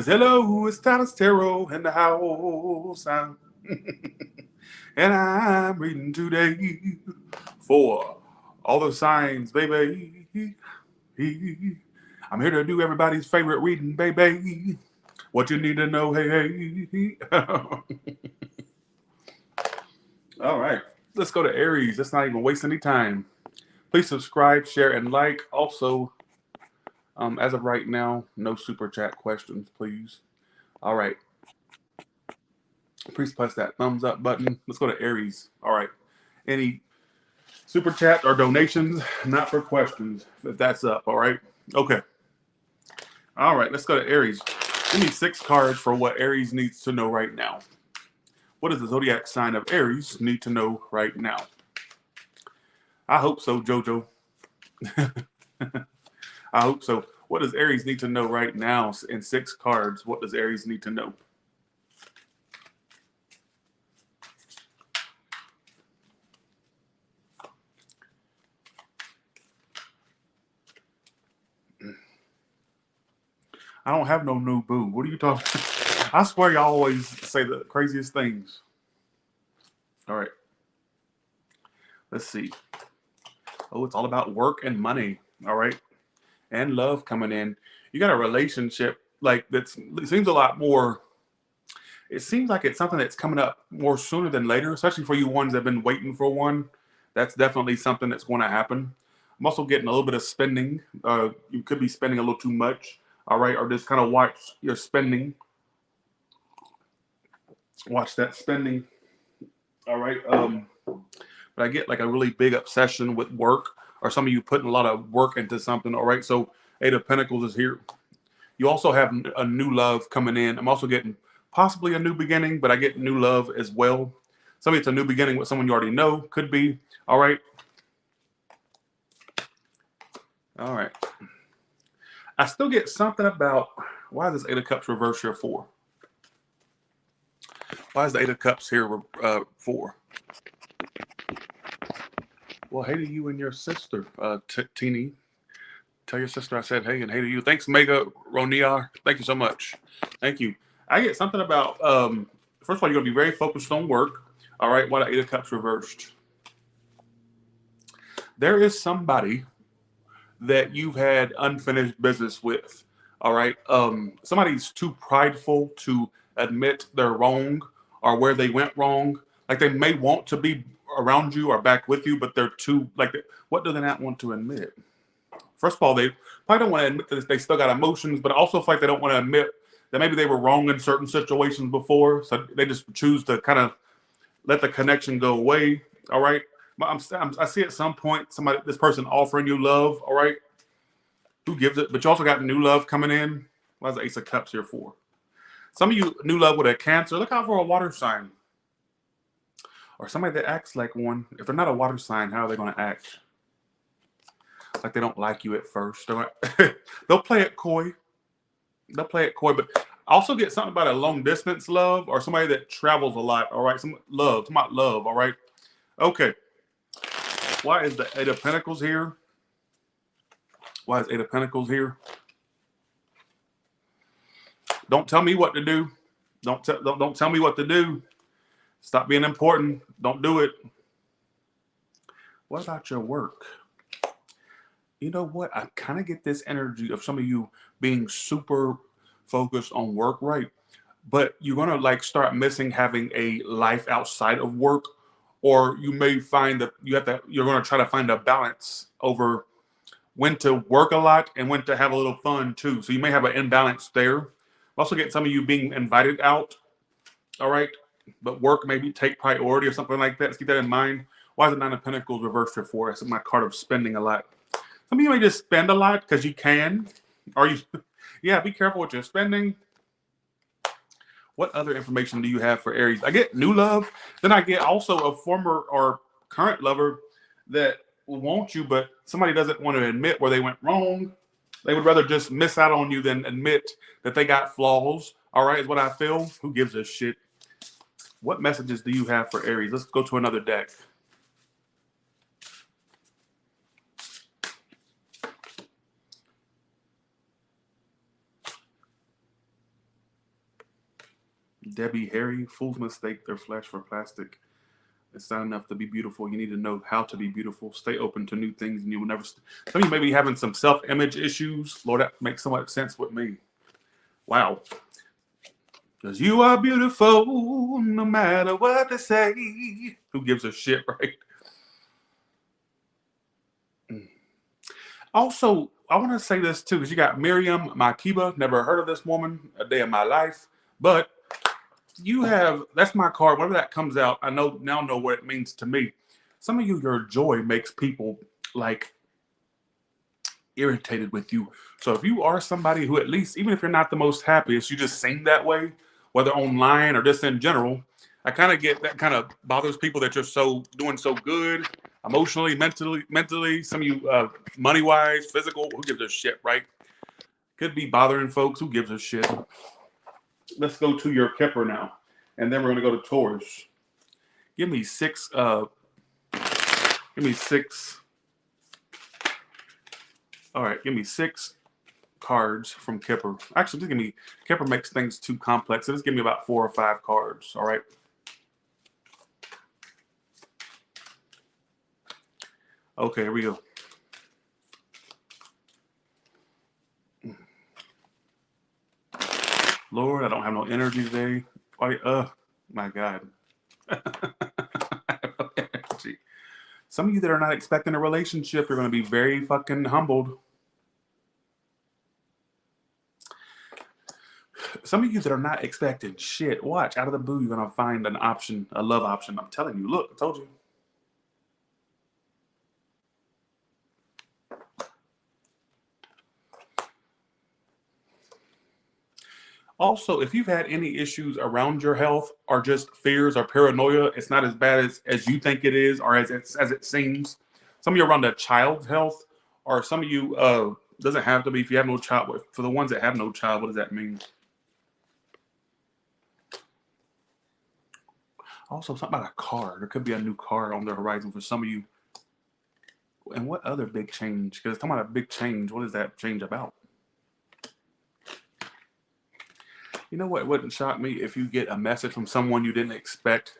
hello, it's Taurus Tarot in the house. And I'm reading today for all the signs, baby. I'm here to do everybody's favorite reading, baby. What you need to know, hey. All right, let's go to Aries. Let's not even waste any time. Please subscribe, share, and like. Also, as of right now, no super chat questions, please. All right. Please press that thumbs up button. Let's go to Aries. All right. Any super chat or donations? Not for questions, if that's up. All right. Okay. All right. Let's go to Aries. Give me 6 cards for what Aries needs to know right now. What does the zodiac sign of Aries need to know right now? I hope so, JoJo. I hope so. What does Aries need to know right now in 6 cards? What does Aries need to know? I don't have no new boo. What are you talking about? I swear y'all always say the craziest things. All right. Let's see. Oh, it's all about work and money. All right. And love coming in. You got a relationship like it seems a lot more. It seems like it's something that's coming up more sooner than later, especially for you ones that have been waiting for one. That's definitely something that's going to happen. I'm also getting a little bit of spending. You could be spending a little too much. All right. Or just kind of watch your spending. Watch that spending. All right. But I get like a really big obsession with work, or some of you putting a lot of work into something. All right. So 8 of Pentacles is here. You also have a new love coming in. I'm also getting possibly a new beginning, but I get new love as well. Some of it's a new beginning with someone you already know. Could be. All right. All right. I still get something about, why is this 8 of Cups reverse here 4? Why is the 8 of Cups here 4? Well, hey to you and your sister, Teeny. Tell your sister I said hey, and hey to you. Thanks, Mega Roniar. Thank you so much. Thank you. I get something about, first of all, you're going to be very focused on work. All right. Why the 8 of Cups reversed? There is somebody that you've had unfinished business with. All right. Somebody's too prideful to admit they're wrong or where they went wrong. Like they may want to be around you or back with you, but they're too, like, what do they not want to admit? First of all, they probably don't want to admit that they still got emotions, but also feel like they don't want to admit that maybe they were wrong in certain situations before. So they just choose to kind of let the connection go away. All right. I see at some point this person offering you love. All right. Who gives it? But you also got new love coming in. Why is the Ace of Cups here for? Some of you, new love with a Cancer. Look out for a water sign. Or somebody that acts like one. If they're not a water sign, how are they going to act? Like they don't like you at first. They'll play it coy. They'll play it coy. But I also get something about a long distance love or somebody that travels a lot. All right. Some about love. All right. Okay. Why is the 8 of Pentacles here? Why is 8 of Pentacles here? Don't tell me what to do. Don't tell me what to do. Stop being important. Don't do it. What about your work? You know what? I kind of get this energy of some of you being super focused on work, right? But you're going to like start missing having a life outside of work, or you may find that you're going to try to find a balance over when to work a lot and when to have a little fun too. So you may have an imbalance there. Also get some of you being invited out. All right. But work maybe take priority or something like that. Let's keep that in mind. Why is the 9 of Pentacles reversed here for? That's my card of spending a lot. Some of you may just spend a lot because you can. Or you, yeah, be careful what you're spending. What other information do you have for Aries? I get new love. Then I get also a former or current lover that will want you, but somebody doesn't want to admit where they went wrong. They would rather just miss out on you than admit that they got flaws. All right, is what I feel. Who gives a shit? What messages do you have for Aries? Let's go to another deck. Debbie Harry, fools mistake their flesh for plastic. It's not enough to be beautiful. You need to know how to be beautiful. Stay open to new things, and you will never. Some of you may be having some self-image issues. Lord, that makes so much sense with me. Wow. Because you are beautiful, no matter what they say. Who gives a shit, right? Also, I want to say this too, because you got Miriam Makeba. Never heard of this woman a day in my life, but you have, that's my card. Whenever that comes out, I now know what it means to me. Some of you, your joy makes people like irritated with you. So if you are somebody who, at least, even if you're not the most happiest, you just seem that way, whether online or just in general, I kind of get that kind of bothers people that you're doing so good emotionally, mentally. Some of you, money wise, physical. Who gives a shit, right? Could be bothering folks. Who gives a shit? Let's go to your kepper now, and then we're going to go to Taurus. Give me six. All right, give me 6 cards from Kepper. Actually, just give me, Kepper makes things too complex. So just give me about 4 or 5 cards. All right. Okay, here we go. Lord, I don't have no energy today. My God. Some of you that are not expecting a relationship, you're going to be very fucking humbled. Some of you that are not expecting shit, watch, out of the blue, you're going to find an option, a love option. I'm telling you, look, I told you. Also, if you've had any issues around your health or just fears or paranoia, it's not as bad as you think it is or as it seems. Some of you around a child's health, or some of you, doesn't have to be if you have no child. For the ones that have no child, what does that mean? Also, something about a car. There could be a new car on the horizon for some of you. And what other big change? Because it's talking about a big change. What is that change about? You know what wouldn't shock me? If you get a message from someone you didn't expect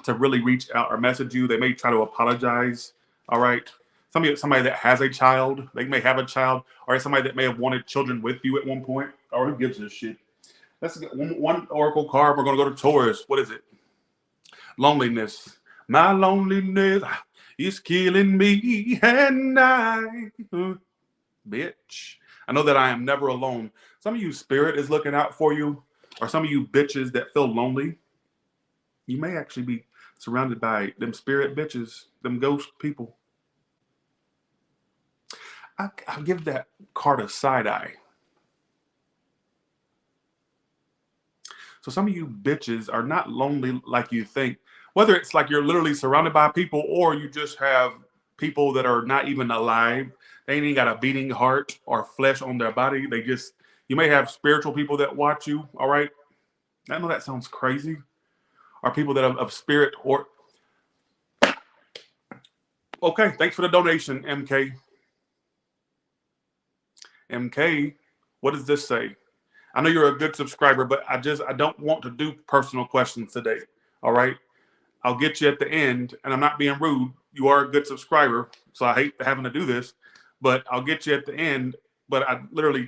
to really reach out or message you. They may try to apologize. All right. Somebody that has a child, they may have a child, or somebody that may have wanted children with you at one point. Or who gives a shit? Let's get one oracle card. We're going to go to Taurus. What is it? Loneliness. My loneliness is killing me at night. Bitch. I know that I am never alone. Some of you, spirit is looking out for you, or some of you bitches that feel lonely. You may actually be surrounded by them spirit bitches, them ghost people. I'll give that card a side eye. So some of you bitches are not lonely like you think. Whether it's like you're literally surrounded by people, or you just have people that are not even alive. They ain't even got a beating heart or flesh on their body. You may have spiritual people that watch you. All right. I know that sounds crazy. Or people that are of spirit or. Okay. Thanks for the donation, MK. MK, what does this say? I know you're a good subscriber, but I don't want to do personal questions today. All right. I'll get you at the end, and I'm not being rude. You are a good subscriber, so I hate having to do this, but I'll get you at the end. But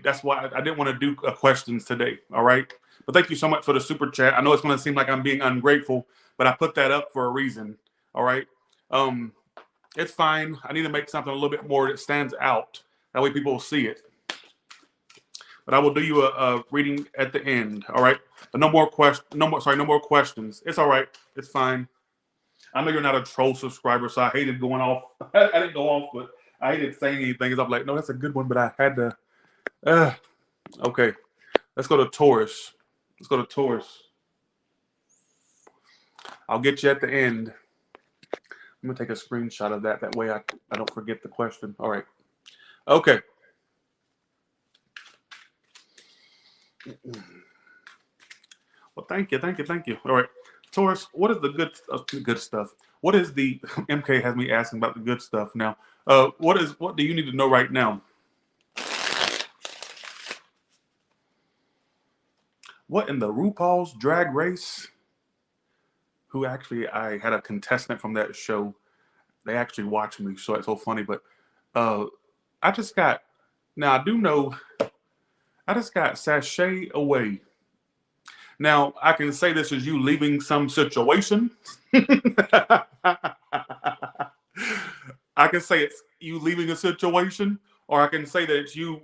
that's why I didn't want to do questions today. All right. But thank you so much for the super chat. I know it's going to seem like I'm being ungrateful, but I put that up for a reason. All right. It's fine. I need to make something a little bit more that stands out. That way people will see it. But I will do you a reading at the end. All right. But no more questions. It's all right. It's fine. I know you're not a troll subscriber, so I hated going off. I didn't go off, but I hated saying anything. I'm like, no, that's a good one, but I had to. Okay. Let's go to Taurus. I'll get you at the end. I'm going to take a screenshot of that. That way I don't forget the question. All right. Okay. Well, thank you. All right. Taurus, what is the good stuff? What is the MK has me asking about the good stuff now? What do you need to know right now? What in the RuPaul's Drag Race? Who actually, I had a contestant from that show. They actually watched me, so it's so funny. But I just got, now I do know, I just got sashay away. Now, I can say this as you leaving some situation. I can say it's you leaving a situation, or I can say that it's you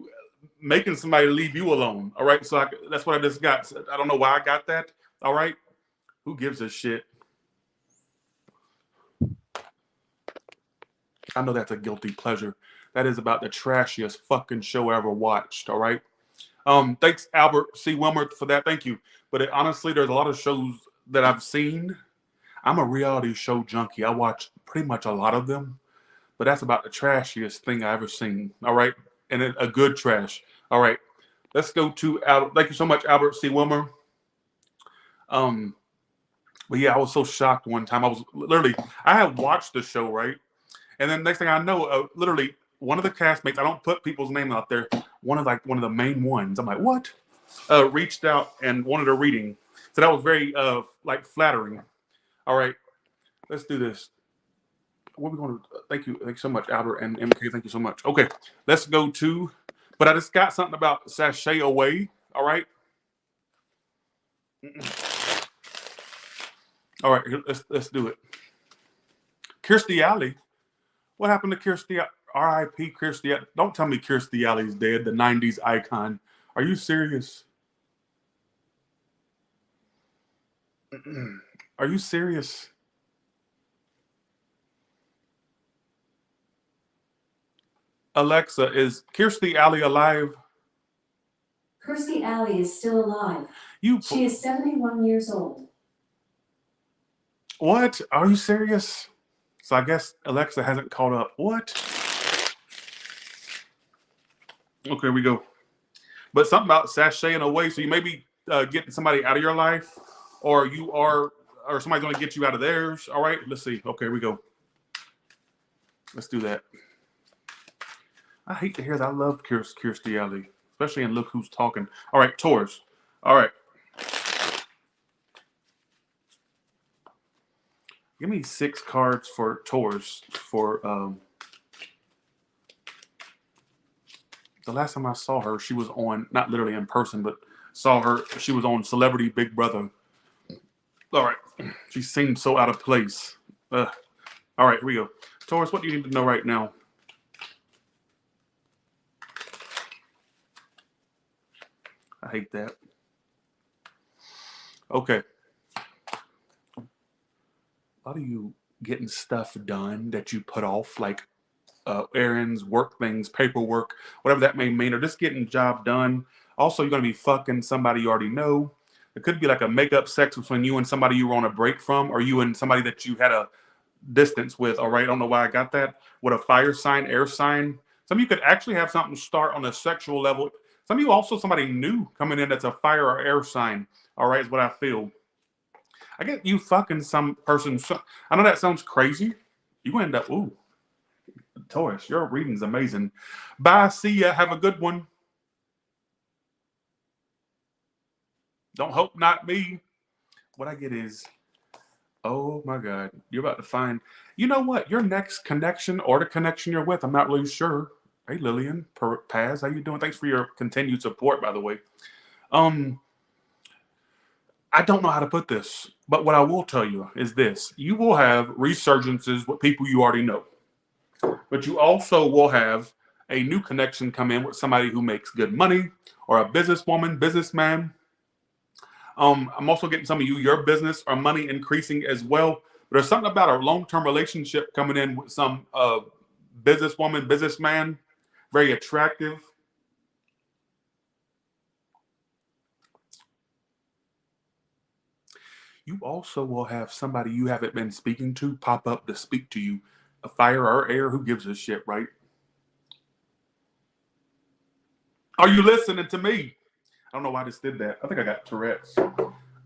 making somebody leave you alone. All right. So that's what I just got. I don't know why I got that. All right. Who gives a shit? I know that's a guilty pleasure. That is about the trashiest fucking show I ever watched. All right. Thanks, Albert C. Wilmer, for that. Thank you. But honestly, there's a lot of shows that I've seen. I'm a reality show junkie. I watch pretty much a lot of them. But that's about the trashiest thing I ever seen. All right. And a good trash. All right. Let's go to Albert. Thank you so much, Albert C. Wilmer. But yeah, I was so shocked one time. I was literally, I had watched the show, right? And then next thing I know, literally one of the castmates, I don't put people's name out there, one of the main ones, I'm like, what? Reached out and wanted a reading. So that was very flattering. All right, let's do this. What are we going to, thank you so much, Albert and MK, thank you so much. Okay, let's go to, but I just got something about sashay away, all right? All right, let's do it. Kirstie Alley. What happened to Kirstie? R.I.P. Kirstie. Don't tell me Kirstie Alley's dead, the 90s icon. Are you serious? Are you serious? Alexa, is Kirstie Alley alive? Kirstie Alley is still alive. She is 71 years old. What? Are you serious? So I guess Alexa hasn't caught up. What? Okay, here we go. But something about sashaying away. So you may be getting somebody out of your life, or somebody's going to get you out of theirs. All right, let's see. Okay, here we go. Let's do that. I hate to hear that. I love Kirstie Alley, especially in Look Who's Talking. All right, Taurus. All right. Give me 6 cards for Taurus for the last time I saw her, she was on, not literally in person, but saw her, she was on Celebrity Big Brother. All right. She seemed so out of place. All right, here we go. Taurus, what do you need to know right now? I hate that. Okay. A lot of you getting stuff done that you put off, like errands, work things, paperwork, whatever that may mean, or just getting job done. Also, you're going to be fucking somebody you already know. It could be like a makeup sex between you and somebody you were on a break from, or you and somebody that you had a distance with. All right, I don't know why I got that. With a fire sign, air sign. Some of you could actually have something start on a sexual level. Some of you also somebody new coming in that's a fire or air sign. All right, is what I feel. I get you fucking some person. I know that sounds crazy. You end up, ooh, Taurus, your reading's amazing. Bye, see ya. Have a good one. Don't hope not me. What I get is, oh my God, you're about to find, you know what? Your next connection or the connection you're with, I'm not really sure. Hey, Lillian, Paz, how you doing? Thanks for your continued support, by the way. I don't know how to put this, but what I will tell you is this. You will have resurgences with people you already know, but you also will have a new connection come in with somebody who makes good money or a businesswoman, businessman. I'm also getting some of you, your business or money increasing as well. But there's something about a long-term relationship coming in with some businesswoman, businessman, very attractive. You also will have somebody you haven't been speaking to pop up to speak to you. A fire or air, who gives a shit, right? Are you listening to me? I don't know why I just did that. I think I got Tourette's.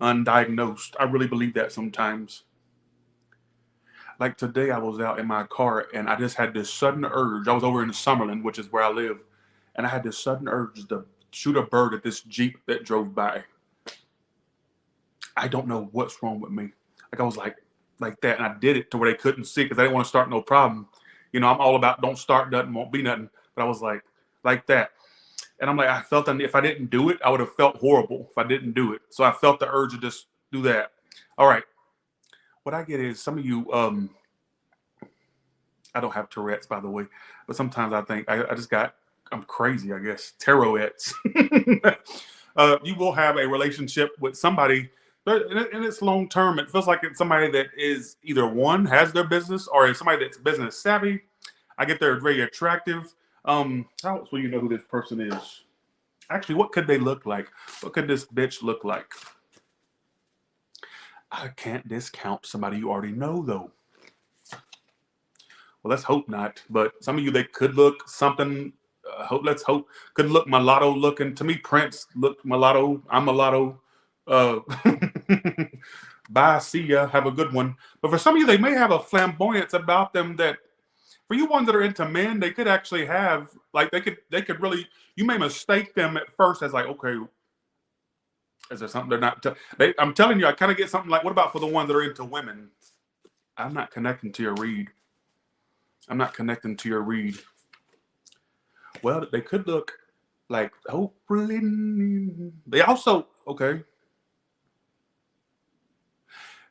Undiagnosed. I really believe that sometimes. Like today, I was out in my car and I just had this sudden urge. I was over in Summerlin, which is where I live. And I had this sudden urge to shoot a bird at this Jeep that drove by. I don't know what's wrong with me. Like I was like that, and I did it to where they couldn't see because I didn't want to start no problem. You know, I'm all about don't start nothing, won't be nothing. But I was like that. And I'm like, I felt that if I didn't do it, I would have felt horrible if I didn't do it. So I felt the urge to just do that. All right. What I get is some of you, I don't have Tourette's, by the way, but sometimes I think I'm crazy, I guess. Tarotettes. You will have a relationship with somebody, and it's long term. It feels like it's somebody that is either one, has their business, or is somebody that's business savvy. I get they're very attractive. How else will you know who this person is? Actually, what could they look like? What could this bitch look like? I can't discount somebody you already know, though. Well, let's hope not. But some of you, they could look something. Let's hope could look mulatto looking. To me, Prince looked mulatto. I'm mulatto. Bye, see ya. Have a good one. But for some of you, they may have a flamboyance about them that, for you ones that are into men, they could actually have, like, they could really, you may mistake them at first as like, okay, is there something they're not? I'm telling you, I kind of get something like, what about for the ones that are into women? I'm not connecting to your read. I'm not connecting to your read. Well, they could look like, hopefully, they also, okay.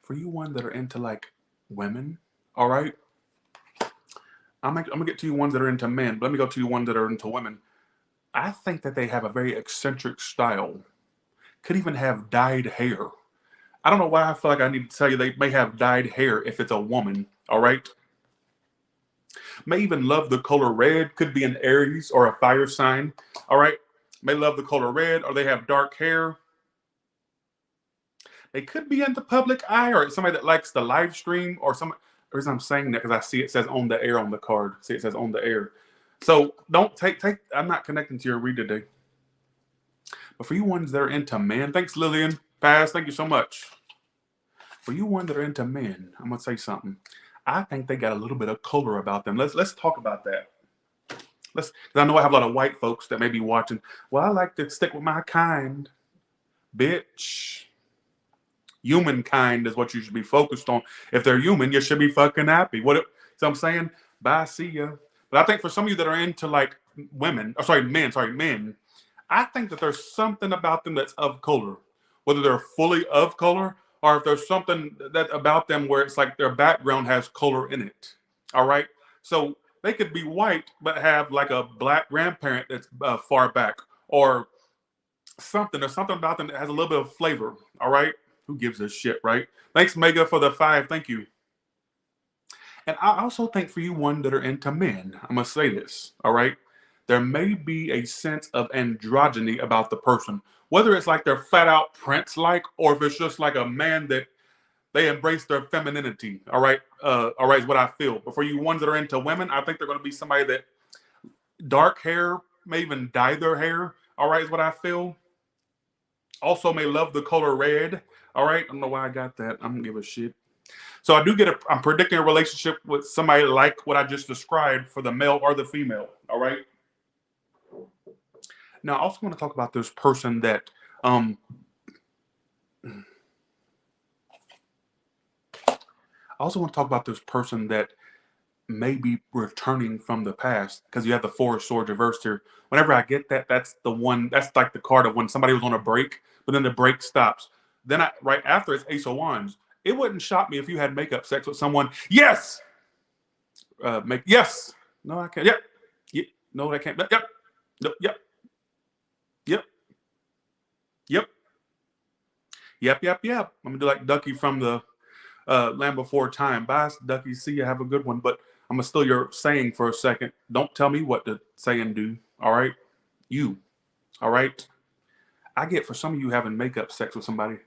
For you ones that are into like women, all right. I'm gonna get to you ones that are into men, but let me go to you ones that are into women. I think that they have a very eccentric style. Could even have dyed hair. I don't know why I feel like I need to tell you they may have dyed hair if it's a woman, all right? May even love the color red. Could be an Aries or a fire sign, all right? May love the color red, or they have dark hair. They could be into public eye, or somebody that likes the live stream, or some. The reason I'm saying that because I see it says on the air on the card. See, it says on the air. So don't take. I'm not connecting to your read today. But for you ones that are into men, thanks Lillian. Pass, thank you so much. For you ones that are into men, I'm gonna say something. I think they got a little bit of color about them. Let's talk about that. Because I know I have a lot of white folks that may be watching. Well, I like to stick with my kind, bitch. Humankind is what you should be focused on. If they're human, you should be fucking happy. So I'm saying, bye, see ya. But I think for some of you that are into like men. I think that there's something about them that's of color, whether they're fully of color or if there's something that about them where it's like their background has color in it. All right. So they could be white, but have like a black grandparent that's far back, or something. There's something about them that has a little bit of flavor. All right. Who gives a shit, right? Thanks, Mega, for the 5. Thank you. And I also think for you one that are into men, I'm going to say this, all right? There may be a sense of androgyny about the person, whether it's like they're flat out Prince-like, or if it's just like a man that they embrace their femininity, all right? All right, is what I feel. But for you ones that are into women, I think they're going to be somebody that dark hair, may even dye their hair, all right, is what I feel. Also may love the color red. All right. I don't know why I got that. I don't give a shit. So I'm predicting a relationship with somebody like what I just described for the male or the female. All right. Now, I also want to talk about this person that, I also want to talk about this person that may be returning from the past, because you have the 4 of Swords reversed here. Whenever I get that, that's the one, that's like the card of when somebody was on a break, but then the break stops. Then right after it's Ace of Wands. It wouldn't shock me if you had makeup sex with someone. Yes. Yes. No, I can't. Yep. Yep. No, I can't. Yep. No, yep. Yep. Yep. Yep. I'm gonna do like Ducky from the Land Before Time. Bye, Ducky. See you. Have a good one. But I'm gonna steal your saying for a second. Don't tell me what to say and do. All right. You. All right. I get for some of you having makeup sex with somebody,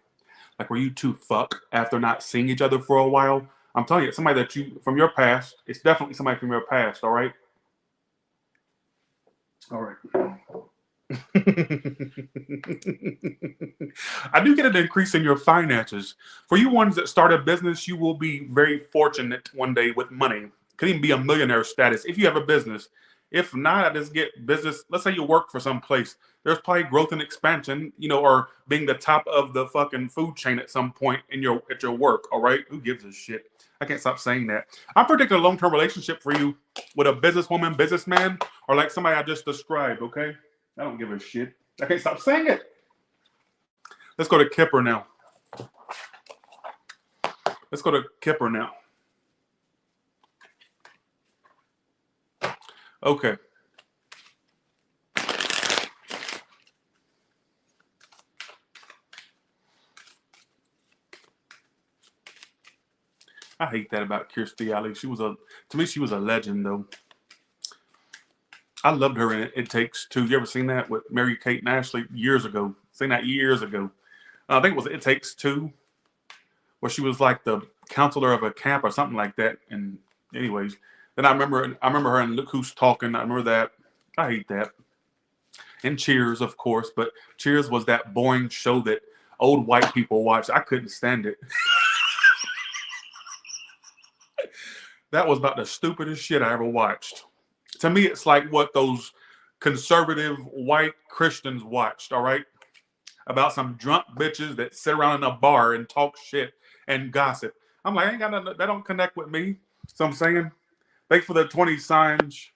like where you two fuck after not seeing each other for a while. I'm telling you, it's somebody that you, from your past. It's definitely somebody from your past. All right. All right. I do get an increase in your finances. For you ones that start a business, you will be very fortunate one day with money. Could even be a millionaire status. If you have a business, If not, I just get business. Let's say you work for some place. There's probably growth and expansion, you know, or being the top of the fucking food chain at some point in your at your work. All right, who gives a shit? I can't stop saying that. I'm predicting a long-term relationship for you with a businesswoman, businessman, or like somebody I just described. Okay, I don't give a shit. I can't stop saying it. Let's go to Kepper now. Let's go to Kepper now. Okay. I hate that about Kirstie Alley. To me, she was a legend, though. I loved her in It Takes Two. You ever seen that with Mary-Kate and Ashley years ago? Seen that years ago. I think it was It Takes Two, where she was like the counselor of a camp or something like that. And anyways, then I remember her in Look Who's Talking. I remember that. I hate that. And Cheers, of course, but Cheers was that boring show that old white people watch. I couldn't stand it. That was about the stupidest shit I ever watched. To me, it's like what those conservative white Christians watched, all right? About some drunk bitches that sit around in a bar and talk shit and gossip. I'm like, I ain't got nothing, that don't connect with me. So I'm saying, thanks for the 20 signs.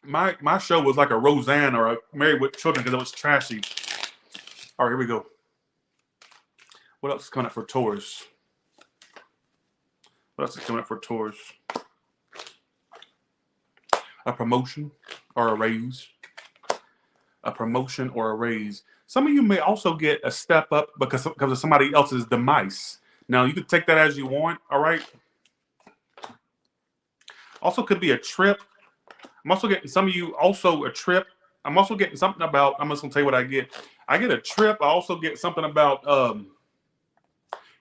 My show was like a Roseanne or a Married with Children because it was trashy. All right, here we go. What else is coming up for Taurus? What else is coming up for Taurus? A promotion or a raise. A promotion or a raise. Some of you may also get a step up because of somebody else's demise. Now, you can take that as you want, all right? Also could be a trip. I'm also getting some of you also a trip. I'm also getting something about, I'm just going to tell you what I get. I get a trip. I also get something about,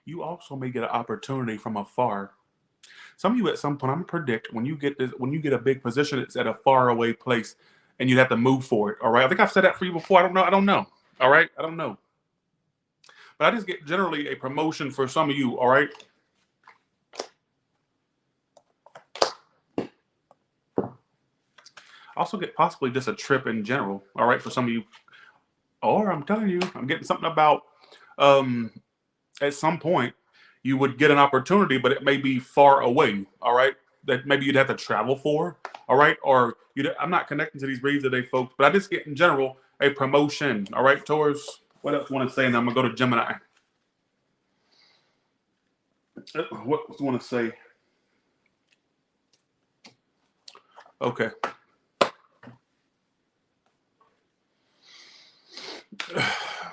you also may get an opportunity from afar. Some of you at some point, I'm going to predict when you get a big position, it's at a far away place and you'd have to move for it. All right. I think I've said that for you before. I don't know. All right. I don't know. But I just get generally a promotion for some of you. All right. Also get possibly just a trip in general. All right. For some of you. Or I'm telling you, I'm getting something about at some point you would get an opportunity, but it may be far away. All right. That maybe you'd have to travel for. All right. Or I'm not connecting to these reads today, folks, but I just get in general a promotion. All right, Taurus. What else do you want to say? And then I'm going to go to Gemini. What do you want to say? Okay.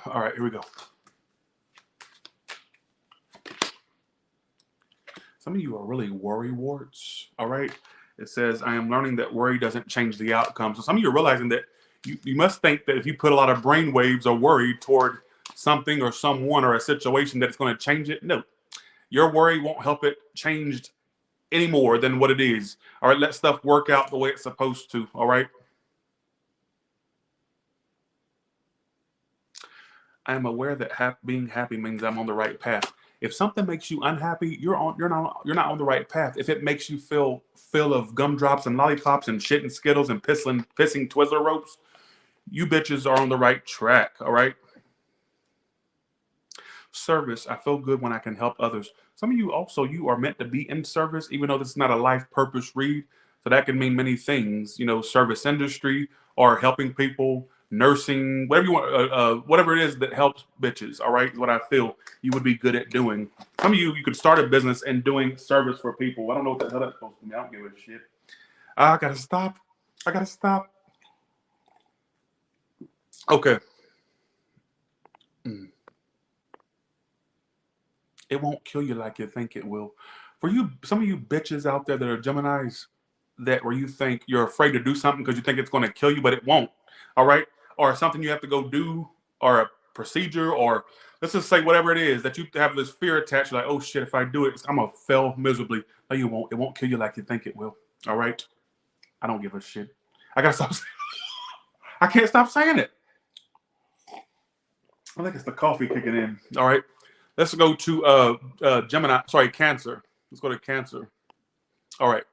All right, here we go. Some of you are really worry warts, all right? It says, I am learning that worry doesn't change the outcome. So some of you are realizing that you must think that if you put a lot of brain waves or worry toward something or someone or a situation that it's going to change it. No, your worry won't help it change any more than what it is. All right, let stuff work out the way it's supposed to, all right? I am aware that being happy means I'm on the right path. If something makes you unhappy, you're not on the right path. If it makes you feel of gumdrops and lollipops and shit and Skittles and pissing Twizzler ropes, you bitches are on the right track, all right? Service, I feel good when I can help others. Some of you also, you are meant to be in service, even though this is not a life purpose read. So that can mean many things, you know, service industry or helping people, nursing, whatever you want, whatever it is that helps bitches, all right, is what I feel you would be good at doing. Some of you could start a business and doing service for people. I don't know what the hell that's supposed to mean. I don't give a shit. I gotta stop. Okay. It won't kill you like you think it will. For you, some of you bitches out there that are Geminis, that where you think you're afraid to do something because you think it's going to kill you, but it won't. All right? Or something you have to go do, or a procedure, or let's just say whatever it is that you have this fear attached. You're like, oh shit, if I do it, I'm going to fail miserably. No, you won't. It won't kill you like you think it will. All right? I don't give a shit. I got to stop. I can't stop saying it. I think it's the coffee kicking in. All right. Let's go to Cancer. Let's go to Cancer. All right.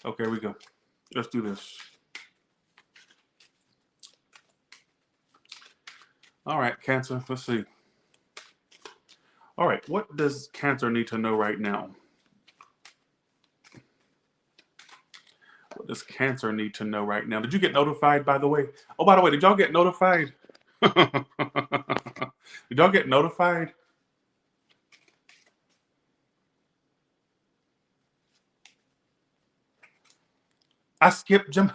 Okay, here we go. Let's do this. All right, Cancer, let's see. All right, what does Cancer need to know right now? What does Cancer need to know right now? Did you get notified, by the way? Oh, by the way, did y'all get notified? Did y'all get notified? I skipped Gemini.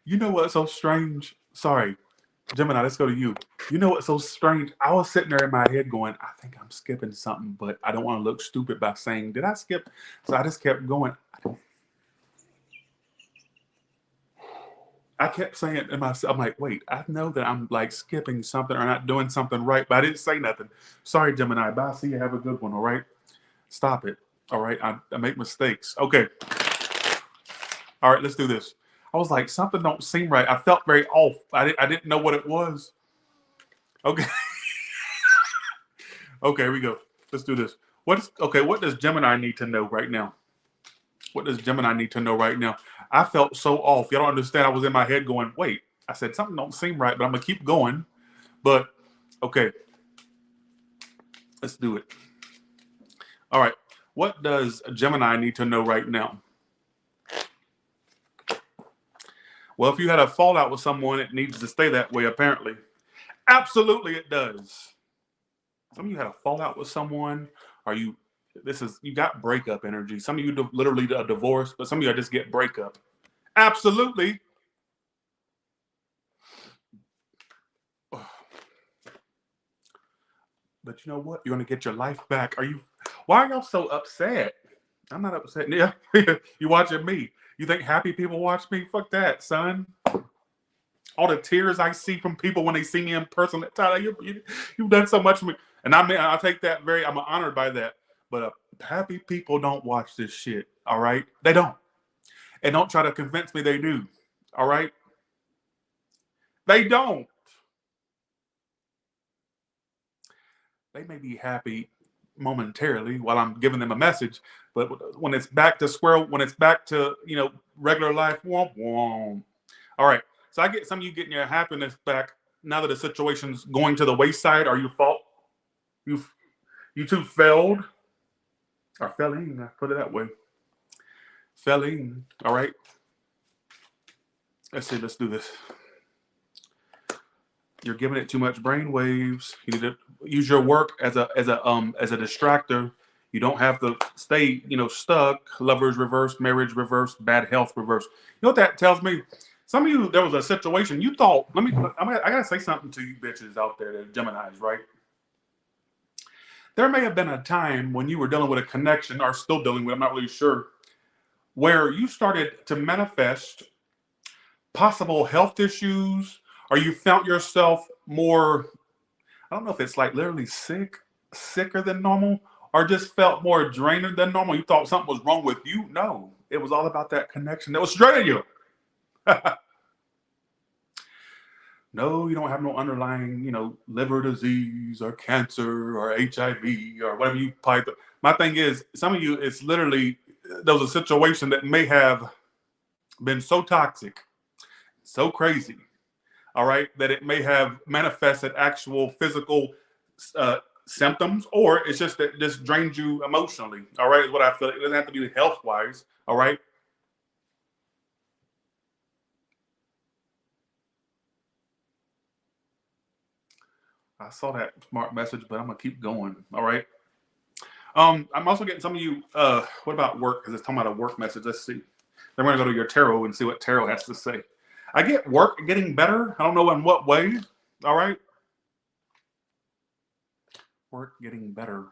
You know what's so strange? Sorry, Gemini, let's go to you. You know what's so strange? I was sitting there in my head going, I think I'm skipping something, but I don't want to look stupid by saying, did I skip? So I just kept going. I kept saying it to myself. I'm like, wait, I know that I'm like skipping something or not doing something right, but I didn't say nothing. Sorry, Gemini. Bye. See you. Have a good one. All right. Stop it. All right. I make mistakes. Okay. All right. Let's do this. I was like, something don't seem right. I felt very off. I didn't know what it was. Okay. Okay. Here we go. Let's do this. What does Gemini need to know right now? What does Gemini need to know right now? I felt so off. You don't understand. I was in my head going, wait. I said, something don't seem right, but I'm going to keep going. But, okay. Let's do it. All right. What does Gemini need to know right now? Well, if you had a fallout with someone, it needs to stay that way, apparently. Absolutely, it does. Some of you had a fallout with someone, or you got breakup energy. Some of you literally a divorce, but some of you just get breakup. Absolutely. But you know what? You're going to get your life back. Why are y'all so upset? I'm not upset. Yeah, you watching me. You think happy people watch me? Fuck that, son. All the tears I see from people when they see me in person. Tyler, you've done so much for me. And I take that I'm honored by that. But happy people don't watch this shit, all right? They don't. And don't try to convince me they do, all right? They don't. They may be happy momentarily while I'm giving them a message, but when it's back to regular life, womp womp. All right. So I get some of you getting your happiness back now that the situation's going to the wayside. Are you fault? You two failed or fell in. I put it that way. Fell in. All right. Let's see. Let's do this. You're giving it too much brain waves. You need to use your work as a distractor. You don't have to stay, stuck. Lovers reverse, marriage reverse, bad health reverse. You know what that tells me? Some of you, there was a situation you thought. I gotta say something to you bitches out there, the Geminis, right? There may have been a time when you were dealing with a connection, or still dealing with, I'm not really sure, where you started to manifest possible health issues, or you felt yourself more, I don't know if it's like literally sicker than normal, or just felt more drained than normal. You thought something was wrong with you. No, it was all about that connection that was draining you. No, you don't have no underlying, liver disease or cancer or HIV or whatever you probably. My thing is, some of you, it's literally, there was a situation that may have been so toxic, so crazy, all right, that it may have manifested actual physical symptoms, or it's just that it just drains you emotionally, all right, is what I feel. It doesn't have to be health-wise, all right? I saw that smart message, but I'm going to keep going, all right? I'm also getting some of you, what about work? Because it's talking about a work message. Let's see. Then we're going to go to your tarot and see what tarot has to say. I get work getting better. I don't know in what way, all right? Work getting better.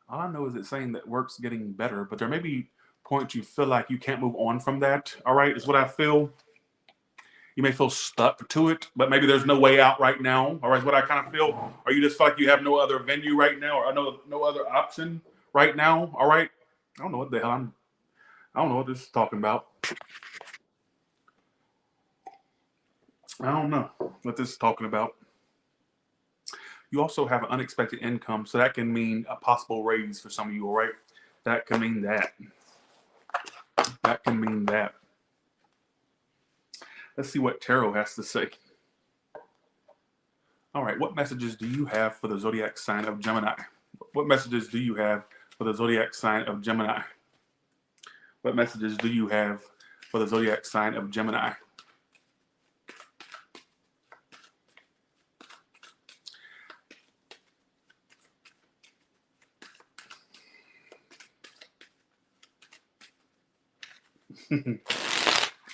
All I know is it's saying that work's getting better, but there may be points you feel like you can't move on from that, all right, is what I feel. You may feel stuck to it, but maybe there's no way out right now, all right, is what I kind of feel. Or you just feel like you have no other venue right now, or no other option right now, all right? I don't know what the hell I don't know what this is talking about. I don't know what this is talking about. You also have an unexpected income, so that can mean a possible raise for some of you, all right? That can mean that. That can mean that. Let's see what tarot has to say. All right, what messages do you have for the zodiac sign of Gemini? What messages do you have for the zodiac sign of Gemini? What messages do you have for the zodiac sign of Gemini?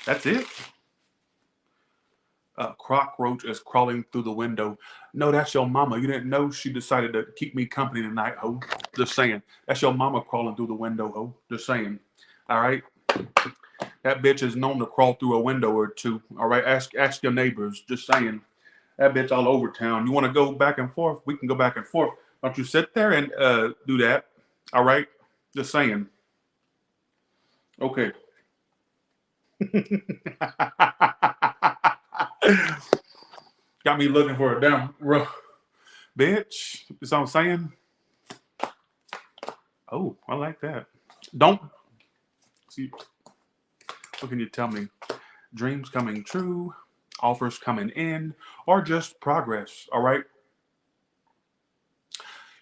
That's it. A cockroach is crawling through the window. No, that's your mama. You didn't know she decided to keep me company tonight, ho. Just saying. That's your mama crawling through the window, ho. Just saying. All right. That bitch is known to crawl through a window or two. All right. Ask your neighbors. Just saying. That bitch all over town. You want to go back and forth? We can go back and forth. Don't you sit there and do that. All right. Just saying. Okay. Got me looking for a damn bitch. That's what I'm saying. Oh, I like that. Don't see. What can you tell me? Dreams coming true, offers coming in, or just progress. All right.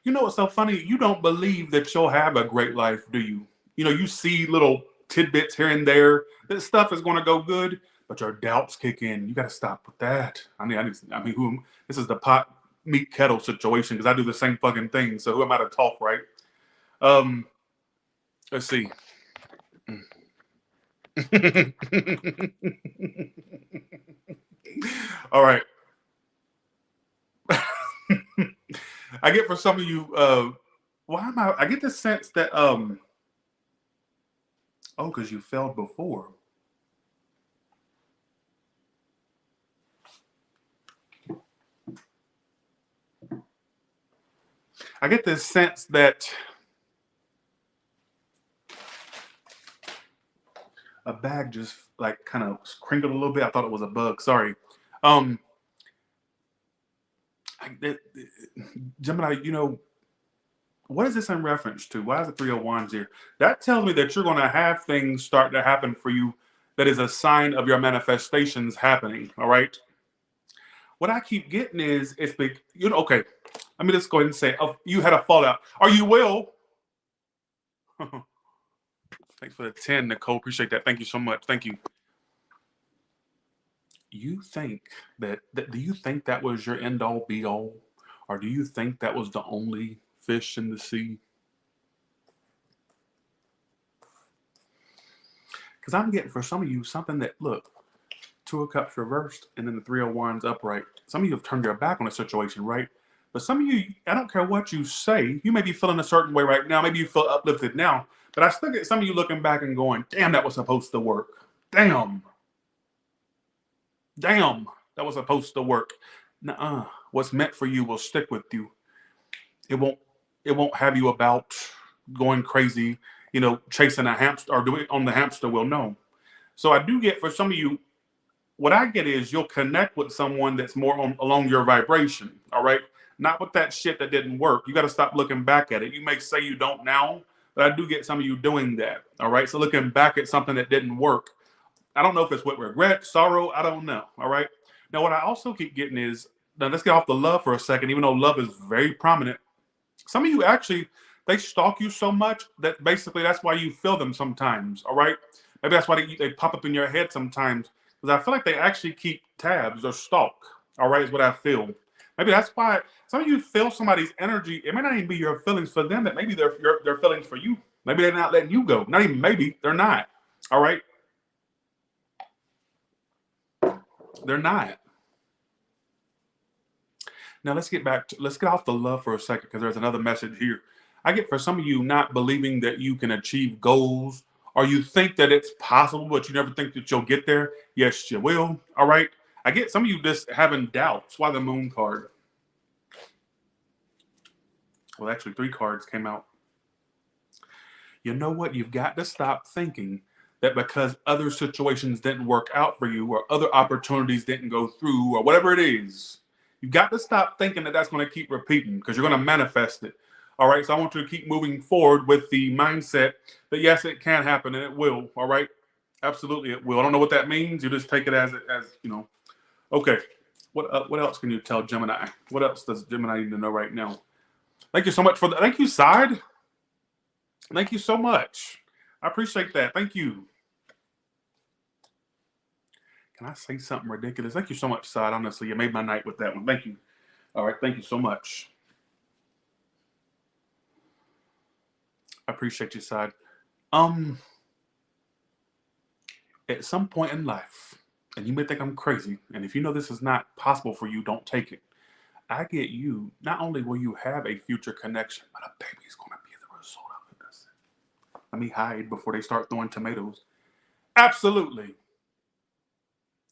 You know what's so funny? You don't believe that you'll have a great life, do you? You know, you see little tidbits here and there. This stuff is going to go good, but your doubts kick in. You got to stop with that. This is the pot meat kettle situation because I do the same fucking thing. So who am I to talk, right? Let's see. All right. I get for some of you, I get the sense that, because you failed before. I get this sense that a bag just like kind of crinkled a little bit. I thought it was a bug. Sorry. Gemini, you know, what is this in reference to? Why is the 3 of Wands here? That tells me that you're going to have things start to happen for you that is a sign of your manifestations happening. All right. What I keep getting is, it's big, you know, okay. Let me just go ahead and say, you had a fallout. Are you will? Thanks for the 10, Nicole. Appreciate that. Thank you so much. Thank you. You think do you think that was your end all be all? Or do you think that was the only fish in the sea? Because I'm getting for some of you something that, look, 2 of Cups reversed and then the 3 of Wands upright. Some of you have turned your back on a situation, right? But some of you, I don't care what you say, you may be feeling a certain way right now. Maybe you feel uplifted now. But I still get some of you looking back and going, damn, that was supposed to work. Damn, that was supposed to work. Nuh-uh. What's meant for you will stick with you. It won't have you about going crazy, you know, chasing a hamster or doing on the hamster wheel. No. So I do get for some of you, what I get is you'll connect with someone that's more along your vibration. All right. Not with that shit that didn't work. You got to stop looking back at it. You may say you don't now, but I do get some of you doing that. All right. So looking back at something that didn't work. I don't know if it's with regret, sorrow. I don't know. All right. Now, what I also keep getting is, now let's get off the love for a second, even though love is very prominent. Some of you actually, they stalk you so much that basically that's why you feel them sometimes. All right. Maybe that's why they pop up in your head sometimes, because I feel like they actually keep tabs or stalk. All right. Is what I feel. Maybe that's why some of you feel somebody's energy. It may not even be your feelings for them, but maybe their feelings for you. Maybe they're not letting you go. Not even maybe, they're not. All right. They're not. Now let's get off the love for a second, because there's another message here. I get for some of you not believing that you can achieve goals, or you think that it's possible, but you never think that you'll get there. Yes, you will. All right. I get some of you just having doubts. Why the Moon card? Well, actually 3 cards came out. You know what? You've got to stop thinking that because other situations didn't work out for you, or other opportunities didn't go through, or whatever it is, You've got to stop thinking that that's going to keep repeating, because you're going to manifest it. All right. So I want you to keep moving forward with the mindset that yes, it can happen and it will. All right. Absolutely, it will. I don't know what that means. You just take it as you know. Okay. What else can you tell Gemini? What else does Gemini need to know right now? Thank you so much for that. Thank you, Side. Thank you so much. I appreciate that. Thank you. Can I say something ridiculous? Thank you so much, Side. Honestly, you made my night with that one. Thank you. All right. Thank you so much. I appreciate you, Side. At some point in life, and you may think I'm crazy, and if you know this is not possible for you, don't take it. I get you. Not only will you have a future connection, but a baby's going to be the result of this. Let me hide before they start throwing tomatoes. Absolutely.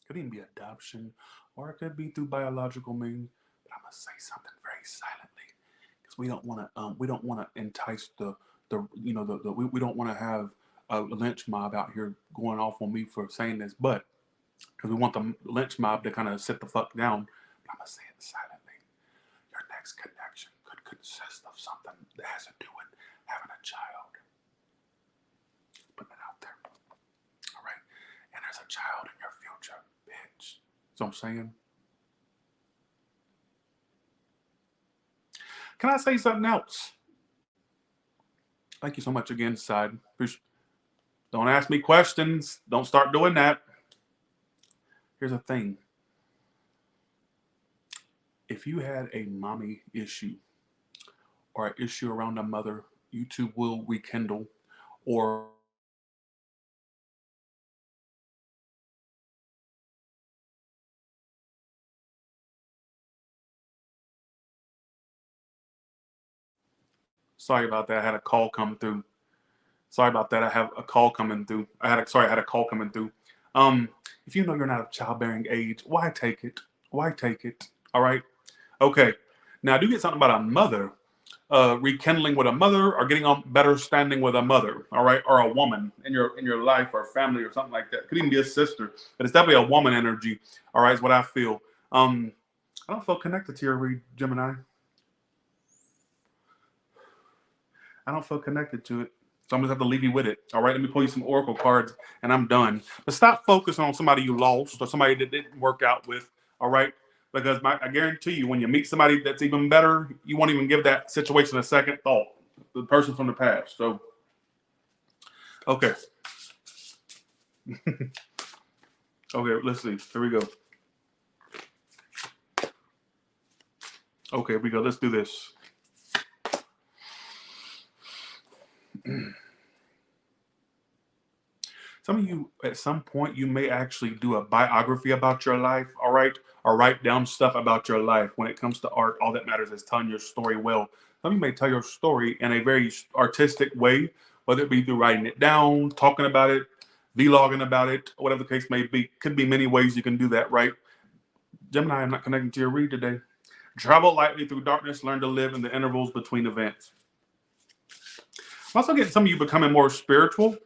Could even be adoption, or it could be through biological means. But I'm gonna say something very silently, because we don't want to entice we don't want to have a lynch mob out here going off on me for saying this, but because we want the lynch mob to kind of sit the fuck down. But I'm gonna say it silently. Your next connection could consist of something that has to do with having a child. Put that out there. All right. And there's a child in your future, bitch. So I'm saying. Can I say something else? Thank you so much again, Side. Don't ask me questions. Don't start doing that. Here's the thing. If you had a mommy issue or an issue around a mother, you two will rekindle, or sorry about that. I had a call come through. Sorry about that. I have a call coming through. I had a call coming through. If you know you're not of childbearing age, why take it? Why take it? All right. Okay. Now, do you get something about a mother, rekindling with a mother, or getting on better standing with a mother, all right, or a woman in your life or family or something like that. Could even be a sister, but it's definitely a woman energy. All right, is what I feel. I don't feel connected to your read, Gemini. I don't feel connected to it. So I'm just have to leave you with it. All right, let me pull you some oracle cards and I'm done. But stop focusing on somebody you lost or somebody that didn't work out with. All right, because I guarantee you, when you meet somebody that's even better, you won't even give that situation a second thought. The person from the past. So, okay. Okay, let's see. Here we go. Okay, here we go. Let's do this. Some of you, at some point, you may actually do a biography about your life, all right? Or write down stuff about your life. When it comes to art, all that matters is telling your story well. Some of you may tell your story in a very artistic way, whether it be through writing it down, talking about it, vlogging about it, whatever the case may be. Could be many ways you can do that, right? Gemini, I'm not connecting to your read today. Travel lightly through darkness, learn to live in the intervals between events. I'm also getting some of you becoming more spiritual.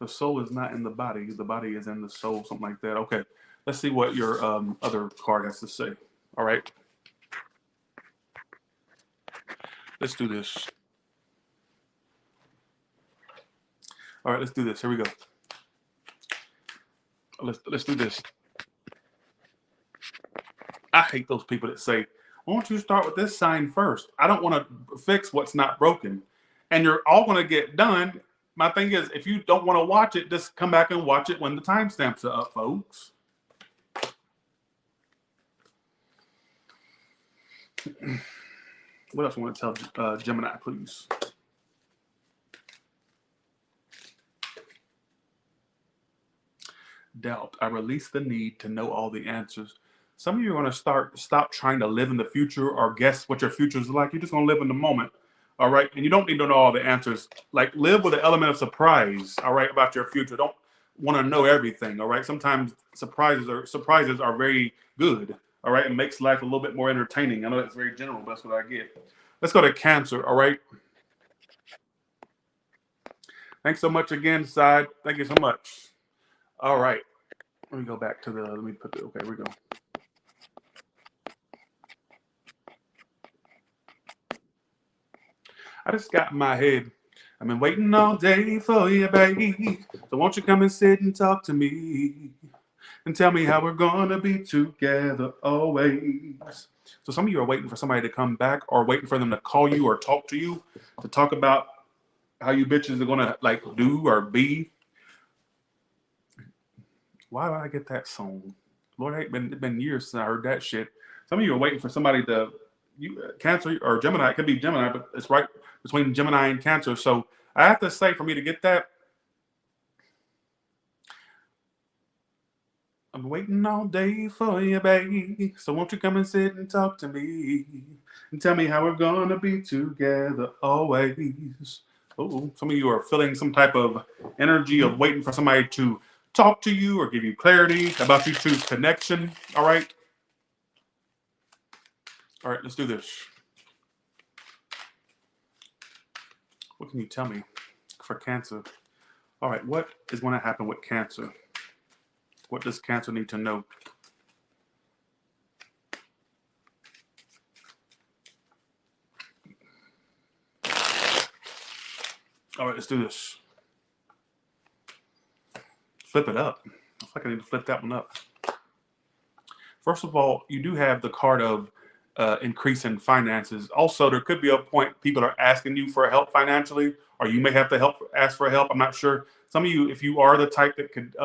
The soul is not in the body. The body is in the soul, something like that. Okay, let's see what your other card has to say. All right. Let's do this. All right, let's do this. Here we go. Let's do this. I hate those people that say, why don't you start with this sign first? I don't want to fix what's not broken. And you're all going to get done. My thing is, if you don't want to watch it, just come back and watch it when the timestamps are up, folks. What else I want to tell Gemini, please? Doubt. I release the need to know all the answers. Some of you are going to stop trying to live in the future or guess what your future is like. You're just going to live in the moment. All right. And you don't need to know all the answers. Like, live with an element of surprise. All right. About your future. Don't want to know everything. All right. Sometimes surprises are very good. All right. It makes life a little bit more entertaining. I know that's very general, but that's what I get. Let's go to Cancer. All right. Thanks so much again, Side. Thank you so much. All right. Let me go back to the, let me put the, okay, here we go. I just got in my head, I've been waiting all day for you, baby. So won't you come and sit and talk to me and tell me how we're gonna be together always. So some of you are waiting for somebody to come back or waiting for them to call you or talk to you to talk about how you bitches are gonna like do or be. Why did I get that song? Lord, it's been years since I heard that shit. Some of you are waiting for somebody to, Cancer or Gemini. It could be Gemini, but it's right between Gemini and Cancer. So I have to say, for me to get that, I'm waiting all day for you, baby. So won't you come and sit and talk to me and tell me how we're gonna be together always. Oh, some of you are feeling some type of energy of waiting for somebody to talk to you or give you clarity about you two's connection. All right. All right, let's do this. What can you tell me for Cancer? All right, what is going to happen with Cancer? What does Cancer need to know? All right, let's do this. Flip it up. I feel like I need to flip that one up. First of all, you do have the card of increase in finances. Also, there could be a point people are asking you for help financially, or you may have to ask for help. I'm not sure. Some of you, if you are the type that could,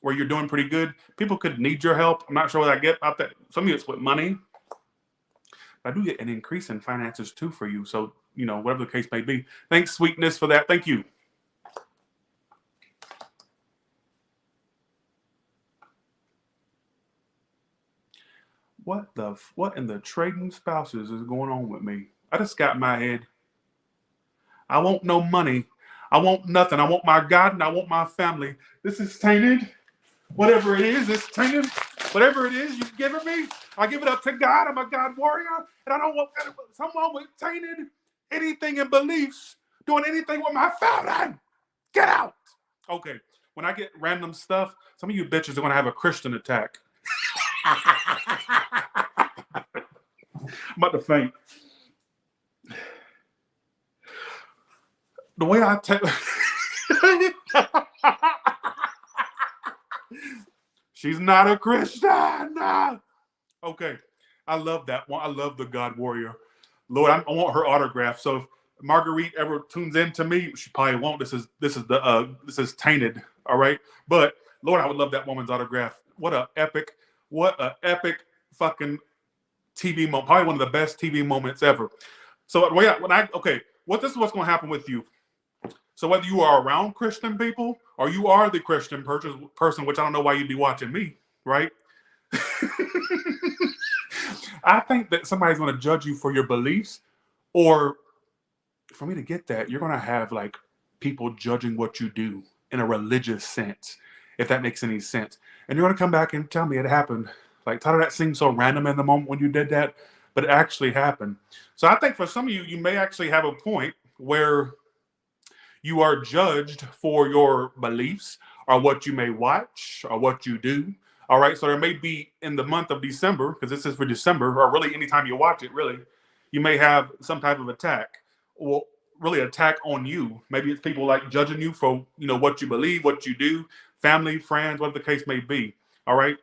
where you're doing pretty good, people could need your help. I'm not sure what I get about that. Some of you, it's with money. But I do get an increase in finances too for you. So, you know, whatever the case may be. Thanks, Sweetness, for that. Thank you. What in the trading spouses is going on with me? I just got in my head. I want no money. I want nothing. I want my God and I want my family. This is tainted. Whatever it is, it's tainted. Whatever it is you've given me, I give it up to God. I'm a God warrior. And I don't want someone with tainted anything in beliefs doing anything with my family. Get out. Okay. When I get random stuff, some of you bitches are going to have a Christian attack. I'm about to faint. The way I take she's not a Christian. Okay. I love that one. I love the God warrior. Lord, I want her autograph. So if Marguerite ever tunes in to me, she probably won't. This is tainted. All right. But Lord, I would love that woman's autograph. What a epic fucking TV moment. Probably one of the best TV moments ever. So this is what's going to happen with you. So whether you are around Christian people or you are the Christian person, which I don't know why you'd be watching me, right? I think that somebody's going to judge you for your beliefs, or for me to get that, you're going to have like people judging what you do in a religious sense, if that makes any sense. And you're going to come back and tell me it happened. Like, Tyler, that seemed so random in the moment when you did that, but it actually happened. So I think for some of you, you may actually have a point where you are judged for your beliefs or what you may watch or what you do. All right. So there may be in the month of December, because this is for December, or really anytime you watch it, really, you may have some type of attack, or really attack on you. Maybe it's people like judging you for, you know, what you believe, what you do, family, friends, whatever the case may be. All right.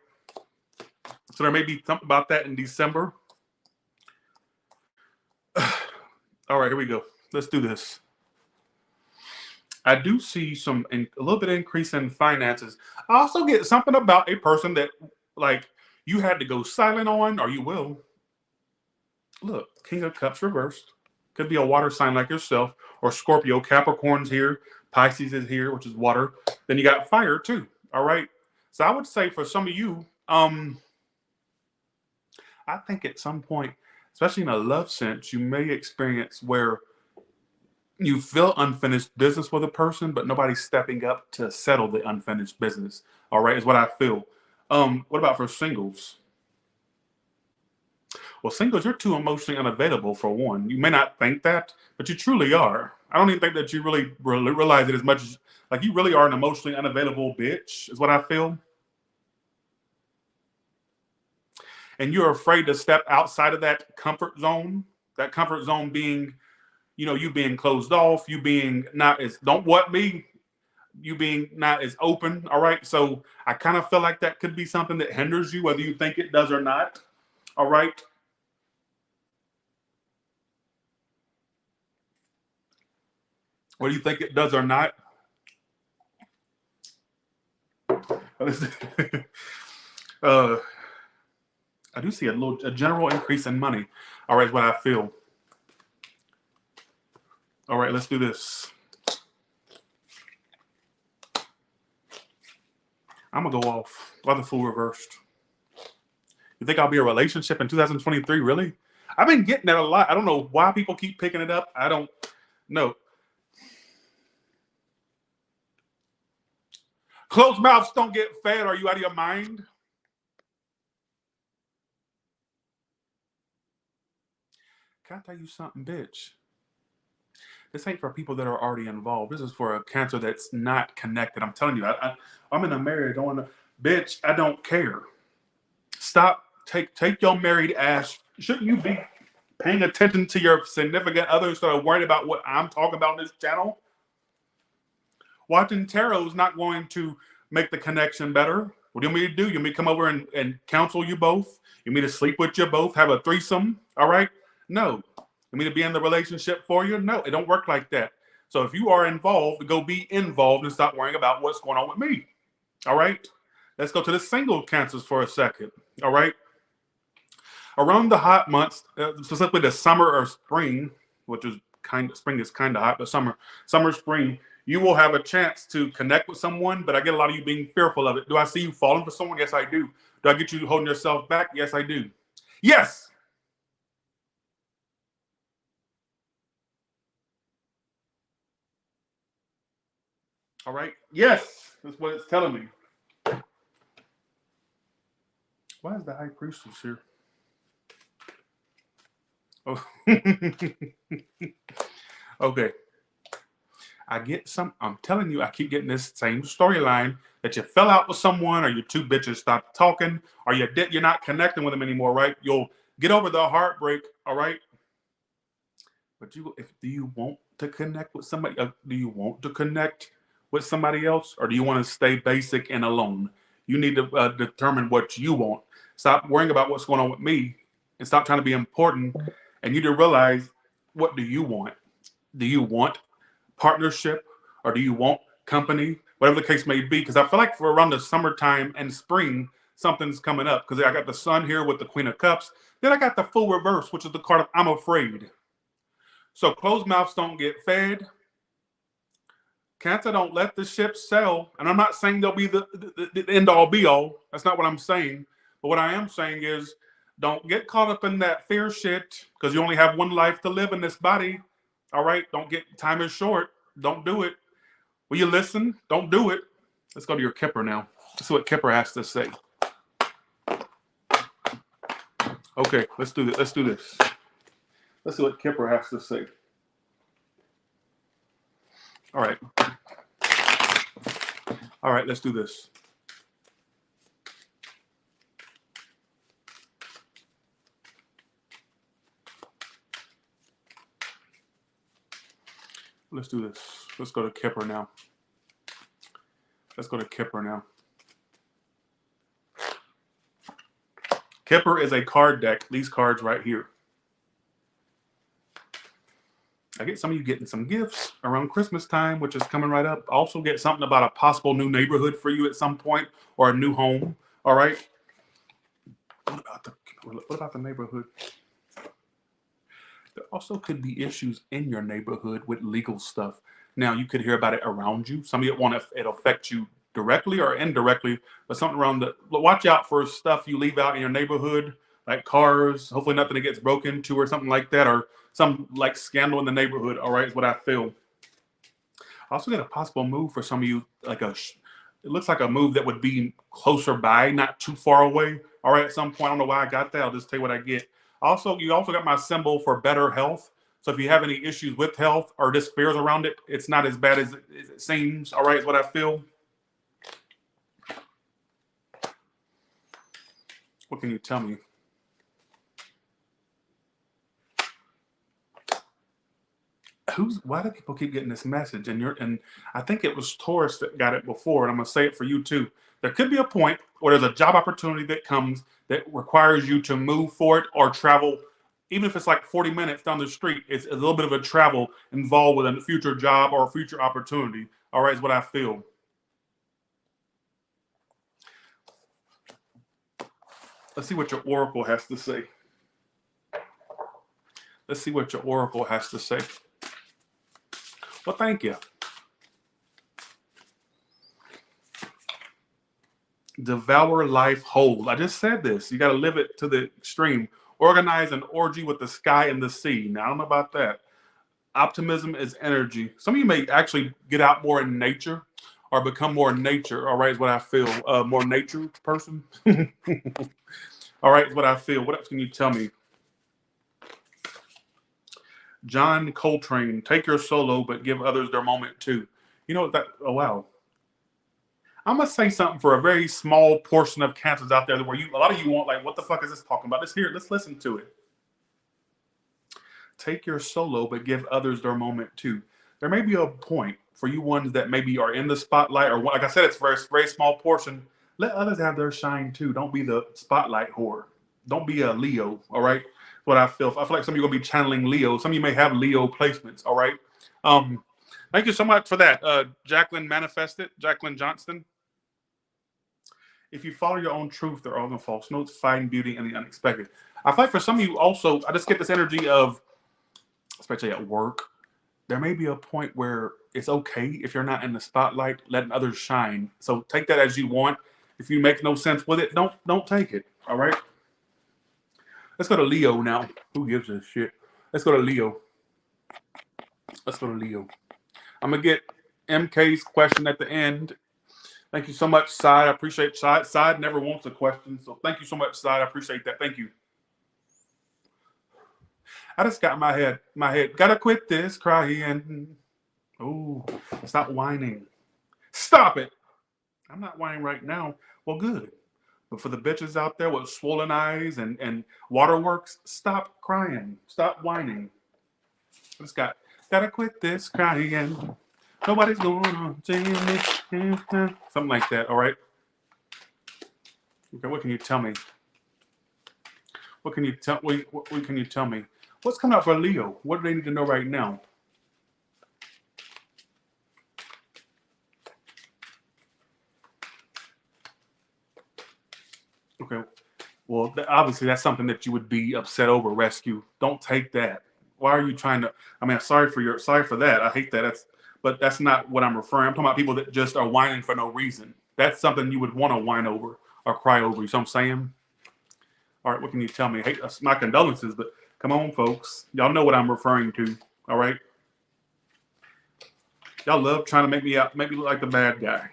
So there may be something about that in December. All right, here we go. Let's do this. I do see a little bit of increase in finances. I also get something about a person that, like, you had to go silent on, or you will. Look, King of Cups reversed. Could be a water sign like yourself, or Scorpio. Capricorn's here. Pisces is here, which is water. Then you got fire too. All right. So I would say for some of you, I think at some point, especially in a love sense, you may experience where you feel unfinished business with a person, but nobody's stepping up to settle the unfinished business. All right, is what I feel. What about for singles? Well, singles, you're too emotionally unavailable for one. You may not think that, but you truly are. I don't even think that you really realize it as much as, like, you really are an emotionally unavailable bitch, is what I feel. and you're afraid to step outside of that comfort zone being, you know, you being closed off, you being not as, don't what me, you being not as open. All right. So I kind of feel like that could be something that hinders you, whether you think it does or not. All right. Whether you think it does or not. I do see a general increase in money. All right, is what I feel. All right, let's do this. I'm gonna go off. Why the Fool reversed? You think I'll be in a relationship in 2023? Really? I've been getting that a lot. I don't know why people keep picking it up. I don't know. Closed mouths don't get fed. Are you out of your mind? Can I tell you something, bitch? This ain't for people that are already involved. This is for a Cancer that's not connected. I'm telling you, I'm in a marriage going to, bitch, I don't care. Stop. Take your married ass. Shouldn't you be paying attention to your significant others that are worried about what I'm talking about on this channel? Watching tarot is not going to make the connection better. What do you want me to do? You want me to come over and counsel you both? You want me to sleep with you both? Have a threesome? All right? No. You want me to be in the relationship for you? No, it don't work like that. So if you are involved, go be involved and stop worrying about what's going on with me. All right? Let's go to the single Cancers for a second. All right? Around the hot months, specifically the summer or spring, which is spring is kind of hot, but summer, spring, you will have a chance to connect with someone, but I get a lot of you being fearful of it. Do I see you falling for someone? Yes, I do. Do I get you holding yourself back? Yes, I do. Yes. All right. Yes. That's what it's telling me. Why is the High Priestess here? Oh. Okay. I'm telling you, I keep getting this same storyline that you fell out with someone, or you two bitches stopped talking, or you're not connecting with them anymore, right? You'll get over the heartbreak, all right? But do you want to connect with somebody? Do you want to connect with somebody else, or do you want to stay basic and alone? You need to determine what you want. Stop worrying about what's going on with me, and stop trying to be important. And you need to realize, what do you want? Do you want partnership, or do you want company? Whatever the case may be, because I feel like for around the summertime and spring, something's coming up. Because I got the Sun here with the Queen of Cups. Then I got the Fool reverse, which is the card of I'm afraid. So closed mouths don't get fed. Cancer, don't let the ship sail. And I'm not saying they'll be the end all be all. That's not what I'm saying. But what I am saying is, don't get caught up in that fear shit, because you only have one life to live in this body. All right? Don't get, time is short. Don't do it. Will you listen? Don't do it. Let's go to your kepper now. Let's see what kepper has to say. Okay, let's do this. Let's do this. Let's see what kepper has to say. All right. All right, let's do this. Let's do this. Let's go to kepper now. Let's go to kepper now. Kepper is a card deck. These cards right here. I get some of you getting some gifts around Christmas time, which is coming right up. Also get something about a possible new neighborhood for you at some point, or a new home. All right. What about the neighborhood? There also could be issues in your neighborhood with legal stuff. Now, you could hear about it around you. Some of you want it affect you directly or indirectly, but something around watch out for stuff you leave out in your neighborhood, like cars. Hopefully nothing that gets broken into or something like that, or some like scandal in the neighborhood. All right, is what I feel. I also get a possible move for some of you, like it looks like a move that would be closer by, not too far away. All right, at some point, I don't know why I got that. I'll just tell you what I get. Also, you also got my symbol for better health. So if you have any issues with health or just fears around it, it's not as bad as it seems. All right, is what I feel. What can you tell me? why do people keep getting this message? And I think it was Taurus that got it before, and I'm gonna say it for you too. There could be a point where there's a job opportunity that comes that requires you to move for it or travel, even if it's like 40 minutes down the street. It's a little bit of a travel involved with a future job or a future opportunity. All right, is what I feel. Let's see what your oracle has to say. Let's see what your oracle has to say. Well, thank you. Devour life whole. I just said this. You got to live it to the extreme. Organize an orgy with the sky and the sea. Now, I don't know about that. Optimism is energy. Some of you may actually get out more in nature or become more nature. All right, is what I feel. More nature person. All right, is what I feel. What else can you tell me? John Coltrane, take your solo, but give others their moment too. You know that? Oh wow. I'm gonna say something for a very small portion of Cancers out there where a lot of you want like, what the fuck is this talking about? Let's listen to it. Take your solo, but give others their moment too. There may be a point for you ones that maybe are in the spotlight, or like I said, it's a very, very small portion. Let others have their shine too. Don't be the spotlight whore. Don't be a Leo. All right. What I feel like some of you are gonna be channeling Leo. Some of you may have Leo placements. All right. Thank you so much for that, Jacqueline Manifested, Jacqueline Johnston. If you follow your own truth, there are no false notes. Find beauty in the unexpected. I feel like for some of you also, I just get this energy of, especially at work, there may be a point where it's okay if you're not in the spotlight, letting others shine. So take that as you want. If you make no sense with it, don't take it. All right. Let's go to Leo now. Who gives a shit? Let's go to Leo. Let's go to Leo. I'm gonna get MK's question at the end. Thank you so much, Side. I appreciate Side. Side never wants a question, so thank you so much, Side. I appreciate that. Thank you. I just got my head. Gotta quit this crying. Oh, stop whining. Stop it. I'm not whining right now. Well, good. But for the bitches out there with swollen eyes and waterworks, stop crying. Stop whining. I just gotta quit this crying. Nobody's gonna change me. Something like that, all right? Okay, what can you tell me? What can you tell me? What's coming up for Leo? What do they need to know right now? Okay. Well, obviously that's something that you would be upset over. Rescue. Don't take that. Why are you trying to? I mean, sorry for that. I hate that. But that's not what I'm referring. I'm talking about people that just are whining for no reason. That's something you would want to whine over or cry over. You know what I'm saying? All right. What can you tell me? Hey, my condolences, but come on, folks. Y'all know what I'm referring to. All right. Y'all love trying to make me look like the bad guy,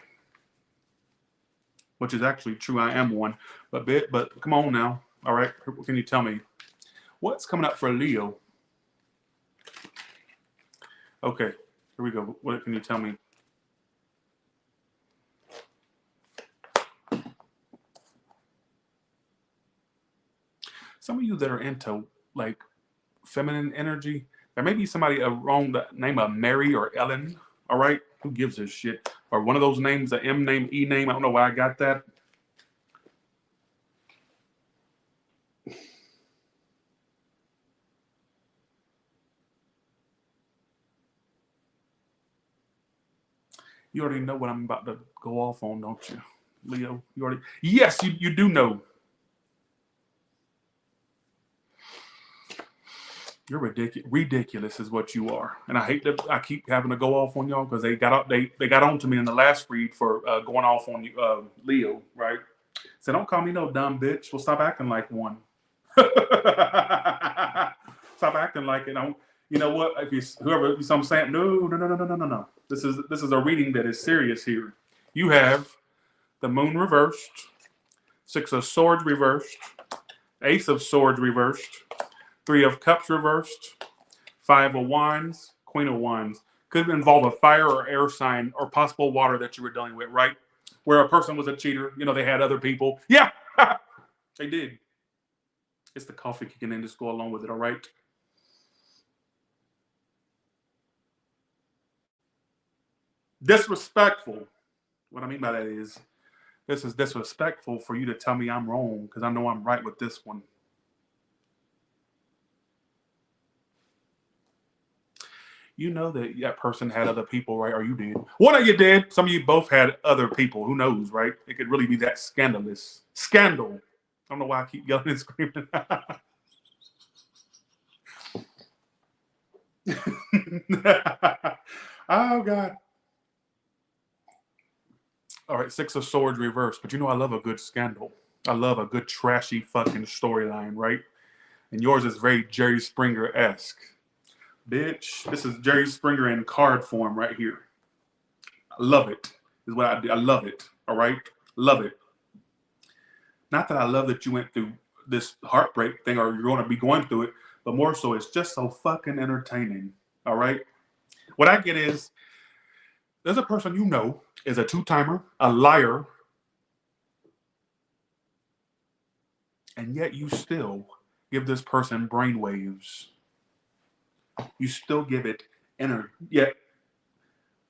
which is actually true. I am one. But come on now. All right. What can you tell me? What's coming up for Leo? Okay. Here we go. What can you tell me? Some of you that are into like feminine energy, there may be somebody around the name of Mary or Ellen. All right. Who gives a shit? Or one of those names, the M name, E name. I don't know why I got that. You already know what I'm about to go off on, don't you, Leo? Yes, you do know. You're ridiculous is what you are. And I hate that I keep having to go off on y'all because they got on to me in the last read for going off on you, Leo, right? So don't call me no dumb bitch. Well, stop acting like one. Stop acting like it. You know what? If you I'm saying no. This is a reading that is serious here. You have the Moon reversed, Six of Swords reversed, Ace of Swords reversed, Three of Cups reversed, Five of Wands, Queen of Wands. Could involve a fire or air sign or possible water that you were dealing with, right? Where a person was a cheater. You know, they had other people. Yeah, they did. It's the coffee kicking in. Just go along with it, all right? Disrespectful. What I mean by that is, this is disrespectful for you to tell me I'm wrong because I know I'm right with this one. You know that person had other people, right? Or you did. One of you did. Some of you both had other people. Who knows, right? It could really be that scandalous. Scandal. I don't know why I keep yelling and screaming. Oh, God. All right, Six of Swords reversed. But you know I love a good scandal. I love a good trashy fucking storyline, right? And yours is very Jerry Springer-esque. Bitch, this is Jerry Springer in card form right here. I love it, is what I do. I love it, all right? Love it. Not that I love that you went through this heartbreak thing or you're going to be going through it, but more so it's just so fucking entertaining, all right? What I get is there's a person you know is a two-timer, a liar, and yet you still give this person brainwaves. You still give it energy. Yet,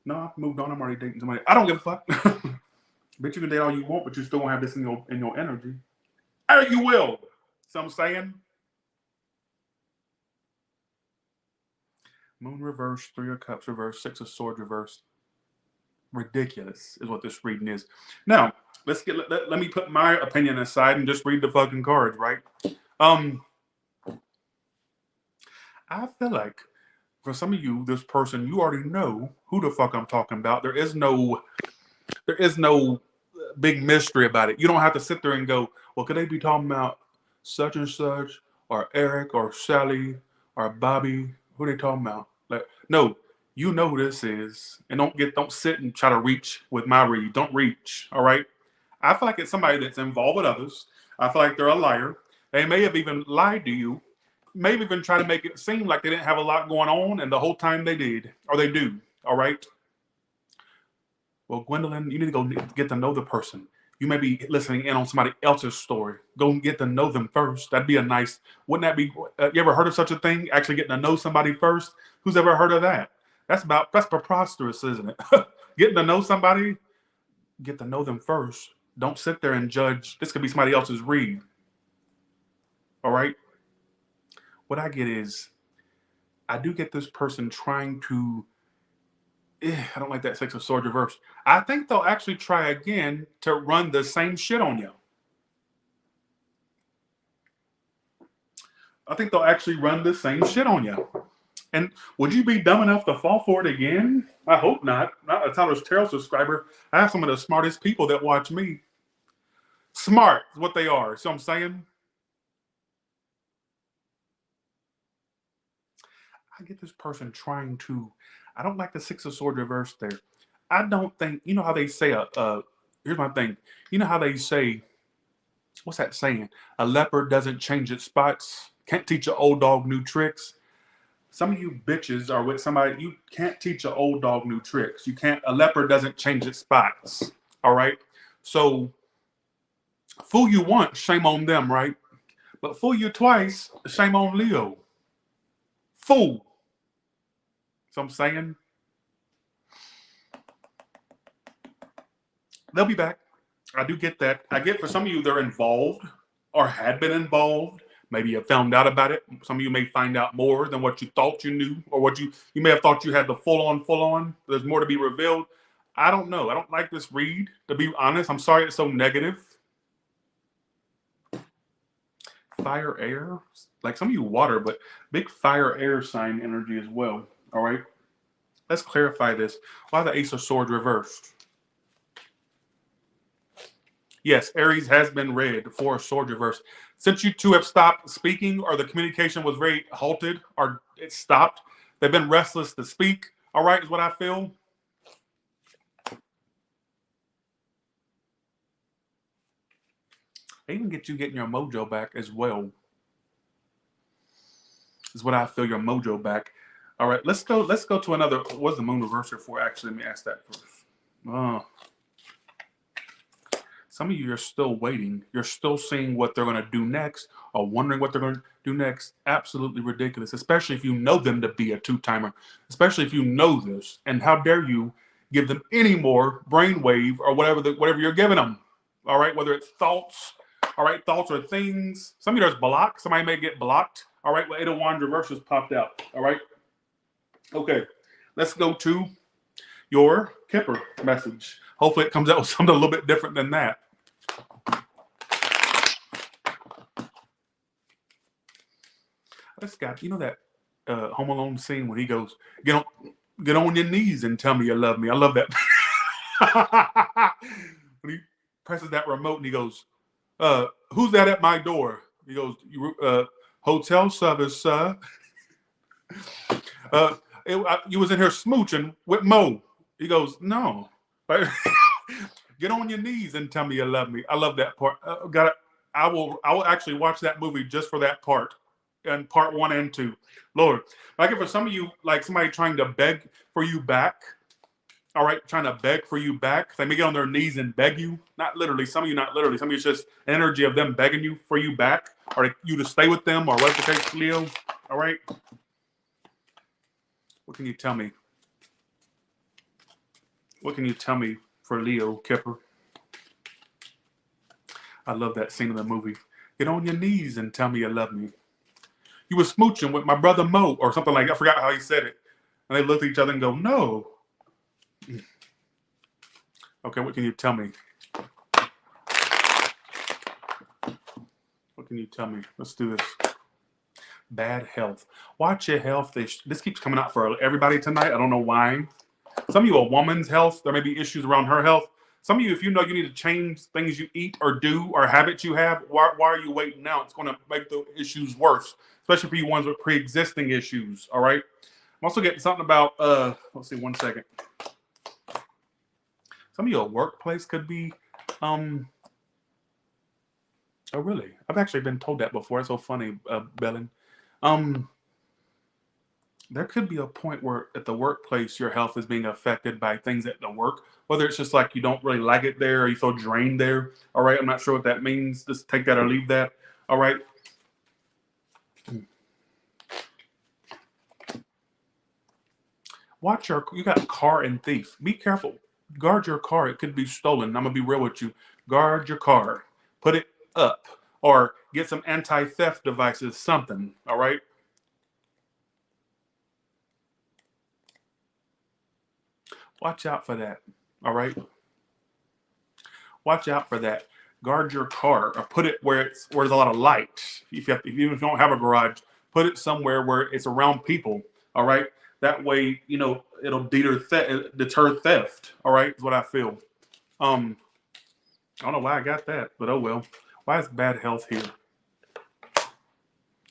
no, I've moved on. I'm already dating somebody. I don't give a fuck. Bitch, you can date all you want, but you still won't have this in your energy. You will. So I'm saying. Moon reverse, Three of Cups reverse, Six of Swords reverse. Ridiculous is what this reading is. Now, let me put my opinion aside and just read the fucking cards, right? I feel like for some of you, this person, you already know who the fuck I'm talking about. There is no big mystery about it. You don't have to sit there and go, well, could they be talking about such and such, or Eric, or Sally, or Bobby? Who are they talking about? Like, no, you know who this is, and don't sit and try to reach with my read. Don't reach, all right? I feel like it's somebody that's involved with others. I feel like they're a liar. They may have even lied to you. Maybe even try to make it seem like they didn't have a lot going on, and the whole time they did, or they do, all right? Well, Gwendolyn, you need to go get to know the person. You may be listening in on somebody else's story. Go and get to know them first. That'd be a nice, wouldn't that be, you ever heard of such a thing? Actually getting to know somebody first? Who's ever heard of that? That's preposterous, isn't it? Getting to know somebody, get to know them first. Don't sit there and judge. This could be somebody else's read. All right? What I get is, I do get this person trying to, I don't like that Six of Swords reverse. I think they'll actually try again to run the same shit on you. I think they'll actually run the same shit on you. And would you be dumb enough to fall for it again? I hope not. Not a Taurus Tarot subscriber. I have some of the smartest people that watch me. Smart is what they are. So I'm saying, I get this person trying to, I don't like the Six of Swords reverse there. I don't think, you know how they say, here's my thing. You know how they say, what's that saying? A leopard doesn't change its spots. Can't teach an old dog new tricks. Some of you bitches are with somebody, you can't teach an old dog new tricks. You can't, a leopard doesn't change its spots. All right? So, fool you once, shame on them, right? But fool you twice, shame on Leo. Fool. So I'm saying, they'll be back. I do get that. I get for some of you, they're involved or had been involved. Maybe you found out about it. Some of you may find out more than what you thought you knew, or what you may have thought you had the full on. There's more to be revealed. I don't know. I don't like this read, to be honest. I'm sorry it's so negative. Fire, air. Like some of you water, but big fire, air sign energy as well. All right. Let's clarify this. Why the Ace of Swords reversed? Yes, Aries has been read for a sword reverse. Since you two have stopped speaking, or the communication was very halted, or it stopped, they've been restless to speak. All right, is what I feel. They even get you getting your mojo back as well. Is what I feel, your mojo back. All right, let's go to another. What's the moon reversal for? Actually, let me ask that first. Some of you are still waiting. You're still seeing what they're going to do next, or wondering what they're going to do next. Absolutely ridiculous, especially if you know them to be a two-timer, especially if you know this. And how dare you give them any more brainwave or whatever you're giving them. All right, whether it's thoughts, all right, thoughts or things. Some of you there's blocked. Somebody may get blocked. All right, well, 8 of Wands reverse just popped out. All right. Okay, let's go to your kepper message. Hopefully it comes out with something a little bit different than that. This guy, you know that Home Alone scene when he goes, get on your knees and tell me you love me. I love that. When he presses that remote and he goes, who's that at my door? He goes, hotel service, sir. You was in here smooching with Mo. He goes, no. Get on your knees and tell me you love me. I love that part. I will actually watch that movie just for that part. And part 1 and 2. Lord, like if for some of you, like somebody trying to beg for you back, all right, trying to beg for you back, they may get on their knees and beg you. Not literally, some of you not literally, some of you it's just energy of them begging you for you back, or you to stay with them, or whatever the case, Leo. All right. What can you tell me? What can you tell me for Leo, Kepper? I love that scene in the movie. Get on your knees and tell me you love me. You were smooching with my brother Mo, or something like that. I forgot how he said it. And they looked at each other and go, no. Okay, what can you tell me? What can you tell me? Let's do this. Bad health. Watch your health. This keeps coming out for everybody tonight. I don't know why. Some of you, a woman's health, there may be issues around her health. Some of you, if you know you need to change things you eat or do or habits you have, why are you waiting now? It's going to make the issues worse, especially for you ones with pre-existing issues, all right? I'm also getting something about, let's see, 1 second. Some of your workplace could be, oh, really? I've actually been told that before. It's so funny, Bellin. There could be a point where at the workplace, your health is being affected by things at the work, whether it's just like you don't really like it there or you feel drained there. All right. I'm not sure what that means. Just take that or leave that. All right. Watch you got car and thief. Be careful. Guard your car. It could be stolen. I'm going to be real with you. Guard your car. Put it up or get some anti-theft devices, something. All right. Watch out for that. All right. Watch out for that. Guard your car or put it where there's a lot of light. If you don't have a garage, put it somewhere where it's around people. All right. That way, you know, it'll deter theft. All right. Is what I feel. I don't know why I got that, but oh well. Why is bad health here?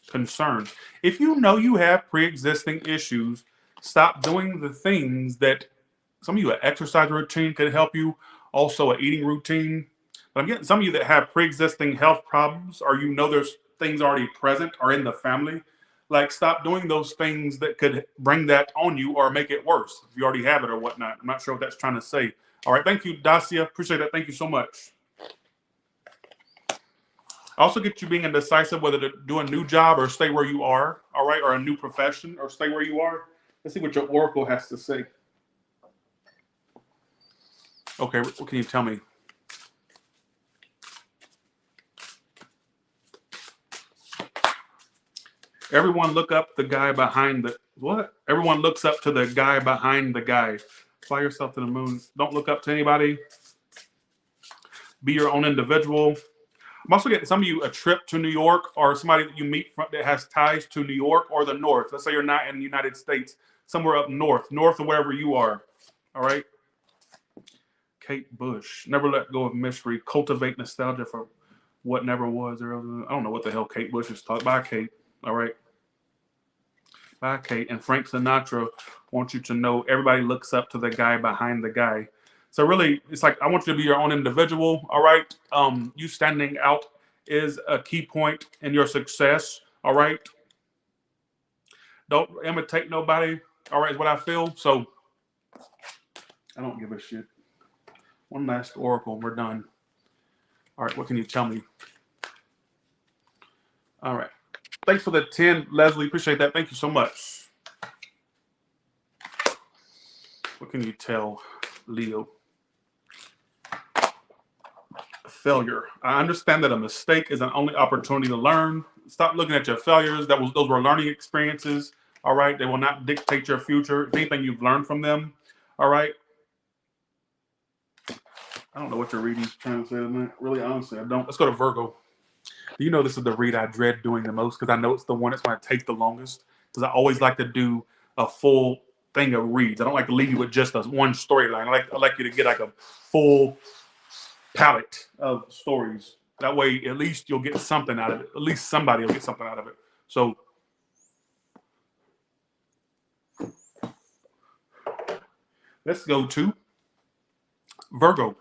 Concern. If you know you have pre-existing issues, stop doing the things that some of you, an exercise routine could help you. Also, an eating routine. But I'm getting some of you that have pre-existing health problems, or you know there's things already present or in the family. Like, stop doing those things that could bring that on you or make it worse if you already have it or whatnot. I'm not sure what that's trying to say. All right, thank you, Dacia. Appreciate that. Thank you so much. I also get you being indecisive whether to do a new job or stay where you are. All right, or a new profession or stay where you are. Let's see what your oracle has to say. Okay, what can you tell me? Everyone look up the guy behind the what? Everyone looks up to the guy behind the guy. Fly yourself to the moon. Don't look up to anybody. Be your own individual. I'm also getting some of you a trip to New York or somebody that you meet that has ties to New York or the North. Let's say you're not in the United States, somewhere up north of wherever you are. All right. Kate Bush. Never let go of mystery. Cultivate nostalgia for what never was. I don't know what the hell Kate Bush is talking. Bye, Kate. All right. Bye, Kate. And Frank Sinatra wants you to know everybody looks up to the guy behind the guy. So really, it's like I want you to be your own individual. All right. You standing out is a key point in your success. All right. Don't imitate nobody. All right, is what I feel. So I don't give a shit. One last oracle, and we're done. All right, what can you tell me? All right. Thanks for the 10, Leslie. Appreciate that. Thank you so much. What can you tell Leo. Failure. I understand that a mistake is an only opportunity to learn. Stop looking at your failures. Those were learning experiences. All right. They will not dictate your future. If anything, you've learned from them. All right. I don't know what your reading's trying to say tonight. Really, honestly, I don't. Let's go to Virgo. Do you know this is the read I dread doing the most? Because I know it's the one that's going to take the longest. Because I always like to do a full thing of reads. I don't like to leave you with just one storyline. I like you to get like a full palette of stories. That way, at least you'll get something out of it. At least somebody will get something out of it. So, let's go to Virgo.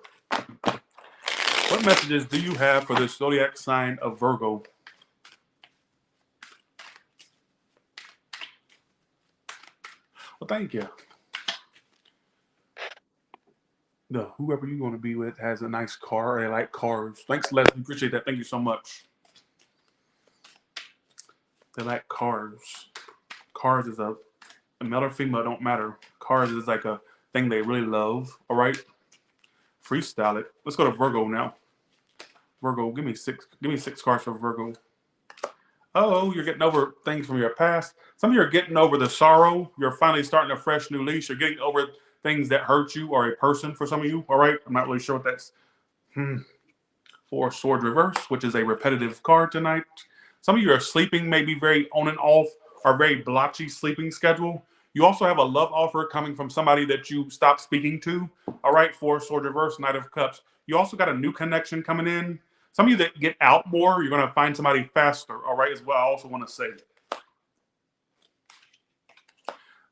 What messages do you have for the zodiac sign of Virgo? Well, thank you. No, whoever you're going to be with has a nice car. They like cars. Thanks, Leslie. Appreciate that. Thank you so much. They like cars. Cars is a male or female, don't matter. Cars is like a thing they really love. All right. Freestyle it. Let's go to Virgo now. Virgo, give me six cards for Virgo. Oh, you're getting over things from your past. Some of you are getting over the sorrow. You're finally starting a fresh new lease. You're getting over things that hurt you or a person for some of you. All right. I'm not really sure what that's. Four Swords reverse, which is a repetitive card tonight. Some of you are sleeping maybe very on and off or very blotchy sleeping schedule. You also have a love offer coming from somebody that you stopped speaking to. All right. Four Swords reverse, Knight of Cups. You also got a new connection coming in. Some of you that get out more, you're going to find somebody faster. All right, is what I also want to say.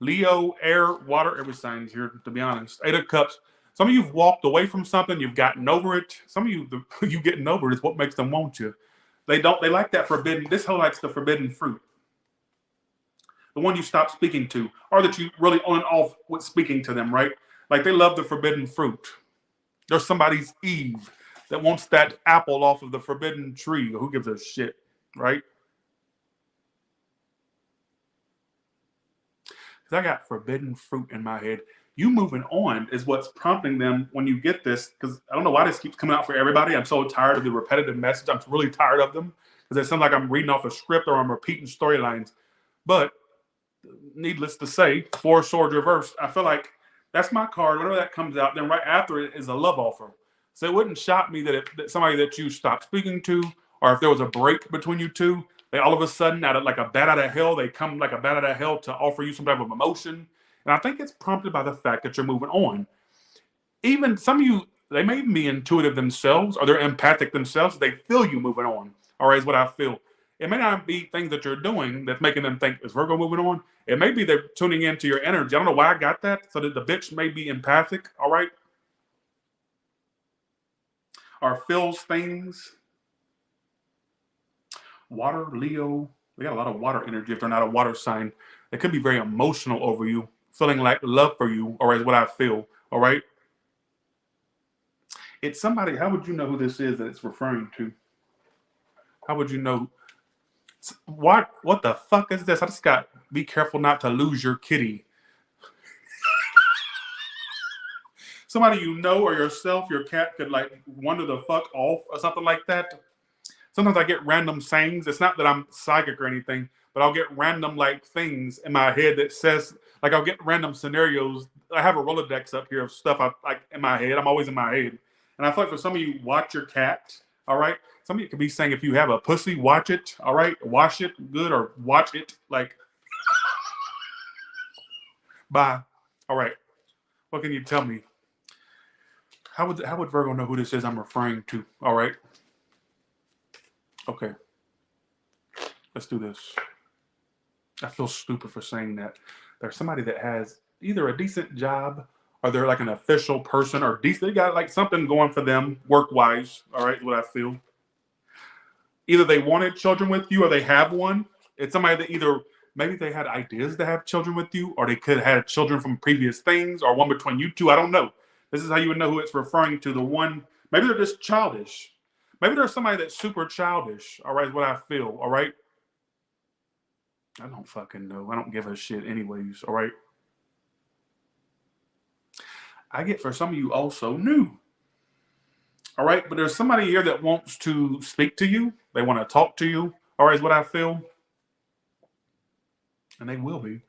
Leo, air, water, every sign here, to be honest. Eight of Cups. Some of you have walked away from something. You've gotten over it. Some of you, you getting over it is what makes them want you. They like that forbidden. This whole likes the forbidden fruit. The one you stop speaking to, or that you really on and off with speaking to them, right? Like they love the forbidden fruit. There's somebody's Eve that wants that apple off of the forbidden tree. Who gives a shit, right? Because I got forbidden fruit in my head. You moving on is what's prompting them when you get this. Because I don't know why this keeps coming out for everybody. I'm so tired of the repetitive message. I'm really tired of them. Because it sounds like I'm reading off a script or I'm repeating storylines. But needless to say, Four Swords reversed. I feel like that's my card. Whenever that comes out, then right after it is a love offer. So it wouldn't shock me that somebody that you stopped speaking to, or if there was a break between you two, they all of a sudden, out of like a bat out of hell, they come like a bat out of hell to offer you some type of emotion. And I think it's prompted by the fact that you're moving on. Even some of you, they may be intuitive themselves, or they're empathic themselves. They feel you moving on. All right, is what I feel. It may not be things that you're doing that's making them think, is Virgo moving on? It may be they're tuning into your energy. I don't know why I got that. So that the bitch may be empathic. All right. Or feels things. Water, Leo. We got a lot of water energy if they're not a water sign. They could be very emotional over you, feeling like love for you, or is what I feel. All right. It's somebody. How would you know who this is that it's referring to? How would you know? What the fuck is this? I just got be careful not to lose your kitty. Somebody you know or yourself, your cat could like wander the fuck off or something like that. Sometimes I get random sayings. It's not that I'm psychic or anything, but I'll get random like things in my head that says, like I'll get random scenarios. I have a Rolodex up here of stuff I like in my head. I'm always in my head. And I feel like for some of you, watch your cat. All right. Some of you could be saying, if you have a pussy, watch it. All right. Wash it good or watch it. Like, bye. All right. What can you tell me? How would Virgo know who this is I'm referring to? All right. Okay. Let's do this. I feel stupid for saying that. There's somebody that has either a decent job or they're like an official person or decent. They got like something going for them work-wise. All right, what I feel. Either they wanted children with you or they have one. It's somebody that either maybe they had ideas to have children with you, or they could have had children from previous things, or one between you two. I don't know. This is how you would know who it's referring to. The one, maybe they're just childish. Maybe there's somebody that's super childish. All right, is what I feel. All right. I don't fucking know. I don't give a shit anyways. All right. I get for some of you also new. All right, but there's somebody here that wants to speak to you. They want to talk to you. All right, is what I feel. And they will be.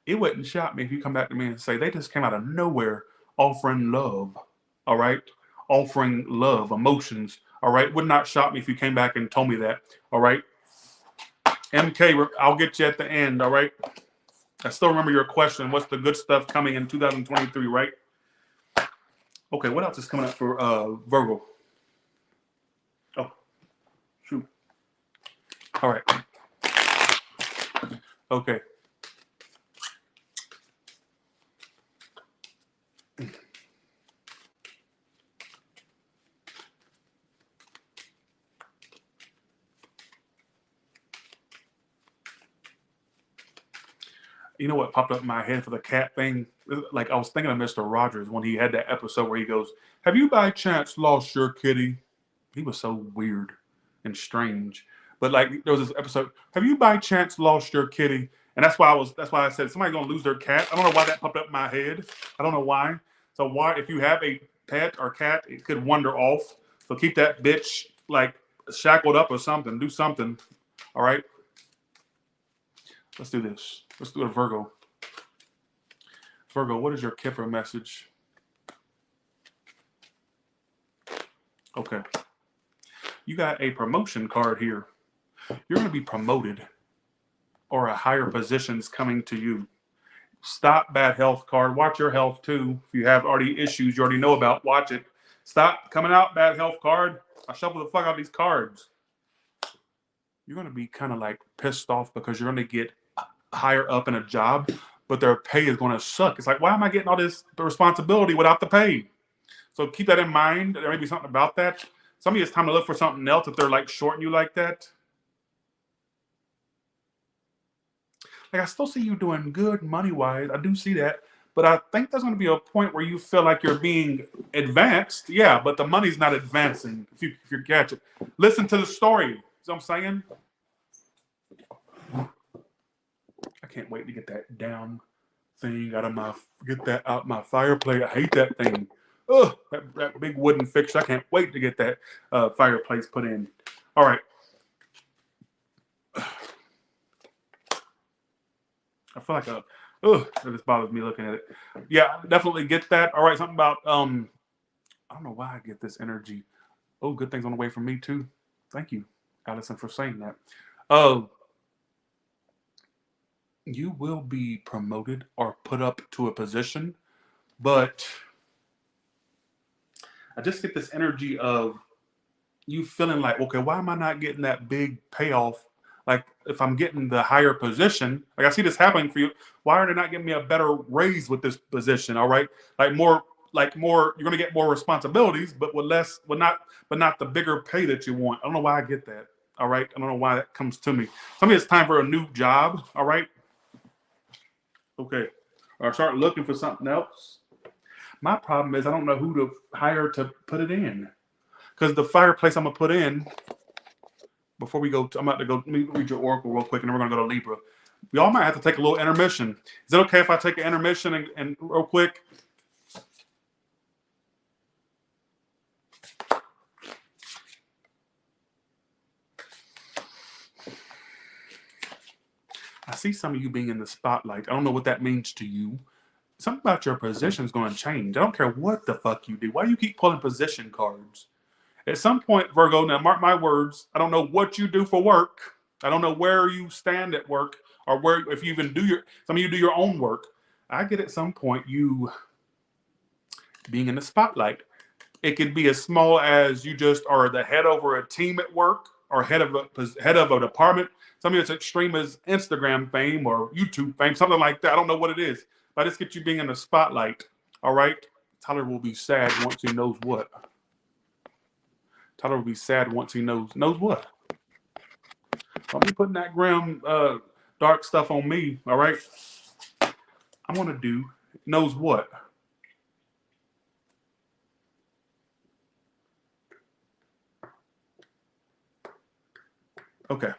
It wouldn't shock me if you come back to me and say they just came out of nowhere offering love. All right, offering love, emotions. All right, would not shock me if you came back and told me that. All right, MK, I'll get you at the end. All right. I still remember your question. What's the good stuff coming in 2023, right? Okay, what else is coming up for Virgo? Oh, shoot. All right. Okay. You know what popped up in my head for the cat thing? Like I was thinking of Mr. Rogers when he had that episode where he goes, "Have you by chance lost your kitty?" He was so weird and strange. But like there was this episode, "Have you by chance lost your kitty?" And that's why I said somebody's gonna lose their cat. I don't know why that popped up in my head. I don't know why. So why if you have a pet or cat, it could wander off. So keep that bitch like shackled up or something. Do something. All right. Let's do this. Let's do a Virgo. Virgo, what is your kepper message? Okay. You got a promotion card here. You're going to be promoted or a higher position's coming to you. Stop bad health card. Watch your health too. If you have already issues you already know about, watch it. Stop coming out bad health card. I shuffle the fuck out these cards. You're going to be kind of like pissed off because you're going to get higher up in a job, but their pay is going to suck. It's like, why am I getting all this responsibility without the pay? So keep that in mind. There may be something about that. Some of you, it's time to look for something else if they're like shorting you like that. Like I still see you doing good money-wise. I do see that. But I think there's going to be a point where you feel like you're being advanced. Yeah, but the money's not advancing, if you catch it. Listen to the story. You know what I'm saying? I can't wait to get that damn thing get that out my fireplace. I hate that thing. Ugh, that big wooden fixture. I can't wait to get that fireplace put in. All right. I feel like it just bothers me looking at it. Yeah, definitely get that. All right, something about I don't know why I get this energy. Oh, good things on the way from me too. Thank you, Allison, for saying that. You will be promoted or put up to a position, but I just get this energy of you feeling like, okay, why am I not getting that big payoff? Like if I'm getting the higher position, like I see this happening for you, why are they not giving me a better raise with this position? All right, more, you're gonna get more responsibilities, but with less, but not the bigger pay that you want. I don't know why I get that. All right, I don't know why that comes to me. Tell me it's time for a new job. All right. Okay. Or start looking for something else. My problem is I don't know who to hire to put it in. Because the fireplace I'm going to put in, before we go, I'm about to go, let me read your oracle real quick, and then we're going to go to Libra. We all might have to take a little intermission. Is it okay if I take an intermission and real quick? I see some of you being in the spotlight. I don't know what that means to you. Something about your position is going to change. I don't care what the fuck you do. Why do you keep pulling position cards? At some point, Virgo, now mark my words, I don't know what you do for work. I don't know where you stand at work or where, if you even some of you do your own work. I get at some point you being in the spotlight. It could be as small as you just are the head over a team at work or head of a department. Some of you it's extreme as Instagram fame or YouTube fame, something like that. I don't know what it is, but I just get you being in the spotlight. All right. Tyler will be sad once he knows what. Tyler will be sad once he knows what. Don't be putting that grim, dark stuff on me. All right. I want to do knows what. Okay.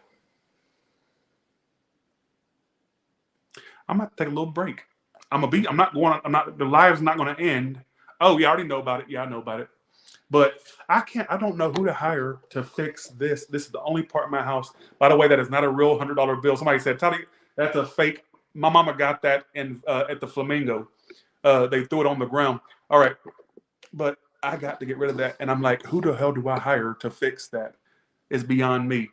I'm gonna take a little break. The live's not gonna end Oh, yeah, I already know about it. Yeah, I know about it. But I don't know who to hire to fix this. This is the only part of my house, by the way, that is not a real $100 bill. Somebody said, Tony, that's a fake. My mama got that in at the Flamingo. They threw it on the ground. All right. But I got to get rid of that. And I'm like, who the hell do I hire to fix that? It's beyond me.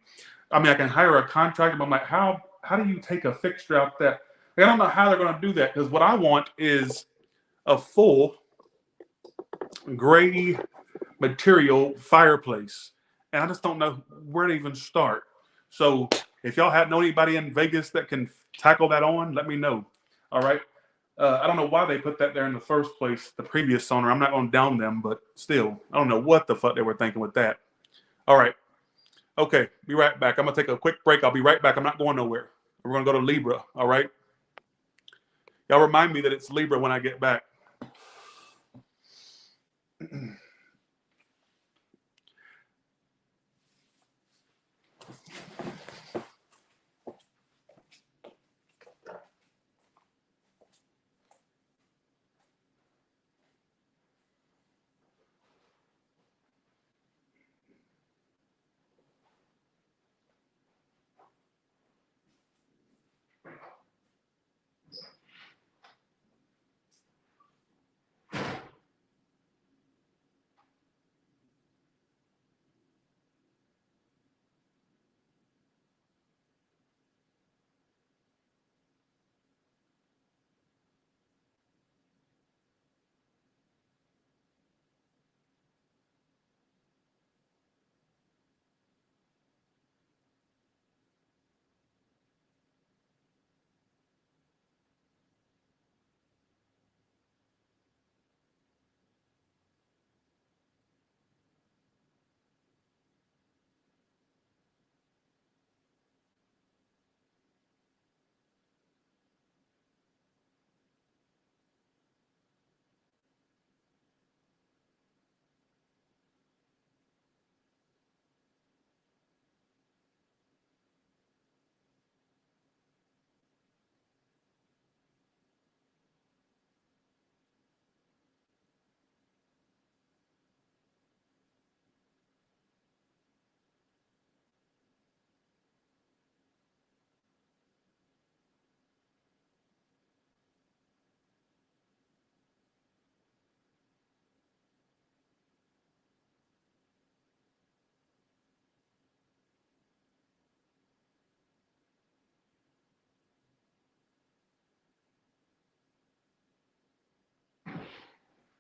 I mean, I can hire a contractor, but I'm like, how do you take a fixture out that? I don't know how they're going to do that, because what I want is a full gray material fireplace, and I just don't know where to even start. So if y'all know anybody in Vegas that can tackle that on, let me know. All right. I don't know why they put that there in the first place, the previous owner. I'm not going to down them, but still, I don't know what the fuck they were thinking with that. All right. Okay, be right back. I'm going to take a quick break. I'll be right back. I'm not going nowhere. We're going to go to Libra, all right? Y'all remind me that it's Libra when I get back.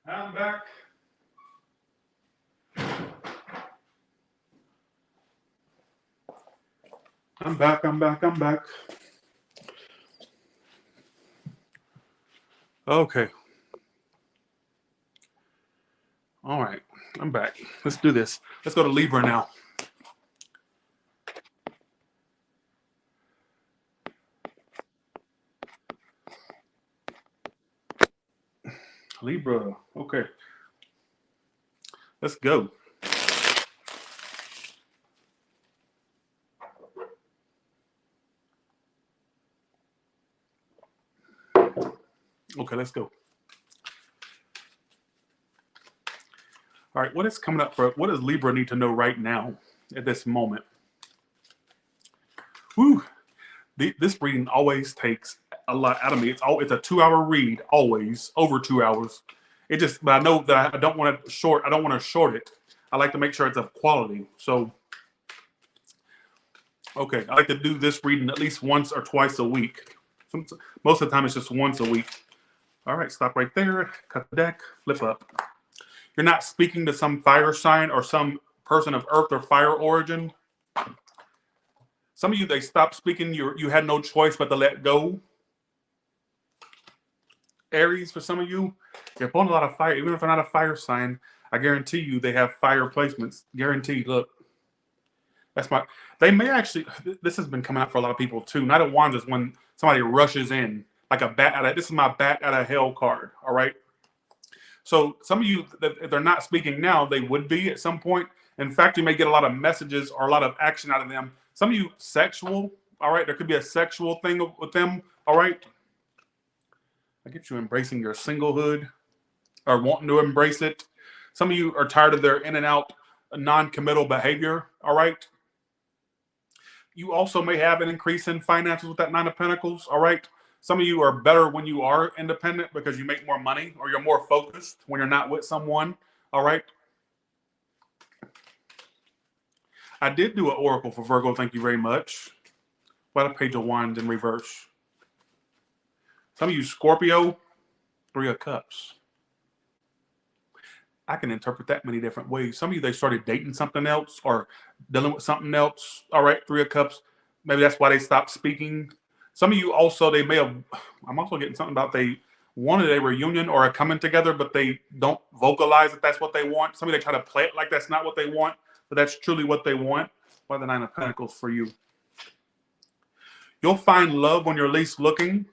I'm back. I'm back. Okay. All right. I'm back. Let's do this. Let's go to Libra now. Libra. Okay. Let's go. Okay, let's go. All right, what is coming up for, what does Libra need to know right now at this moment? Woo! This reading always takes a lot out of me. It's a 2-hour read, always over 2 hours. But I know that I don't want to short it. I like to make sure it's of quality. So, okay, I like to do this reading at least once or twice a week. Most of the time, it's just once a week. All right, stop right there. Cut the deck. Flip up. You're not speaking to some fire sign or some person of earth or fire origin. Some of you, they stopped speaking. You had no choice but to let go. Aries, for some of you, you're pulling a lot of fire. Even if they're not a fire sign, I guarantee you they have fire placements. Guaranteed. Look, they may actually, this has been coming out for a lot of people too. Knight of Wands is when somebody rushes in like a bat this is my bat out of hell card. All right. So some of you, if they're not speaking now, they would be at some point. In fact, you may get a lot of messages or a lot of action out of them. Some of you sexual, all right? There could be a sexual thing with them, all right? I get you embracing your singlehood. are wanting to embrace it. Some of you are tired of their in and out non-committal behavior. All right. You also may have an increase in finances with that Nine of Pentacles. All right. Some of you are better when you are independent because you make more money, or you're more focused when you're not with someone. All right. I did do an oracle for Virgo. Thank you very much. What a Page of Wands in reverse. Some of you Scorpio, Three of Cups. I can interpret that many different ways. Some of you, they started dating something else or dealing with something else. All right, Three of Cups. Maybe that's why they stopped speaking. Some of you also, they may have, I'm also getting something about they wanted a reunion or a coming together, but they don't vocalize that that's what they want. Some of you, they try to play it like that's not what they want, but that's truly what they want. Why the Nine of Pentacles for you? You'll find love when you're least looking.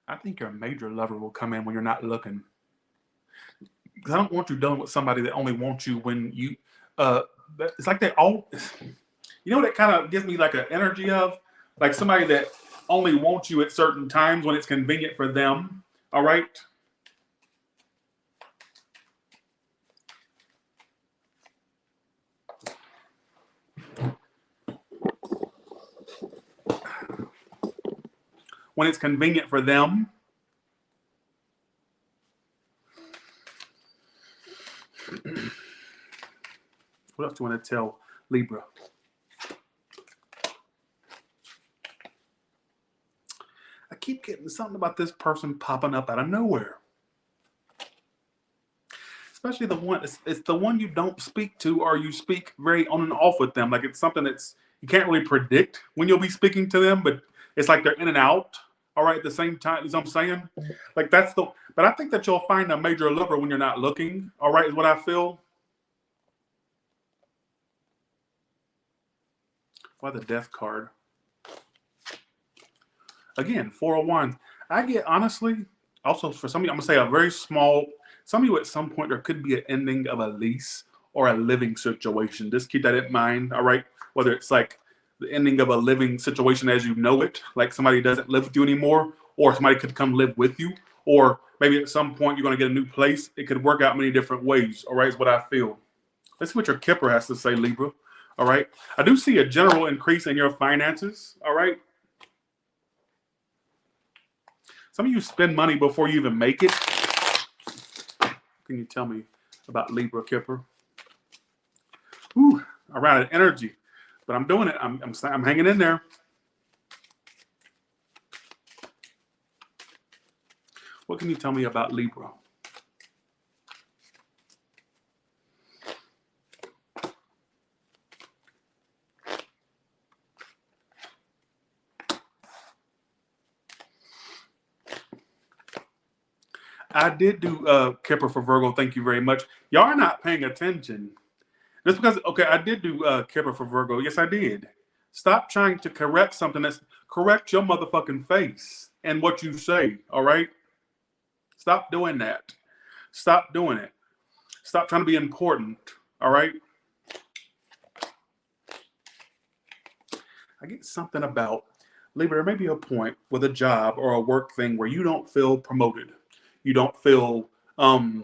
I think your major lover will come in when you're not looking. Because I don't want you dealing with somebody that only wants you when you, it's like they all, you know what it kind of gives me like an energy of? Like somebody that only wants you at certain times when it's convenient for them. All right? When it's convenient for them. What else do you want to tell Libra? I keep getting something about this person popping up out of nowhere. Especially the one, it's the one you don't speak to, or you speak very on and off with them. Like it's something that's, you can't really predict when you'll be speaking to them, but it's like they're in and out, all right, at the same time, as I'm saying. Like that's the, but I think that you'll find a major lover when you're not looking, all right, is what I feel. Why the Death card? Again, Four of Wands. I get, honestly, also for some of you, I'm going to say a very small, some of you at some point, there could be an ending of a lease or a living situation. Just keep that in mind, all right? Whether it's like the ending of a living situation as you know it, like somebody doesn't live with you anymore, or somebody could come live with you, or maybe at some point you're going to get a new place. It could work out many different ways, all right, is what I feel. Let's see what your kipper has to say, Libra, all right? I do see a general increase in your finances, all right? Some of you spend money before you even make it. Can you tell me about Libra, Kipper? Ooh, I ran out of energy, but I'm doing it. I'm hanging in there. What can you tell me about Libra? I did do Kipper for Virgo. Thank you very much. Y'all are not paying attention. Just because, okay, I did do Kipper for Virgo. Yes, I did. Stop trying to correct something that's, correct your motherfucking face and what you say, all right? Stop doing that. Stop doing it. Stop trying to be important, all right? I get something about, Libra, there may be a point with a job or a work thing where you don't feel promoted. You don't feel, I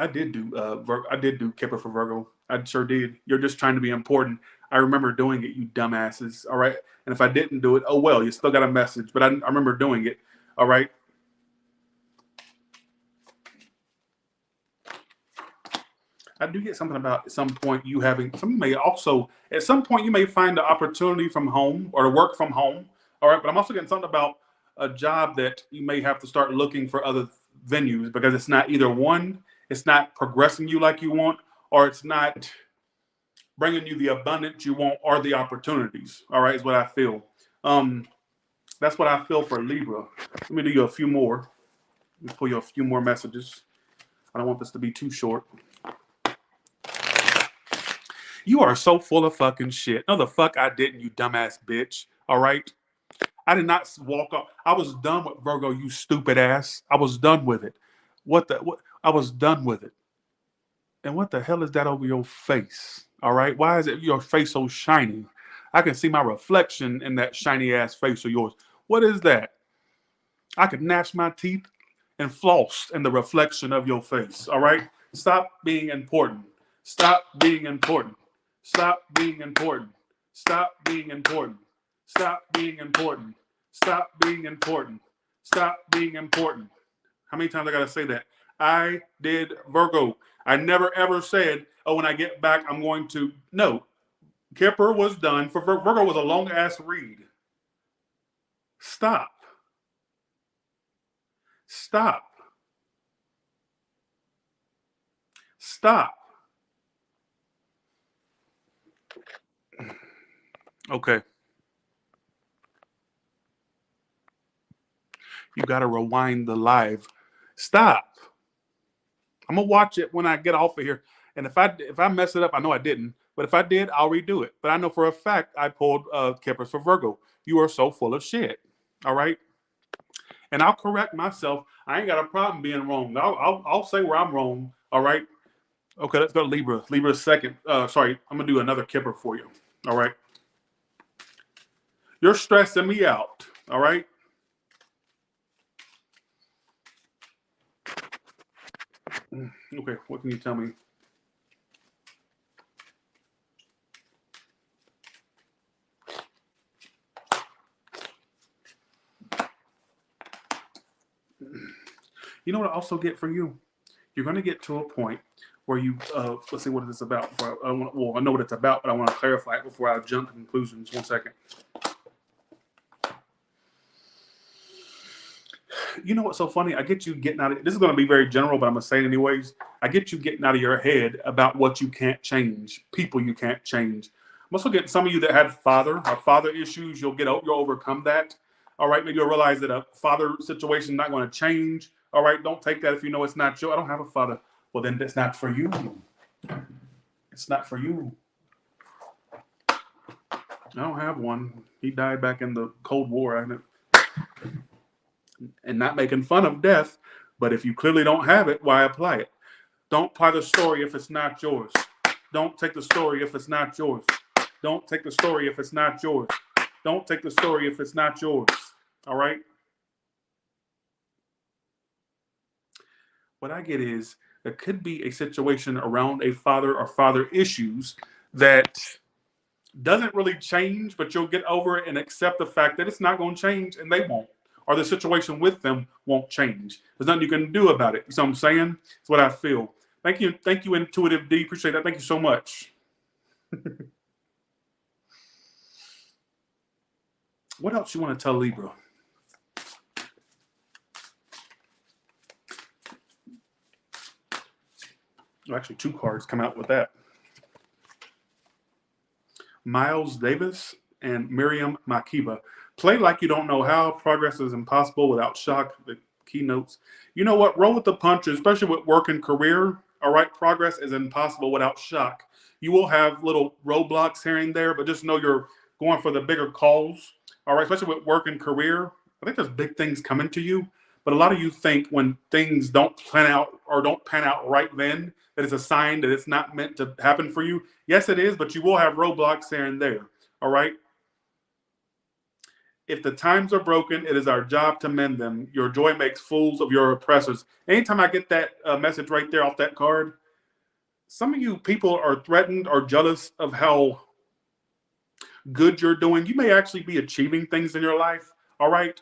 did do Kipper for Virgo. I sure did. You're just trying to be important. I remember doing it, you dumbasses, all right? And if I didn't do it, oh well, you still got a message, but I remember doing it, all right? I do get something about at some point you having, some of you may also, at some point you may find the opportunity from home or to work from home, all right? But I'm also getting something about a job that you may have to start looking for other venues because it's not either one, it's not progressing you like you want, or it's not bringing you the abundance you want or the opportunities, all right, is what I feel. That's what I feel for Libra. Let me do you a few more. Let me pull you a few more messages. I don't want this to be too short. You are so full of fucking shit. No, the fuck I didn't, you dumbass bitch. All right? I did not walk up. I was done with Virgo, you stupid ass. I was done with it. What? I was done with it. And what the hell is that over your face? All right? Why is it your face so shiny? I can see my reflection in that shiny ass face of yours. What is that? I could gnash my teeth and floss in the reflection of your face. All right? Stop being important. Stop being important. Stop being important. Stop being important. Stop being important. Stop being important. Stop being important. How many times I gotta say that? I did Virgo. I never ever said, oh, when I get back, I'm going to. No. Kepper was done. For Virgo was a long ass read. Stop. Stop. Stop. Okay. You got to rewind the live. Stop. I'm gonna watch it when I get off of here. And if I mess it up, I know I didn't. But if I did, I'll redo it. But I know for a fact I pulled Keppers for Virgo. You are so full of shit. All right. And I'll correct myself. I ain't got a problem being wrong. I'll say where I'm wrong. All right. Okay, let's go to Libra. Libra's second. Sorry, I'm gonna do another Kipper for you. All right. You're stressing me out. All right. Okay, what can you tell me? You know what I also get for you? You're going to get to a point where you, let's see what it's about. I know what it's about, but I want to clarify it before I jump to conclusions. 1 second. You know what's so funny? I get you getting out of, this is going to be very general, but I'm going to say it anyways. I get you getting out of your head about what you can't change, people you can't change. I'm also getting some of you that had father issues. You'll overcome that. All right, maybe you'll realize that a father situation is not going to change. All right, don't take that if you know it's not you. I don't have a father. Well, then it's not for you. It's not for you. I don't have one. He died back in the Cold War. And not making fun of death, but if you clearly don't have it, why apply it? Don't apply the story if it's not yours. Don't take the story if it's not yours. Don't take the story if it's not yours. Don't take the story if it's not yours. All right? What I get is there could be a situation around a father or father issues that doesn't really change, but you'll get over it and accept the fact that it's not going to change and they won't. Or the situation with them won't change. There's nothing you can do about it. You know what I'm saying? It's what I feel. Thank you, Intuitive D. Appreciate that. Thank you so much. What else you want to tell Libra? Actually, 2 cards come out with that. Miles Davis and Miriam Makeba. Play like you don't know how. Progress is impossible without shock. The keynotes. You know what? Roll with the punches, especially with work and career. All right. Progress is impossible without shock. You will have little roadblocks here and there, but just know you're going for the bigger calls. All right. Especially with work and career. I think there's big things coming to you. But a lot of you think when things don't plan out or don't pan out right then, that it's a sign that it's not meant to happen for you. Yes, it is, but you will have roadblocks here and there. All right. If the times are broken, it is our job to mend them. Your joy makes fools of your oppressors. Anytime I get that message right there off that card, some of you people are threatened or jealous of how good you're doing. You may actually be achieving things in your life. All right.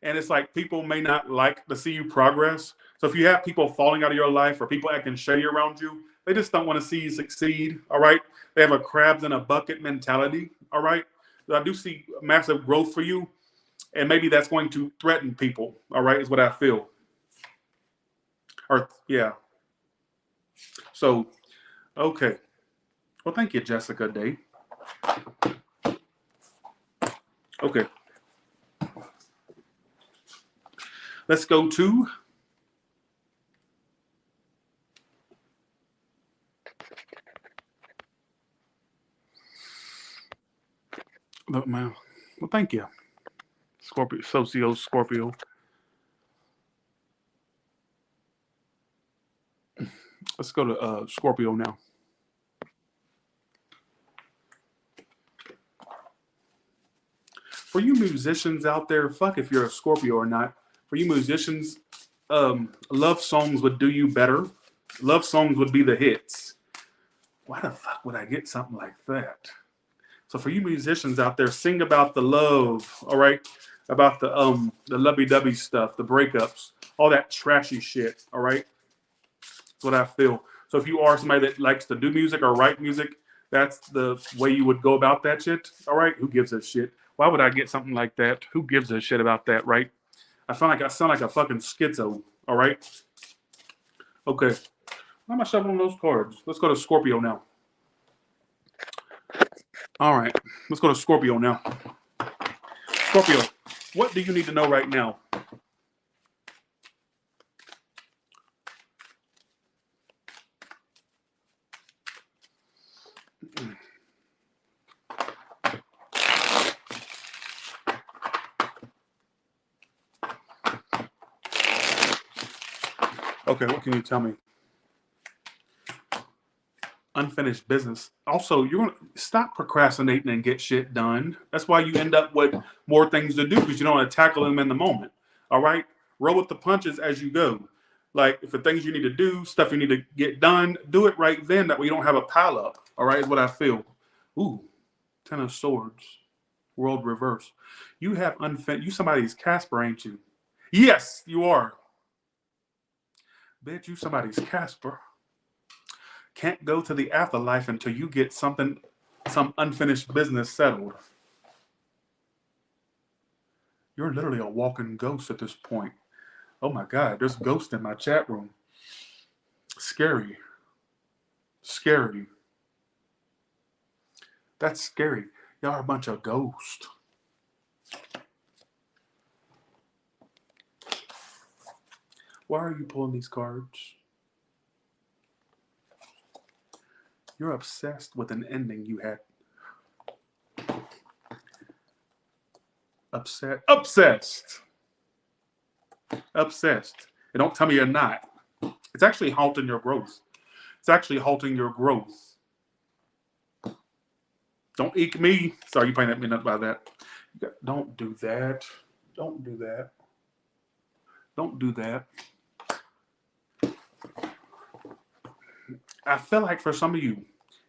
And it's like people may not like to see you progress. So if you have people falling out of your life or people acting shady around you, they just don't want to see you succeed. All right. They have a crabs in a bucket mentality. All right. I do see massive growth for you, and maybe that's going to threaten people. All right, is what I feel. Or yeah. So, okay. Well, thank you, Jessica Day. Okay. Let's go to well, thank you. Scorpio. Let's go to Scorpio now. For you musicians out there, fuck if you're a Scorpio or not. For you musicians, love songs would do you better. Love songs would be the hits. Why the fuck would I get something like that? So for you musicians out there, sing about the love, all right? About the lovey-dovey stuff, the breakups, all that trashy shit, all right? That's what I feel. So if you are somebody that likes to do music or write music, that's the way you would go about that shit, all right? Who gives a shit? Why would I get something like that? Who gives a shit about that, right? I sound like a fucking schizo, all right? Okay. Why am I shuffling those cards? Let's go to Scorpio now. All right. Let's go to Scorpio now. Scorpio, what do you need to know right now? Okay, what can you tell me? Unfinished business. Also, you're going to stop procrastinating and get shit done. That's why you end up with more things to do, because you don't want to tackle them in the moment. All right? Roll with the punches as you go. Like, if the things you need to do, stuff you need to get done, do it right then. That way you don't have a pile up. All right, is what I feel. Ooh, 10 of Swords. World reverse. You have unfinished. You somebody's Casper, ain't you? Yes, you are. Bitch, you somebody's Casper. Can't go to the afterlife until you get some unfinished business settled. You're literally a walking ghost at this point. Oh my God, there's ghosts in my chat room. Scary. Scary. That's scary. Y'all are a bunch of ghosts. Why are you pulling these cards? You're obsessed with an ending you had. Obsessed. And don't tell me you're not. It's actually halting your growth. It's actually halting your growth. Don't eek me. Sorry, you probably didn't mean nothing by that. Don't do that. Don't do that. Don't do that. I feel like for some of you,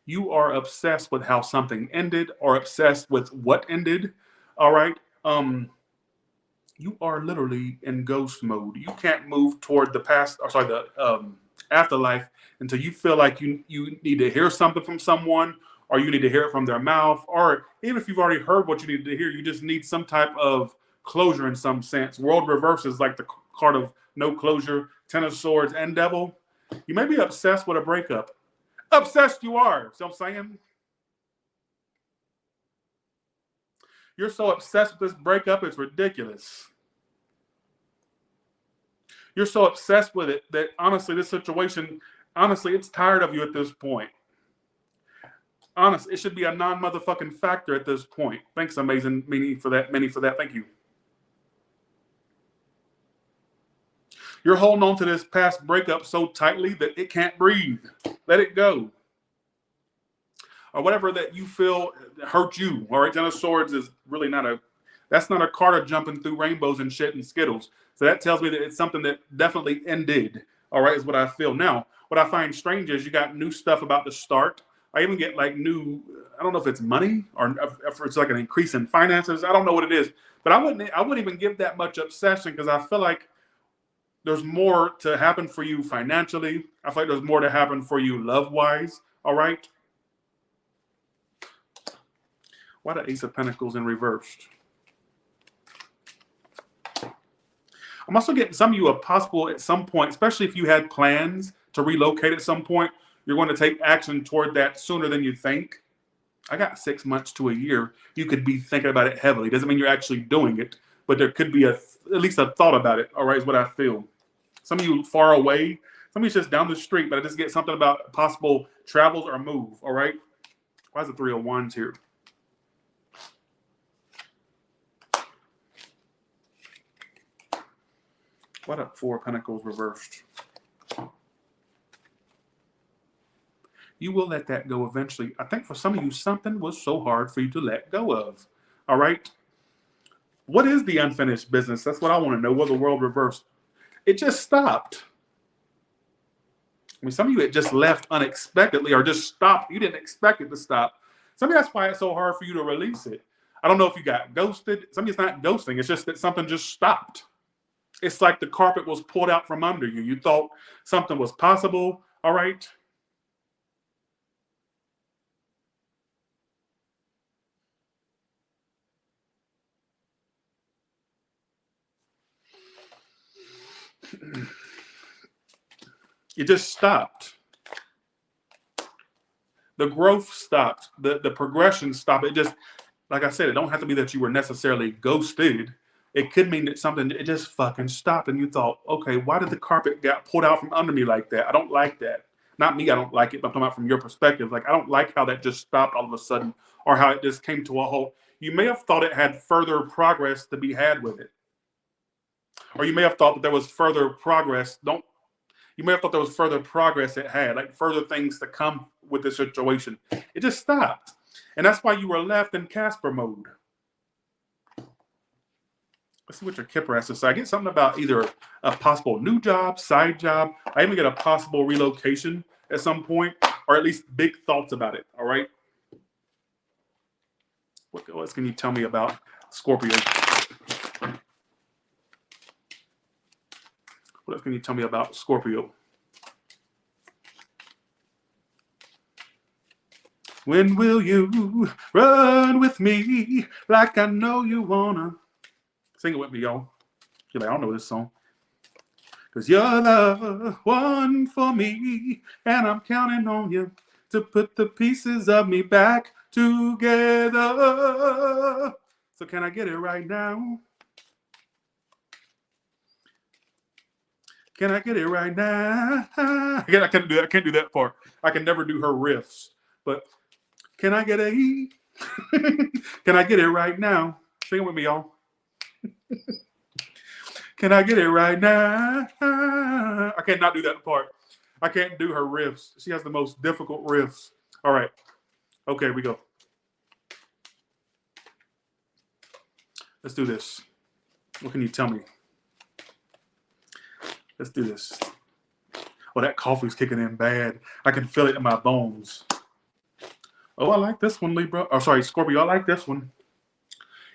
you are obsessed with how something ended or obsessed with what ended. All right. You are literally in ghost mode. You can't move toward the past, or sorry, the afterlife until you feel like you need to hear something from someone, or you need to hear it from their mouth, or even if you've already heard what you need to hear, you just need some type of closure in some sense. World reverse is like the card of no closure, 10 of Swords and Devil. You may be obsessed with a breakup. Obsessed you are. See what I'm saying? You're so obsessed with this breakup, it's ridiculous. You're so obsessed with it that honestly, this situation, honestly, it's tired of you at this point. Honestly, it should be a non-motherfucking factor at this point. Thanks, amazing Minnie, for that. Minnie, for that. Thank you. You're holding on to this past breakup so tightly that it can't breathe. Let it go. Or whatever that you feel hurt you. All right, 10 of Swords is really that's not a card of jumping through rainbows and shit and Skittles. So that tells me that it's something that definitely ended. All right, is what I feel. Now, what I find strange is you got new stuff about to start. I even get like new, I don't know if it's money or if it's like an increase in finances. I don't know what it is. But I wouldn't even give that much obsession, because I feel like there's more to happen for you financially. I feel like there's more to happen for you love-wise. All right. Why the Ace of Pentacles in reversed? I'm also getting some of you a possible at some point, especially if you had plans to relocate at some point, you're going to take action toward that sooner than you think. I got 6 months to a year. You could be thinking about it heavily. Doesn't mean you're actually doing it, but there could be at least a thought about it. All right, is what I feel. Some of you far away. Some of you just down the street, but I just get something about possible travels or move. All right. Why is the 3 of Wands here? What up, 4 of Pentacles reversed? You will let that go eventually. I think for some of you, something was so hard for you to let go of. All right? What is the unfinished business? That's what I want to know. Will the world reverse? It just stopped. I mean, some of you, it just left unexpectedly or just stopped. You didn't expect it to stop. Some of you, that's why it's so hard for you to release it. I don't know if you got ghosted. Some of you, it's not ghosting. It's just that something just stopped. It's like the carpet was pulled out from under you. You thought something was possible. All right. It just stopped. The growth stopped. The progression stopped. It just, like I said, it don't have to be that you were necessarily ghosted. It could mean that something, it just fucking stopped. And you thought, okay, why did the carpet get pulled out from under me like that? I don't like that. Not me, I don't like it, but I'm talking about from your perspective. Like, I don't like how that just stopped all of a sudden or how it just came to a halt. You may have thought it had further progress to be had with it. Or you may have thought that there was further progress. You may have thought there was further progress it had, like further things to come with the situation. It just stopped. And that's why you were left in Casper mode. Let's see what your kipper has to say. I get something about either a possible new job, side job. I even get a possible relocation at some point, or at least big thoughts about it. All right. What else can you tell me about Scorpio? What else can you tell me about Scorpio? When will you run with me like I know you wanna? Sing it with me, y'all. You're like, I don't know this song. Because you're the one for me, and I'm counting on you to put the pieces of me back together. So can I get it right now? Can I get it right now? I can't do that. I can't do that part. I can never do her riffs. But can I get a Can I get it right now? Sing it with me, y'all. Can I get it right now? I cannot do that part. I can't do her riffs. She has the most difficult riffs. All right. Okay, we go. Let's do this. What can you tell me? Let's do this. Oh, that coffee's kicking in bad. I can feel it in my bones. Oh, I like this one, Libra. Oh, sorry, Scorpio. I like this one.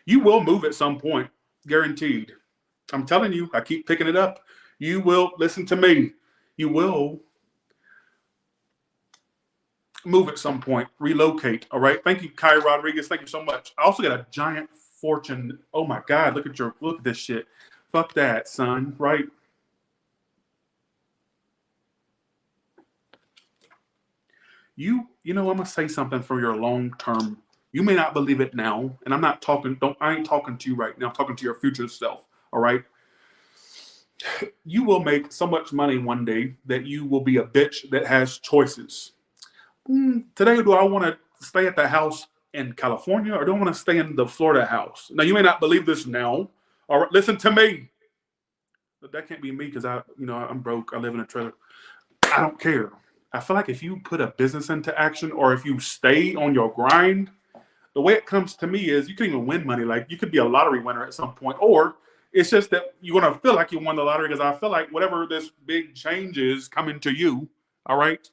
You will move at some point, guaranteed. I'm telling you, I keep picking it up. You will, listen to me. You will move at some point, relocate. All right. Thank you, Kai Rodriguez. Thank you so much. I also got a giant fortune. Oh my God, look at this shit. Fuck that, son. Right. You know, I'm gonna say something for your long term. You may not believe it now, and I ain't talking to you right now. I'm talking to your future self. All right. You will make so much money one day that you will be a bitch that has choices. Today, do I want to stay at the house in California or do I want to stay in the Florida house? Now, you may not believe this now. All right, listen to me. But that can't be me because I'm broke. I live in a trailer. I don't care. I feel like if you put a business into action or if you stay on your grind, the way it comes to me is you can even win money. Like you could be a lottery winner at some point, or it's just that you're going to feel like you won the lottery because I feel like whatever this big change is coming to you, all right?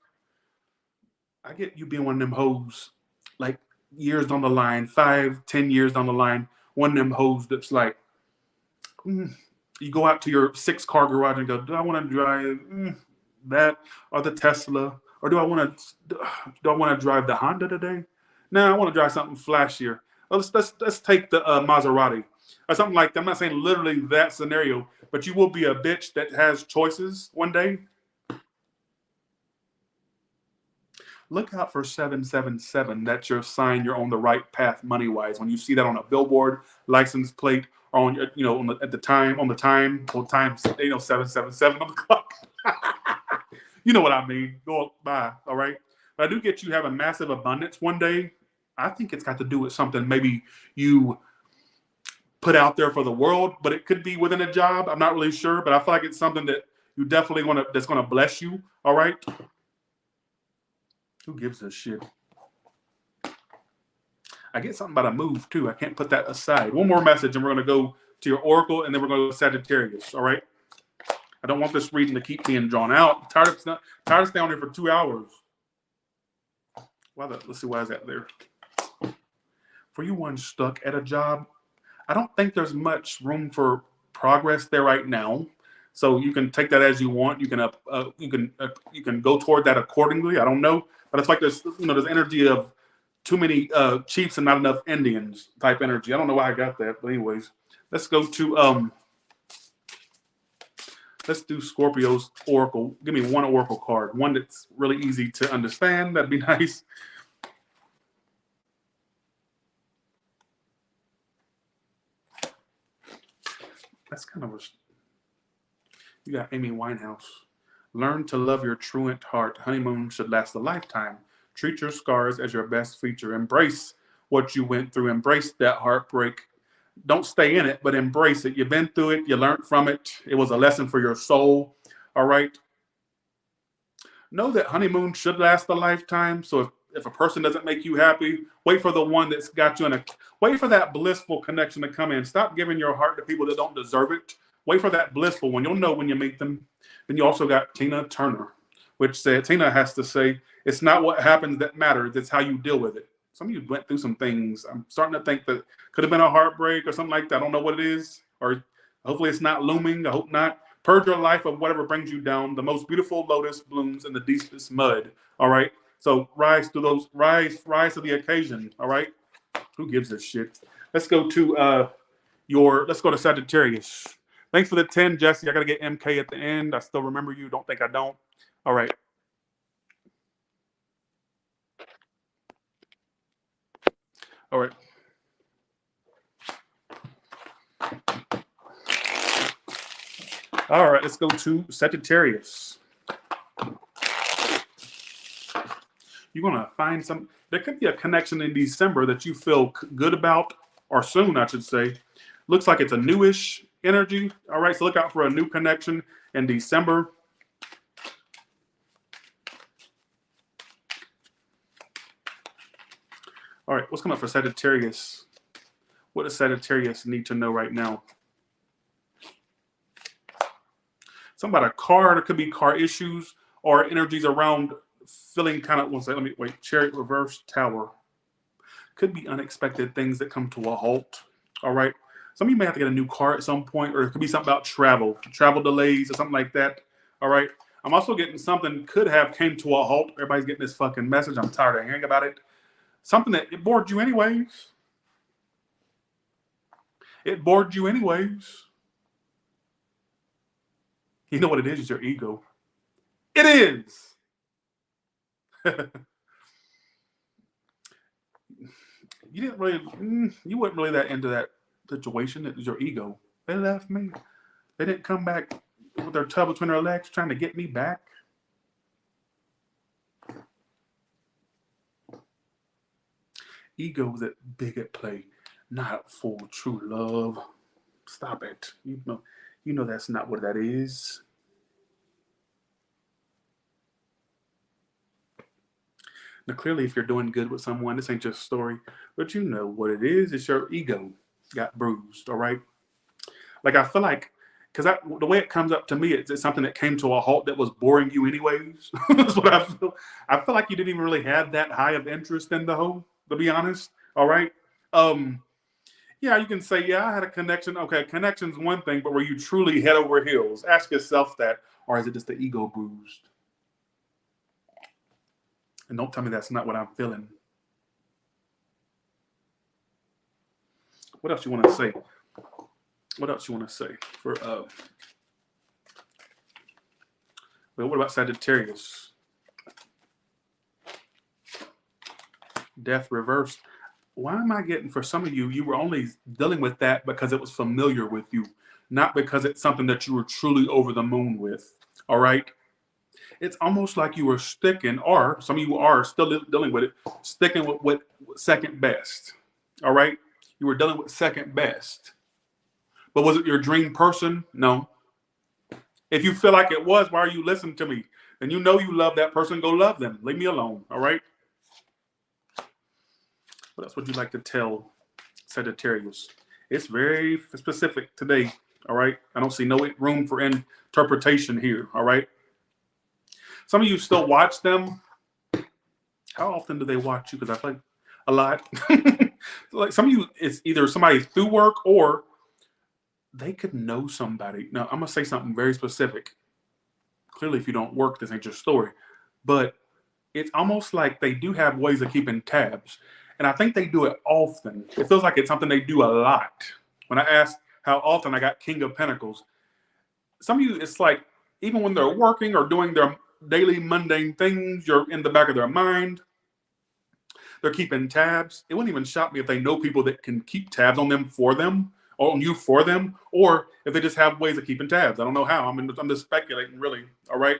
I get you being one of them hoes, like years down the line, 5-10 years down the line, one of them hoes that's like, you go out to your 6-car garage and go, do I want to drive that or the Tesla? Or do I want to drive the Honda today? No, I want to drive something flashier. Let's take the Maserati or something like that. I'm not saying literally that scenario, but you will be a bitch that has choices one day. Look out for 777. That's your sign you're on the right path money-wise. When you see that on a billboard, license plate, or on at the time 777 on the clock. You know what I mean. Go by, all right? But I do get you having massive abundance one day. I think it's got to do with something maybe you put out there for the world, but it could be within a job. I'm not really sure, but I feel like it's something that you definitely that's gonna bless you. All right. Who gives a shit? I get something about a move too. I can't put that aside. One more message, and we're going to go to your oracle, and then we're going to go to Sagittarius. All right. I don't want this reading to keep being drawn out. I'm tired of staying on here for 2 hours. Let's see why is that there. For you ones stuck at a job, I don't think there's much room for progress there right now. So you can take that as you want. You can go toward that accordingly. I don't know, but it's like there's energy of too many chiefs and not enough Indians type energy. I don't know why I got that, but anyways, let's go to let's do Scorpio's oracle. Give me one oracle card, one that's really easy to understand. That'd be nice. That's kind of you got Amy Winehouse. Learn to love your truant heart. Honeymoon should last a lifetime. Treat your scars as your best feature. Embrace what you went through. Embrace that heartbreak. Don't stay in it, but embrace it. You've been through it. You learned from it. It was a lesson for your soul. All right. Know that honeymoon should last a lifetime. So if a person doesn't make you happy, wait for the one that's got you wait for that blissful connection to come in. Stop giving your heart to people that don't deserve it. Wait for that blissful one. You'll know when you meet them. Then you also got Tina Turner, which said, Tina has to say, it's not what happens that matters. It's how you deal with it. Some of you went through some things. I'm starting to think that could have been a heartbreak or something like that. I don't know what it is. Or hopefully it's not looming. I hope not. Purge your life of whatever brings you down. The most beautiful lotus blooms in the deepest mud. All right. So rise to to the occasion. All right. Who gives a shit? Let's go to let's go to Sagittarius. Thanks for the 10, Jesse. I got to get MK at the end. I still remember you. Don't think I don't. All right. All right. All right. Let's go to Sagittarius. You're going to find there could be a connection in December that you feel good about, or soon, I should say. Looks like it's a newish energy. All right, so look out for a new connection in December. All right, what's coming up for Sagittarius? What does Sagittarius need to know right now? Something about a car. There could be car issues or energies around feeling kind of, Chariot reverse tower. Could be unexpected things that come to a halt. All right. Some of you may have to get a new car at some point, or it could be something about travel delays or something like that. All right. I'm also getting something could have came to a halt. Everybody's getting this fucking message. I'm tired of hearing about it. Something that it bored you anyways. It bored you anyways. You know what it is? It's your ego. It is. You weren't really that into that situation. It was your ego. They left me. They didn't come back with their tail between their legs trying to get me back. Ego's at big at play, not for true love. Stop it. You know that's not what that is. Now, clearly, if you're doing good with someone, this ain't just a story, but you know what it is. It's your ego got bruised, all right? Like, I feel like, because the way it comes up to me, it's something that came to a halt that was boring you anyways. That's what I feel. I feel like you didn't even really have that high of interest in the whole, to be honest, all right? Yeah, you can say, yeah, I had a connection. Okay, connection's one thing, but were you truly head over heels? Ask yourself that, or is it just the ego bruised? And don't tell me that's not what I'm feeling. What else you want to say? What else you want to say? What about Sagittarius? Death reversed. Why am I getting, for some of you, you were only dealing with that because it was familiar with you, not because it's something that you were truly over the moon with. All right? It's almost like you were sticking, or some of you are still dealing with it, sticking with second best. All right? You were dealing with second best. But was it your dream person? No. If you feel like it was, why are you listening to me? And you know you love that person, go love them. Leave me alone. All right? What else would you like to tell Sagittarius? It's very specific today, all right? I don't see no room for interpretation here, all right? Some of you still watch them. How often do they watch you? Because I feel like a lot. Like some of you, it's either somebody through work or they could know somebody. Now, I'm going to say something very specific. Clearly, if you don't work, this ain't your story. But it's almost like they do have ways of keeping tabs. And I think they do it often. It feels like it's something they do a lot. When I asked how often, I got King of Pentacles. Some of you, it's like even when they're working or doing their daily mundane things, you're in the back of their mind. They're keeping tabs. It wouldn't even shock me if they know people that can keep tabs on them for them, or on you for them, or if they just have ways of keeping tabs. I don't know how. I'm just speculating, really. All right.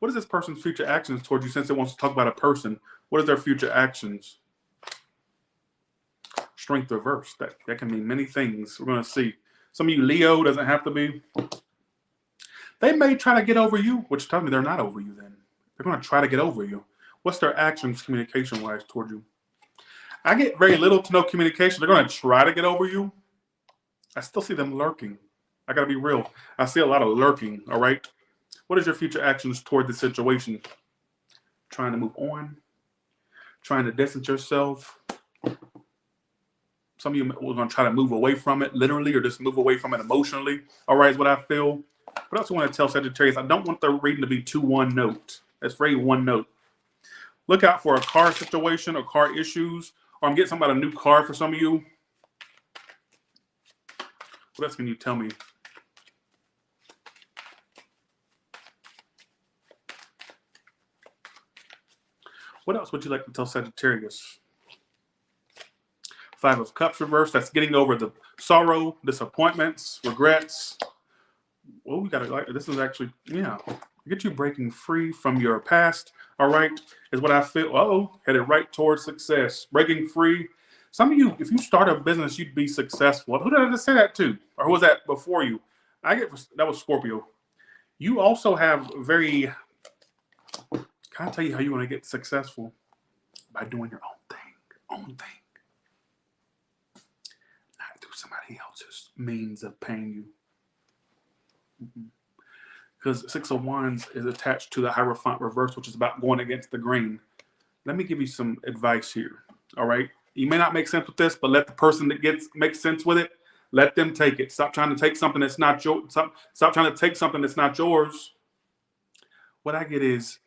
What is this person's future actions towards you, since it wants to talk about a person? What is their future actions? Strength reverse. That can mean many things. We're going to see. Some of you, Leo, doesn't have to be. They may try to get over you, which tells me they're not over you then. They're going to try to get over you. What's their actions communication-wise toward you? I get very little to no communication. They're going to try to get over you. I still see them lurking. I got to be real. I see a lot of lurking, all right? What is your future actions toward the situation? Trying to move on? Trying to distance yourself? Some of you are going to try to move away from it, literally, or just move away from it emotionally. All right, is what I feel. What else I want to tell Sagittarius? I don't want the reading to be too one note. That's very one note. Look out for a car situation or car issues, or I'm getting something about a new car for some of you. What else can you tell me? What else would you like to tell Sagittarius? Five of Cups reverse. That's getting over the sorrow, disappointments, regrets. Well, we got to, this is actually, yeah. Get you breaking free from your past, all right, is what I feel. Uh-oh, headed right towards success. Breaking free. Some of you, if you start a business, you'd be successful. Who did I just say that to? Or who was that before you? That was Scorpio. You also have very, can I tell you how you want to get successful? By doing your own thing. Not through somebody else's means of paying you. Because Six of Wands is attached to the Hierophant reverse, which is about going against the grain. Let me give you some advice here, all right? You may not make sense with this, but let the person that makes sense with it, let them take it. Stop trying to take something that's not yours. Stop trying to take something that's not yours. What I get is,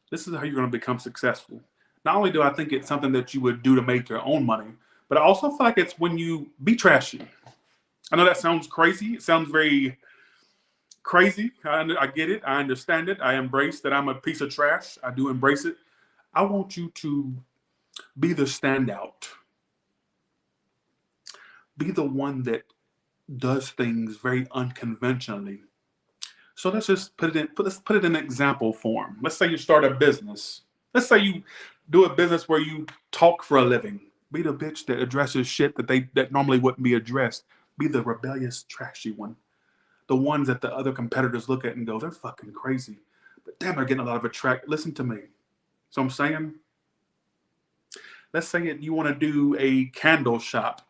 this is how you're going to become successful. Not only do I think it's something that you would do to make your own money, but I also feel like it's when you be trashy. I know that sounds crazy. It sounds very crazy. I get it. I understand it. I embrace that I'm a piece of trash. I do embrace it. I want you to be the standout. Be the one that does things very unconventionally. So let's just put it in example form. Let's say you start a business. Let's say you do a business where you talk for a living. Be the bitch that addresses shit that normally wouldn't be addressed. Be the rebellious, trashy one. The ones that the other competitors look at and go, they're fucking crazy. But damn, they're getting a lot of attract. Listen to me. So I'm saying, let's say you want to do a candle shop.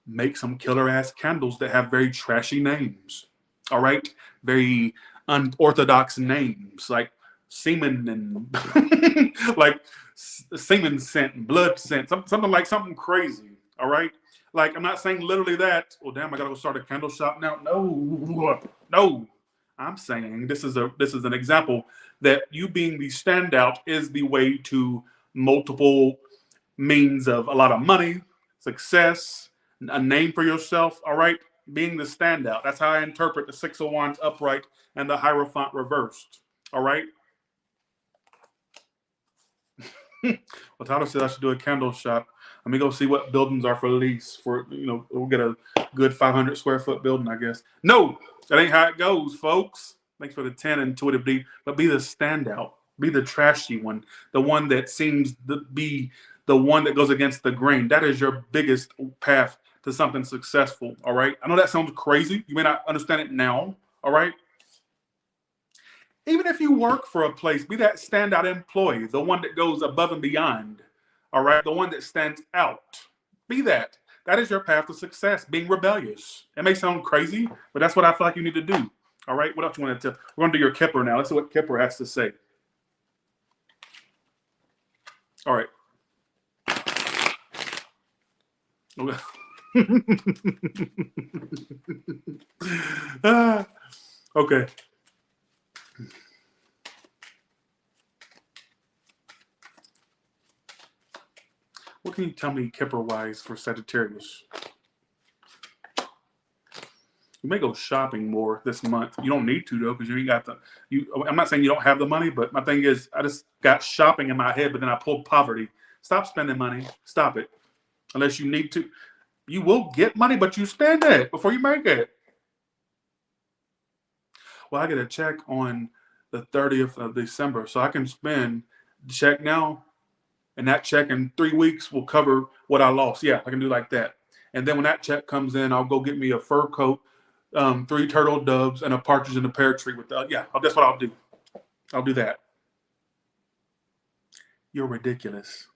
Make some killer ass candles that have very trashy names. All right? Very unorthodox names like semen and like semen scent and blood scent. Something crazy. All right? Like, I'm not saying literally that, well, damn, I gotta go start a candle shop now. No. I'm saying this is an example that you being the standout is the way to multiple means of a lot of money, success, a name for yourself, all right? Being the standout. That's how I interpret the Six of Wands upright and the Hierophant reversed, all right? Well, Tyler said I should do a candle shop. Let me go see what buildings are for lease. We'll get a good 500 square foot building, I guess. No, that ain't how it goes, folks. Thanks for the 10 intuitive deep. But be the standout. Be the trashy one. The one that seems to be the one that goes against the grain. That is your biggest path to something successful, all right? I know that sounds crazy. You may not understand it now, all right? Even if you work for a place, be that standout employee, the one that goes above and beyond. All right, the one that stands out. Be that. That is your path to success, being rebellious. It may sound crazy, but that's what I feel like you need to do. All right, what else you want to tell? We're going to do your kepper now. Let's see what kepper has to say. All right. Okay. What can you tell me kepper-wise for Sagittarius? You may go shopping more this month. You don't need to, though, because you ain't got the... I'm not saying you don't have the money, but my thing is I just got shopping in my head, but then I pulled poverty. Stop spending money. Stop it. Unless you need to. You will get money, but you spend it before you make it. Well, I get a check on the 30th of December, so I can spend the check now, and that check in 3 weeks will cover what I lost. Yeah, I can do like that. And then when that check comes in, I'll go get me a fur coat, 3 turtle doves, and a partridge in a pear tree. With that's what I'll do. I'll do that. You're ridiculous.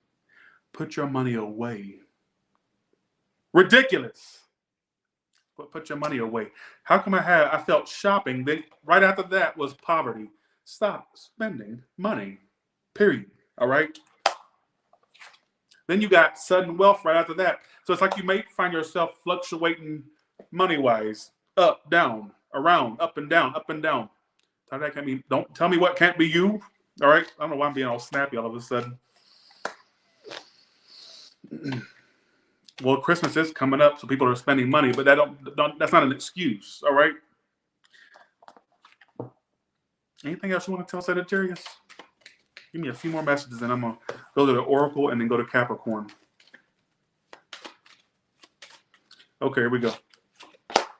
Put your money away. Ridiculous. But put your money away. How come I felt shopping? Then right after that was poverty. Stop spending money. Period. All right. Then you got sudden wealth right after that. So it's like you may find yourself fluctuating money-wise, up, down, around, up and down, up and down. That can't be. Don't tell me what can't be you. All right. I don't know why I'm being all snappy all of a sudden. Well, Christmas is coming up, so people are spending money, but that's not an excuse. All right. Anything else you want to tell Sagittarius? Give me a few more messages, and I'm gonna go to the Oracle and then go to Capricorn. Okay, here we go. I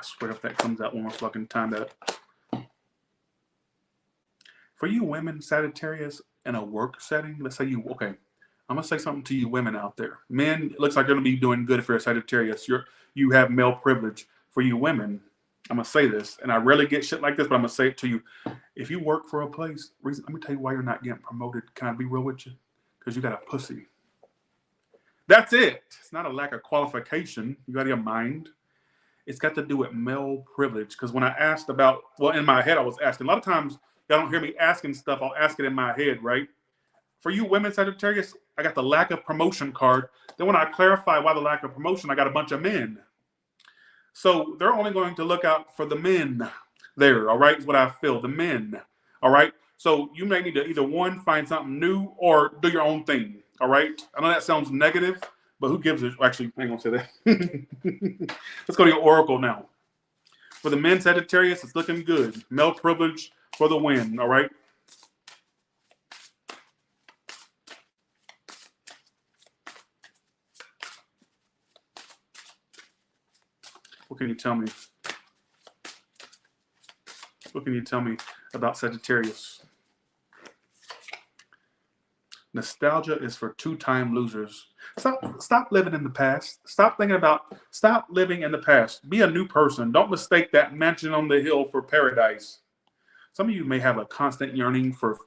swear if that comes out one more fucking time, that for you women, Sagittarius, in a work setting, let's say I'm gonna say something to you women out there. Men, it looks like you're gonna be doing good if you're a Sagittarius. You have male privilege. For you women, I'm gonna say this, and I rarely get shit like this, but I'm gonna say it to you. If you work for a place, let me tell you why you're not getting promoted. Can I be real with you? Because you got a pussy. That's it. It's not a lack of qualification. You got your mind. It's got to do with male privilege. Because when I asked about, in my head I was asking. A lot of times y'all don't hear me asking stuff. I'll ask it in my head, right? For you women, Sagittarius, I got the lack of promotion card. Then when I clarify why the lack of promotion, I got a bunch of men. So they're only going to look out for the men there, all right, is what I feel, the men, all right? So you may need to either, one, find something new or do your own thing, all right? I know that sounds negative, but who gives it? Actually, I ain't going to say that. Let's go to your Oracle now. For the men, Sagittarius, it's looking good. Male privilege for the win, all right? What can you tell me? What can you tell me about Sagittarius? Nostalgia is for two-time losers. Stop living in the past. Stop living in the past. Be a new person. Don't mistake that mansion on the hill for paradise. Some of you may have a constant yearning for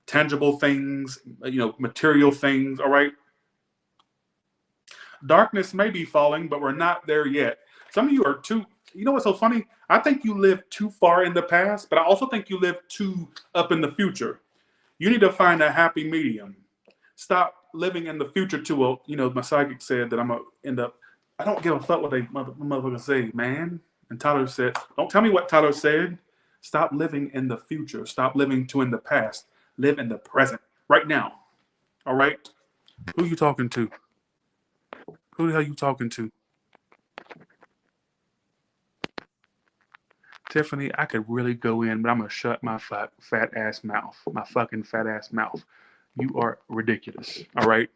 tangible things, material things, all right? Darkness may be falling, but we're not there yet. Some of you are too, you know what's so funny? I think you live too far in the past, but I also think you live too up in the future. You need to find a happy medium. Stop living in the future too. My psychic said that I'm going to end up, I don't give a fuck what they motherfuckers say, man. And Tyler said, don't tell me what Tyler said. Stop living in the future. Stop living in the past. Live in the present, right now. All right? Who you talking to? Who the hell you talking to? Tiffany, I could really go in, but I'm going to shut my fat ass mouth. My fucking fat ass mouth. You are ridiculous. All right?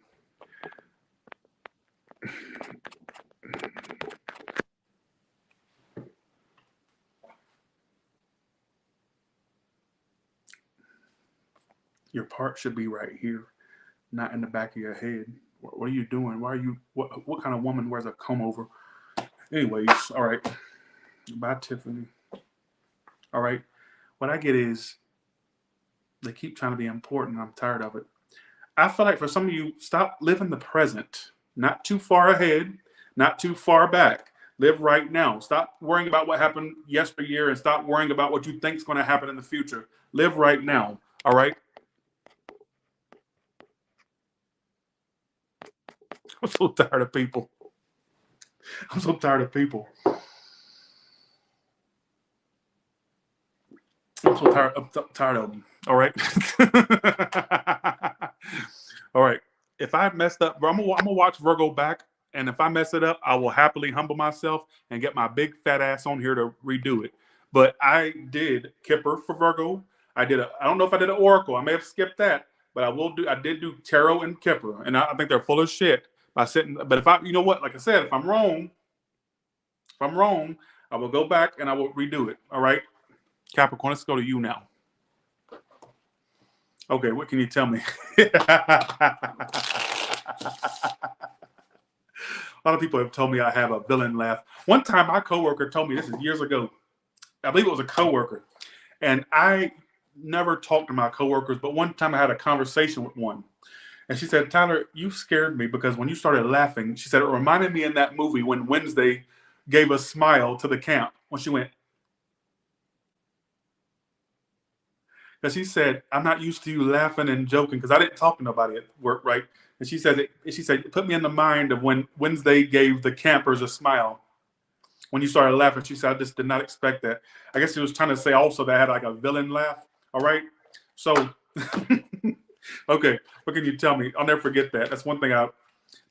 Your part should be right here, not in the back of your head. What are you doing? Why are you, what kind of woman wears a comb over? Anyways, all right. Bye, Tiffany. All right. What I get is They keep trying to be important. I'm tired of it. I feel like for some of you, stop living the present. Not too far ahead, not too far back. Live right now. Stop worrying about what happened yesteryear and stop worrying about what you think is going to happen in the future. Live right now. All right? I'm so tired of people. I'm so tired of people. I'm so tired of them. All right. All right. If I messed up, I'm gonna watch Virgo back, and if I mess it up, I will happily humble myself and get my big fat ass on here to redo it. But I did kepper for Virgo. I don't know if I did an oracle. I may have skipped that, but I did do tarot and kepper, and I think they're full of shit by sitting. But you know what? Like I said, if I'm wrong, I will go back and I will redo it. All right. Capricorn, let's go to you now. Okay, what can you tell me? A lot of people have told me I have a villain laugh. One time my coworker told me, this is years ago, I believe it was a coworker, and I never talked to my coworkers, but one time I had a conversation with one, and she said, Tyler, you scared me because when you started laughing, she said, it reminded me in that movie when Wednesday gave a smile to the camp, when she went, because she said, I'm not used to you laughing and joking because I didn't talk to nobody at work, right? And she said, put me in the mind of when Wednesday gave the campers a smile. When you started laughing, she said, I just did not expect that. I guess she was trying to say also that I had like a villain laugh. All right. So, okay. What can you tell me? I'll never forget that. That's one thing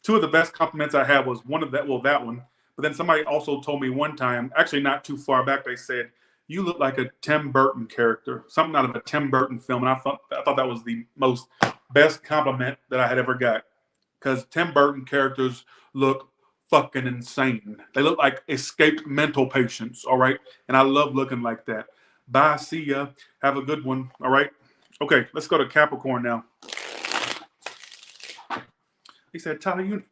two of the best compliments I had was that one. But then somebody also told me one time, actually not too far back, they said, you look like a Tim Burton character, something out of a Tim Burton film. And I thought that was the most best compliment that I had ever got. Because Tim Burton characters look fucking insane. They look like escaped mental patients, all right? And I love looking like that. Bye, see ya. Have a good one, all right? Okay, let's go to Capricorn now. He said, Tyler,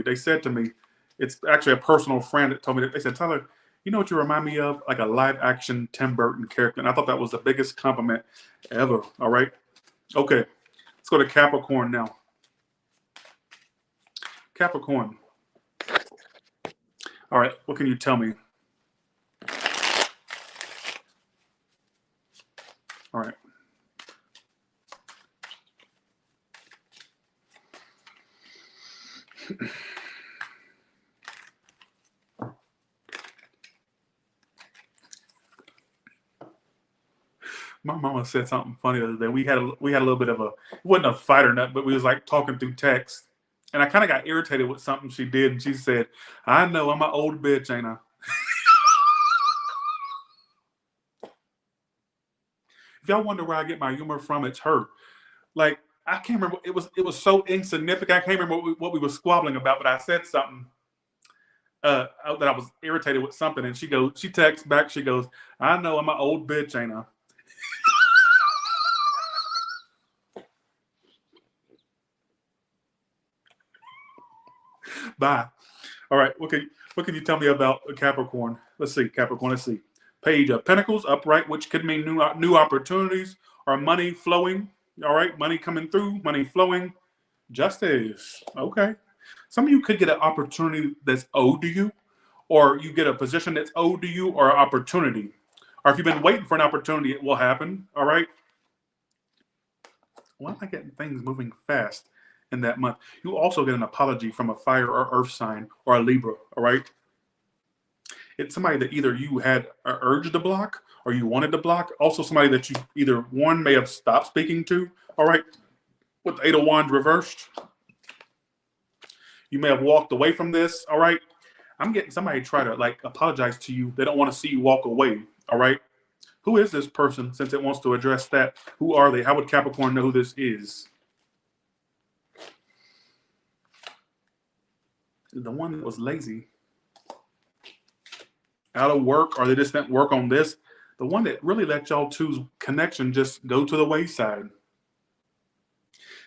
they said to me, it's actually a personal friend that told me that. They said, Tyler, you know what you remind me of? Like a live action Tim Burton character. And I thought that was the biggest compliment ever. All right. Okay. Let's go to Capricorn now. Capricorn. All right. What can you tell me? All right. My mama said something funny the other day. We had a little bit of it wasn't a fight or nothing, but we was like talking through text. And I kind of got irritated with something she did. And she said, I know I'm an old bitch, ain't I? If y'all wonder where I get my humor from, it's her. Like, I can't remember. It was so insignificant. I can't remember what we were squabbling about, but I said something that I was irritated with something. And she texts back, she goes, I know I'm an old bitch, ain't I? Bye. All right. Okay. What can you tell me about Capricorn? Let's see. Capricorn. Let's see. Page of Pentacles upright, which could mean new opportunities or money flowing. All right. Money coming through. Money flowing. Justice. Okay. Some of you could get an opportunity that's owed to you, or you get a position that's owed to you, or an opportunity. Or if you've been waiting for an opportunity, it will happen. All right. Why am I getting things moving fast in that month? You also get an apology from a fire or earth sign or a Libra, all right? It's somebody that either you had an urge to block or you wanted to block. Also somebody that you either one may have stopped speaking to, all right? With the 8 of Wands reversed. You may have walked away from this, all right? I'm getting somebody try to like apologize to you. They don't want to see you walk away, all right? Who is this person since it wants to address that? Who are they? How would Capricorn know who this is? The one that was lazy, out of work, or they just didn't work on this. The one that really let y'all two's connection just go to the wayside.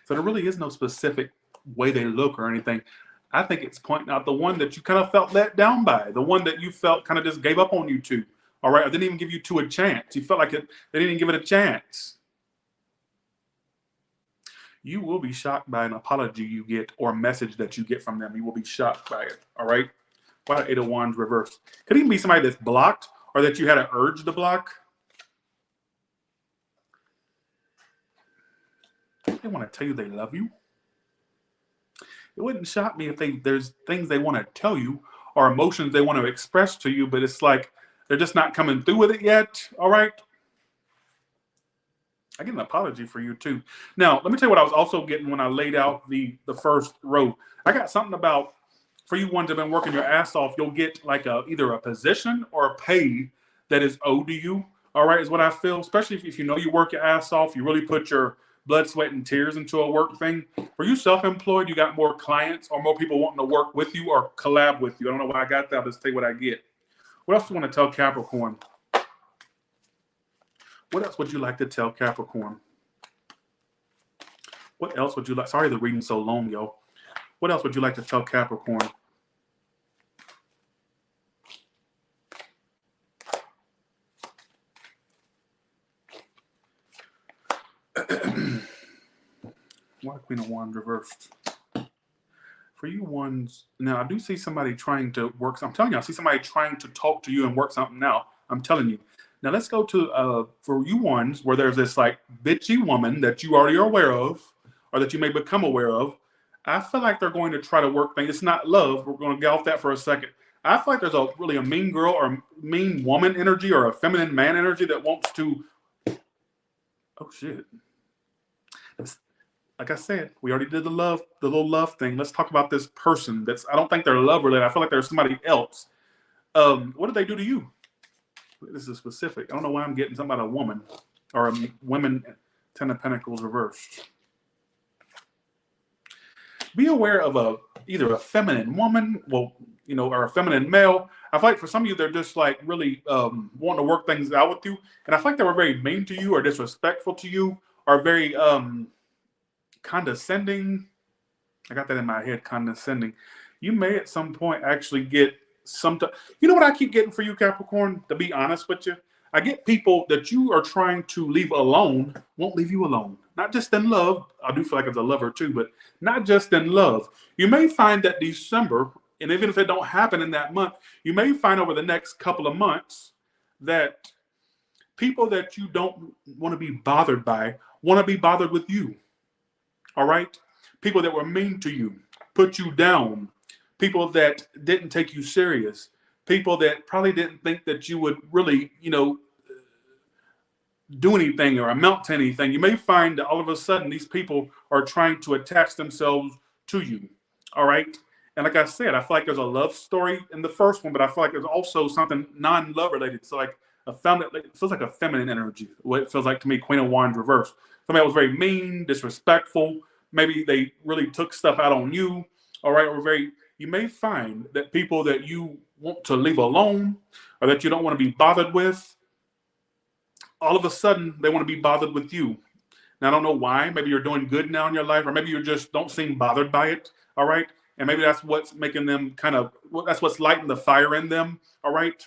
So there really is no specific way they look or anything. I think it's pointing out the one that you kind of felt let down by, the one that you felt kind of just gave up on you two. All right, I didn't even give you two a chance. You felt like they didn't give it a chance. You will be shocked by an apology you get or a message that you get from them. You will be shocked by it. All right. Why the Eight of Wands reversed? Could even be somebody that's blocked or that you had an urge to block. They want to tell you they love you. It wouldn't shock me if there's things they want to tell you or emotions they want to express to you, but it's like they're just not coming through with it yet. All right. I get an apology for you too. Now, let me tell you what I was also getting when I laid out the first row. I got something about, for you ones that have been working your ass off, you'll get like either a position or a pay that is owed to you. All right, is what I feel. Especially if you know you work your ass off, you really put your blood, sweat, and tears into a work thing. For you self-employed, you got more clients or more people wanting to work with you or collab with you. I don't know why I got that. I'll just tell you what I get. What else do you want to tell Capricorn? What else would you like to tell Capricorn? What else would you like? Sorry, the reading's so long, yo. What else would you like to tell Capricorn? Why Queen of Wands reversed? For you ones, now I do see somebody trying to work. I'm telling you, I see somebody trying to talk to you and work something out. I'm telling you. Now let's go to for you ones where there's this like bitchy woman that you already are aware of, or that you may become aware of. I feel like they're going to try to work things. It's not love. We're going to get off that for a second. I feel like there's really a mean girl or mean woman energy or a feminine man energy that wants to. Oh shit! Like I said, we already did the little love thing. Let's talk about this person. I don't think they're love related. I feel like there's somebody else. What did they do to you? This is specific. I don't know why I'm getting something about a woman or a women. Ten of Pentacles reversed. Be aware of either a feminine woman, or a feminine male. I feel like for some of you, they're just like really wanting to work things out with you, and I feel like they were very mean to you or disrespectful to you or very condescending. I got that in my head, condescending. You may at some point actually get you know what I keep getting for you, Capricorn, to be honest with you? I get people that you are trying to leave alone won't leave you alone. Not just in love. I do feel like it's a lover too, but not just in love. You may find that December, and even if it don't happen in that month, you may find over the next couple of months that people that you don't want to be bothered by want to be bothered with you. All right? People that were mean to you, put you down, people that didn't take you serious, people that probably didn't think that you would really, do anything or amount to anything. You may find that all of a sudden these people are trying to attach themselves to you. All right? And like I said, I feel like there's a love story in the first one, but I feel like there's also something non-love related. So like it feels like a feminine energy. What it feels like to me, Queen of Wands reversed. Somebody was very mean, disrespectful. Maybe they really took stuff out on you. All right, you may find that people that you want to leave alone or that you don't want to be bothered with, all of a sudden they want to be bothered with you. Now, I don't know why. Maybe you're doing good now in your life, or maybe you just don't seem bothered by it. All right. And maybe that's what's making them that's what's lighting the fire in them. All right.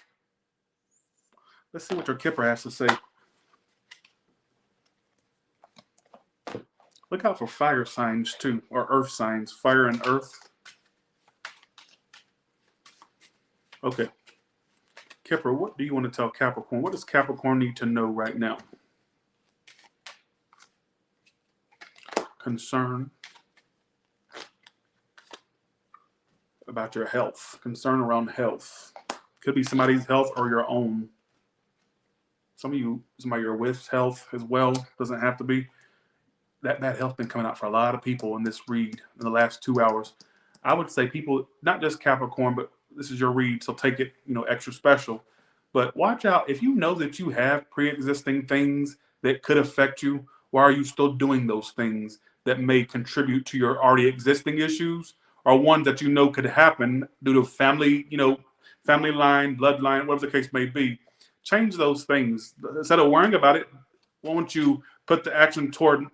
Let's see what your kipper has to say. Look out for fire signs too, or earth signs, fire and earth. Okay. Kipper, what do you want to tell Capricorn? What does Capricorn need to know right now? Concern about your health. Concern around health. Could be somebody's health or your own. Somebody you're with health as well. Doesn't have to be. That bad health been coming out for a lot of people in this read in the last 2 hours. I would say people, not just Capricorn, but this is your read, so take it, extra special. But watch out. If you know that you have pre-existing things that could affect you, why are you still doing those things that may contribute to your already existing issues or ones that could happen due to family, family line, bloodline, whatever the case may be? Change those things. Instead of worrying about it, why don't you put the action toward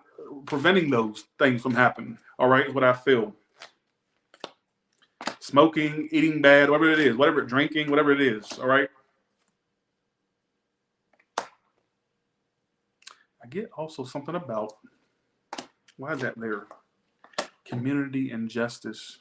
preventing those things from happening? All right, is what I feel. Smoking, eating bad, whatever it is, drinking, whatever it is, all right? I get also something about, Why is that there? Community injustice.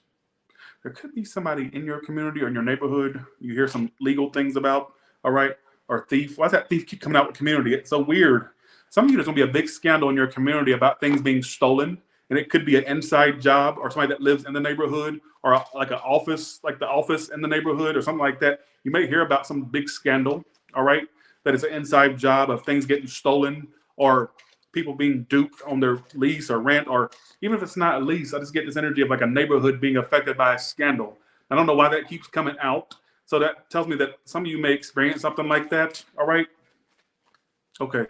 There could be somebody in your community or in your neighborhood you hear some legal things about, all right? Or thief. Why does that thief keep coming out with community? It's so weird. Some of you, there's going to be a big scandal in your community about things being stolen, and it could be an inside job or somebody that lives in the neighborhood or like an office, like the office in the neighborhood or something like that. You may hear about some big scandal, all right, that is an inside job of things getting stolen or people being duped on their lease or rent, or even if it's not a lease, I just get this energy of like a neighborhood being affected by a scandal. I don't know why that keeps coming out. So that tells me that some of you may experience something like that. All right. Okay.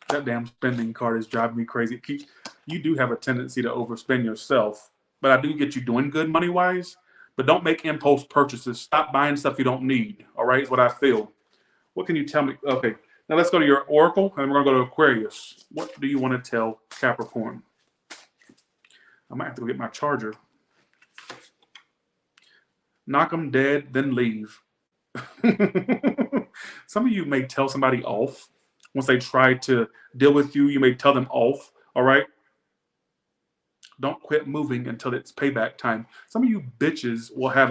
That damn spending card is driving me crazy. You do have a tendency to overspend yourself, but I do get you doing good money wise, but don't make impulse purchases. Stop buying stuff you don't need. All right. Is what I feel. What can you tell me? Okay, now let's go to your oracle, and we're going to go to Aquarius. What do you want to tell Capricorn? I might have to go get my charger. Knock them dead, then leave. Some of you may tell somebody off. Once they try to deal with you, you may tell them off, all right? Don't quit moving until it's payback time. Some of you bitches will have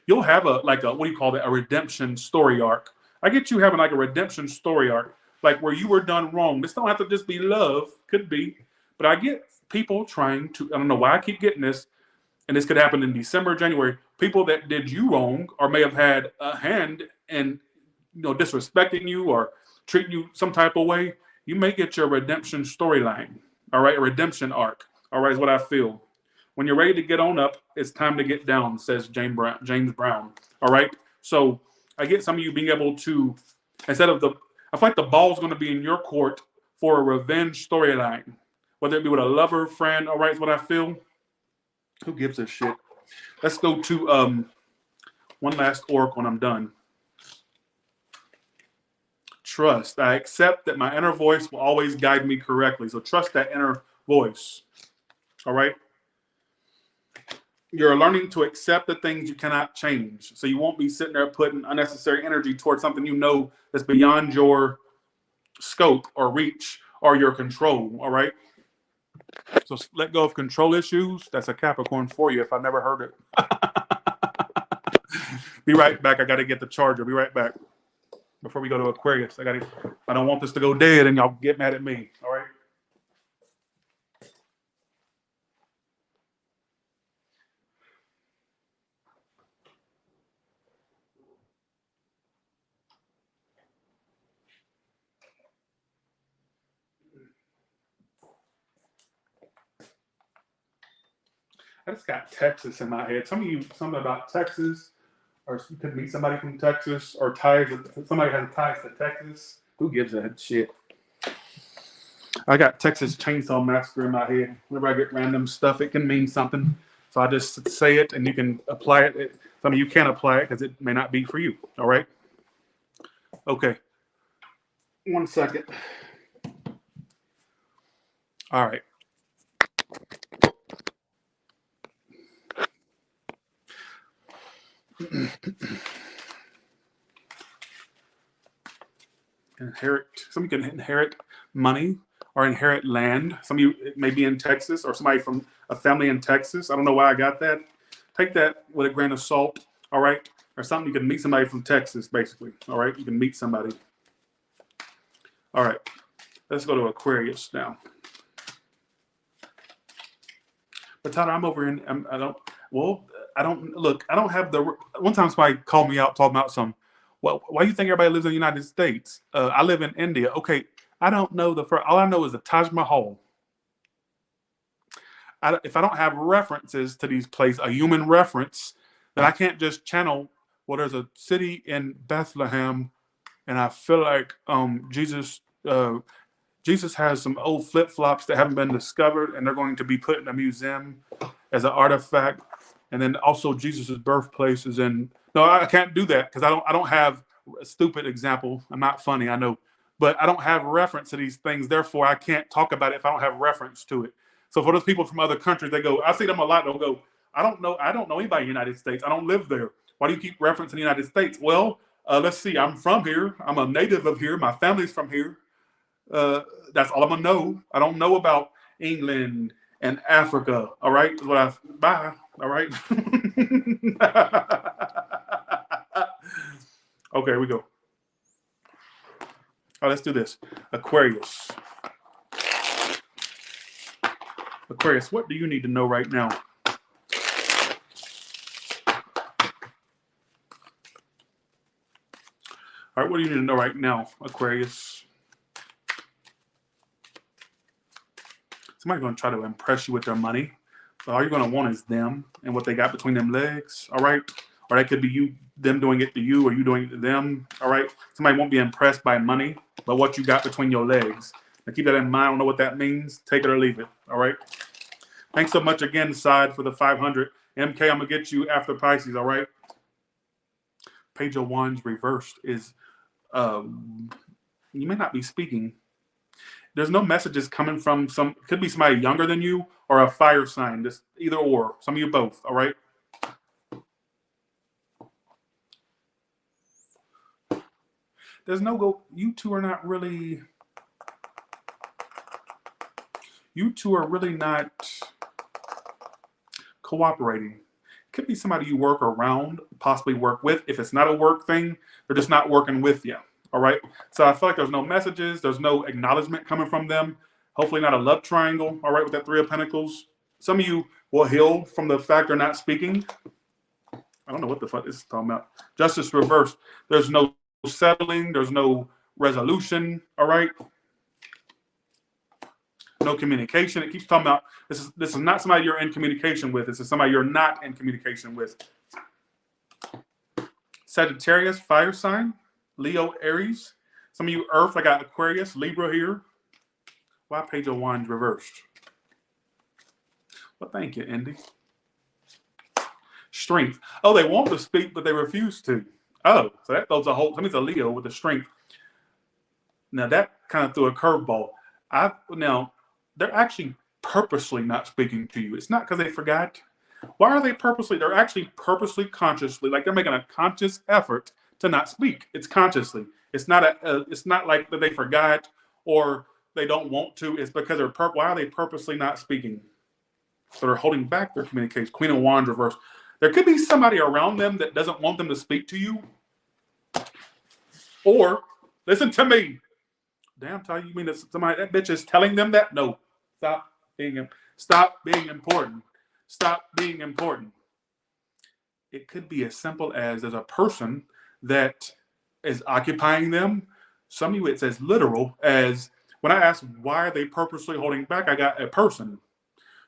you'll have what do you call that? A redemption story arc. I get you having like a redemption story arc, like where you were done wrong. This don't have to just be love, could be, but I get people trying to, I don't know why I keep getting this, and this could happen in December, January, people that did you wrong or may have had a hand in, disrespecting you or treating you some type of way. You may get your redemption storyline, all right, a redemption arc, all right, is what I feel. When you're ready to get on up, it's time to get down, says James Brown, all right? So I get some of you being able to, I feel like the ball's going to be in your court for a revenge storyline, whether it be with a lover, friend, all right, is what I feel. Who gives a shit? Let's go to one last oracle and I'm done. Trust. I accept that my inner voice will always guide me correctly. So trust that inner voice, all right? You're learning to accept the things you cannot change. So you won't be sitting there putting unnecessary energy towards something you know that's beyond your scope or reach or your control, all right? So let go of control issues. That's a Capricorn for you if I've never heard it. Be right back. I got to get the charger. Be right back. Before we go to Aquarius, I don't want this to go dead and y'all get mad at me, all right? I just got Texas in my head. Some of you, something about Texas, or you could meet somebody from Texas, or somebody has ties to Texas. Who gives a shit? I got Texas Chainsaw Massacre in my head. Whenever I get random stuff, it can mean something. So I just say it, and you can apply it. Some of you can't apply it because it may not be for you. All right? Okay. 1 second. All right. Some can inherit money or inherit land. Some of you, it may be in Texas, or somebody from a family in Texas. I don't know why I got that. Take that with a grain of salt, all right? Or something, you can meet somebody from Texas, basically, all right? You can meet somebody. All right, let's go to Aquarius now. But Tyler, I'm over in, I don't have the, one time somebody called me out talking about well, why do you think everybody lives in the United States? I live in India. Okay, I don't know all I know is the Taj Mahal. If I don't have references to these places, a human reference, then I can't just channel, well, there's a city in Bethlehem, and I feel like Jesus has some old flip-flops that haven't been discovered, and they're going to be put in a museum as an artifact. And then also Jesus' birthplace is in. No, I can't do that because I don't have a stupid example. I'm not funny, I know, but I don't have reference to these things. Therefore, I can't talk about it if I don't have reference to it. So for those people from other countries, they go, I see them a lot. They'll go, I don't know anybody in the United States. I don't live there. Why do you keep referencing the United States? Well, let's see. I'm from here. I'm a native of here. My family's from here. That's all I'm gonna know. I don't know about England and Africa. All right, is what I bye. All right. Okay, here we go. Oh, let's do this. Aquarius. Aquarius, what do you need to know right now? All right, what do you need to know right now, Aquarius? Somebody's going to try to impress you with their money. But all you're going to want is them and what they got between them legs, all right? Or that could be you, them doing it to you, or you doing it to them, all right? Somebody won't be impressed by money, but what you got between your legs. Now keep that in mind. I don't know what that means. Take it or leave it, all right? Thanks so much again, Side, for the 500. MK, I'm going to get you after Pisces, all right? Page of Wands reversed is, you may not be speaking. There's no messages coming from could be somebody younger than you or a fire sign, just either or, some of you both, all right? There's no go, you two are really not cooperating. Could be somebody you work around, possibly work with. If it's not a work thing, they're just not working with you. All right. So I feel like there's no messages. There's no acknowledgement coming from them. Hopefully not a love triangle. All right. With that 3 of Pentacles. Some of you will heal from the fact they're not speaking. I don't know what the fuck this is talking about. Justice reversed. There's no settling. There's no resolution. All right. No communication. It keeps talking about this is not somebody you're in communication with. This is somebody you're not in communication with. Sagittarius, fire sign. Leo, Aries. Some of you Earth, I got Aquarius, Libra here. Why Page of Wands reversed? Well, thank you, Indy. Strength. Oh, they want to speak, but they refuse to. Oh, so that throws a whole, somebody's a Leo with the strength. Now that kind of threw a curveball. Now, they're actually purposely not speaking to you. It's not because they forgot. Why are they purposely? They're actually purposely, consciously, like they're making a conscious effort to not speak. It's consciously. It's not it's not like that they forgot or they don't want to. It's because they're why are they purposely not speaking? So they're holding back their communication. Queen of Wands reversed. There could be somebody around them that doesn't want them to speak to you. Or listen to me. Damn, Ty, you mean that somebody that bitch is telling them that? No. Stop being important. Stop being important. It could be as simple as there's a person that is occupying them. Some of you, it's as literal as when I ask why are they purposely holding back, I got a person.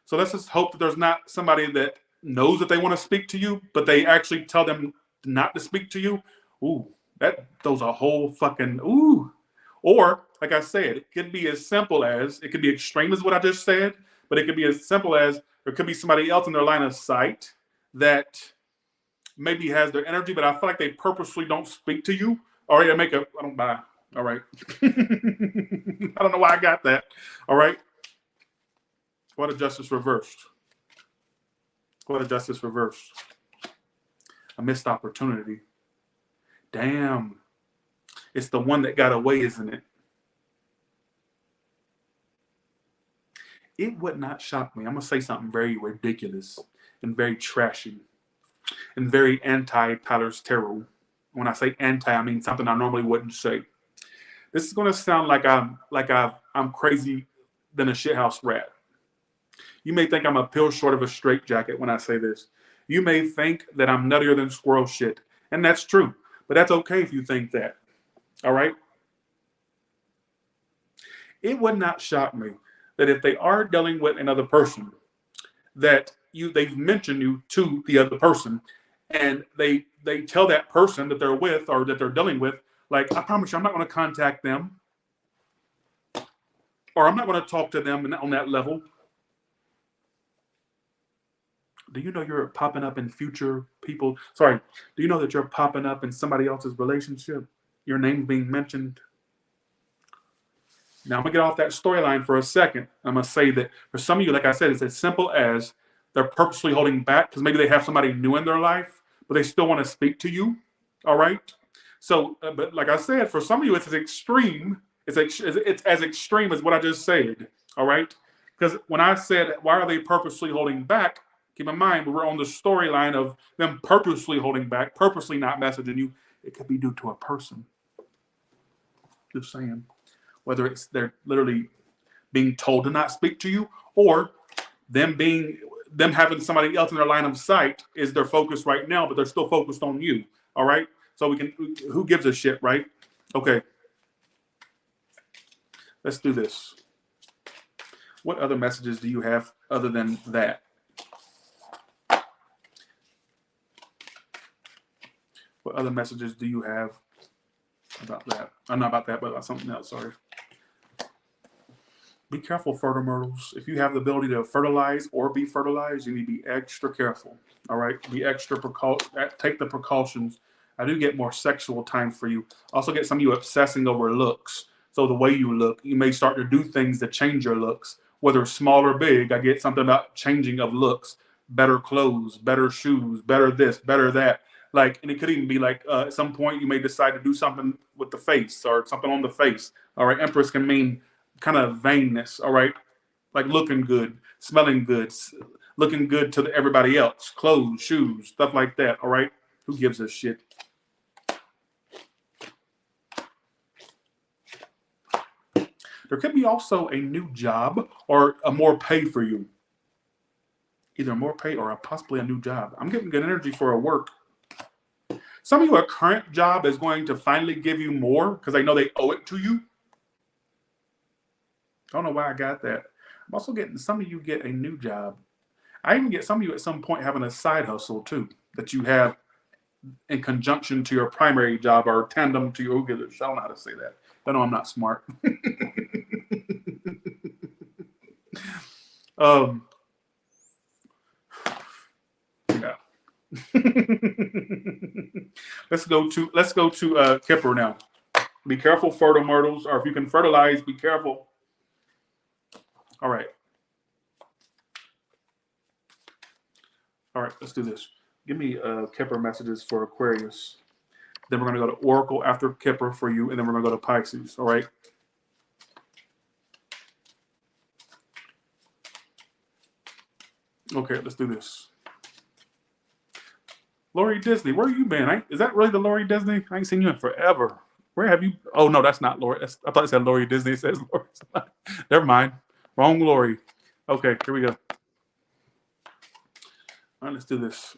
So let's just hope that there's not somebody that knows that they want to speak to you, but they actually tell them not to speak to you. Ooh, that throws a whole fucking ooh. Or, like I said, it could be as simple as, it could be extreme as what I just said, but it could be as simple as there could be somebody else in their line of sight that maybe has their energy, but I feel like they purposely don't speak to you. All right, I don't buy. All right. I don't know why I got that. All right. What a justice reversed. What a justice reversed. A missed opportunity. Damn. It's the one that got away, isn't it? It would not shock me. I'm going to say something very ridiculous and very trashy and very anti-Tyler's Tarot. When I say anti, I mean something I normally wouldn't say. This is going to sound like I'm crazy than a shithouse rat. You may think I'm a pill short of a straitjacket when I say this. You may think that I'm nuttier than squirrel shit. And that's true. But that's okay if you think that. All right? It would not shock me that if they are dealing with another person, that they've mentioned you to the other person, and they tell that person that they're with or that they're dealing with, like, I promise you, I'm not going to contact them, or I'm not going to talk to them on that level. Do you know you're popping up in future people? Sorry. Do you know that you're popping up in somebody else's relationship? Your name being mentioned? Now, I'm going to get off that storyline for a second. I'm going to say that for some of you, like I said, it's as simple as they're purposely holding back because maybe they have somebody new in their life, but they still want to speak to you. All right? So, but like I said, for some of you, it's as extreme It's as extreme as what I just said. All right. Because when I said, why are they purposely holding back? Keep in mind, we're on the storyline of them purposely holding back, purposely not messaging you. It could be due to a person. Just saying. Whether it's they're literally being told to not speak to you, or them having somebody else in their line of sight is their focus right now, but they're still focused on you. All right. So who gives a shit, right? Okay. Let's do this. What other messages do you have other than that? What other messages do you have about that? I'm not about that, but about something else. Sorry. Be careful, fertile myrtles. If you have the ability to fertilize or be fertilized, you need to be extra careful. All right? Be extra take the precautions. I do get more sexual time for you. Also get some of you obsessing over looks. So the way you look, you may start to do things to change your looks, whether small or big. I get something about changing of looks, better clothes, better shoes, better this, better that. Like, and it could even be like at some point you may decide to do something with the face or something on the face. All right, Empress can mean kind of vainness. All right, like looking good, smelling good, looking good to everybody else. Clothes, shoes, stuff like that. All right, who gives a shit? There could be also a new job or a more pay for you. Either more pay or possibly a new job. I'm getting good energy for a work. Some of you, a current job is going to finally give you more because they know they owe it to you. I don't know why I got that. I'm also getting some of you get a new job. I even get some of you at some point having a side hustle too that you have in conjunction to your primary job or tandem to your, I don't know how to say that. I know I'm not smart. Yeah. Let's go to Kepper now. Be careful, fertile myrtles, or if you can fertilize, be careful. All right. All right, let's do this. Give me Kepper messages for Aquarius. Then we're going to go to Oracle after Kepper for you, and then we're going to go to Pisces. All right. Okay, let's do this. Lori Disney, where you been? Is that really the Lori Disney? I ain't seen you in forever. Where have you? Oh, no, that's not Lori. I thought it said Lori Disney. It says Lori. Never mind. Wrong Lori. Okay, here we go. All right, let's do this.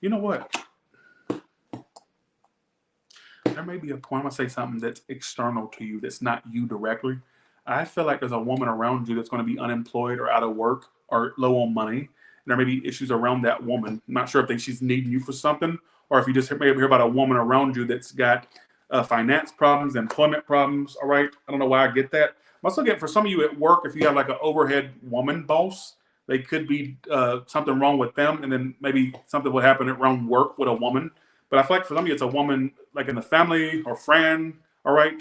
You know what? There may be a point, I'm going to say something that's external to you, that's not you directly. I feel like there's a woman around you that's going to be unemployed or out of work or low on money. And there may be issues around that woman. I'm not sure if she's needing you for something, or if you just maybe hear about a woman around you that's got finance problems, employment problems. All right. I don't know why I get that. I'm also getting for some of you at work, if you have like an overhead woman boss, they could be something wrong with them. And then maybe something would happen around work with a woman. But I feel like for some of you, it's a woman like in the family or friend. All right.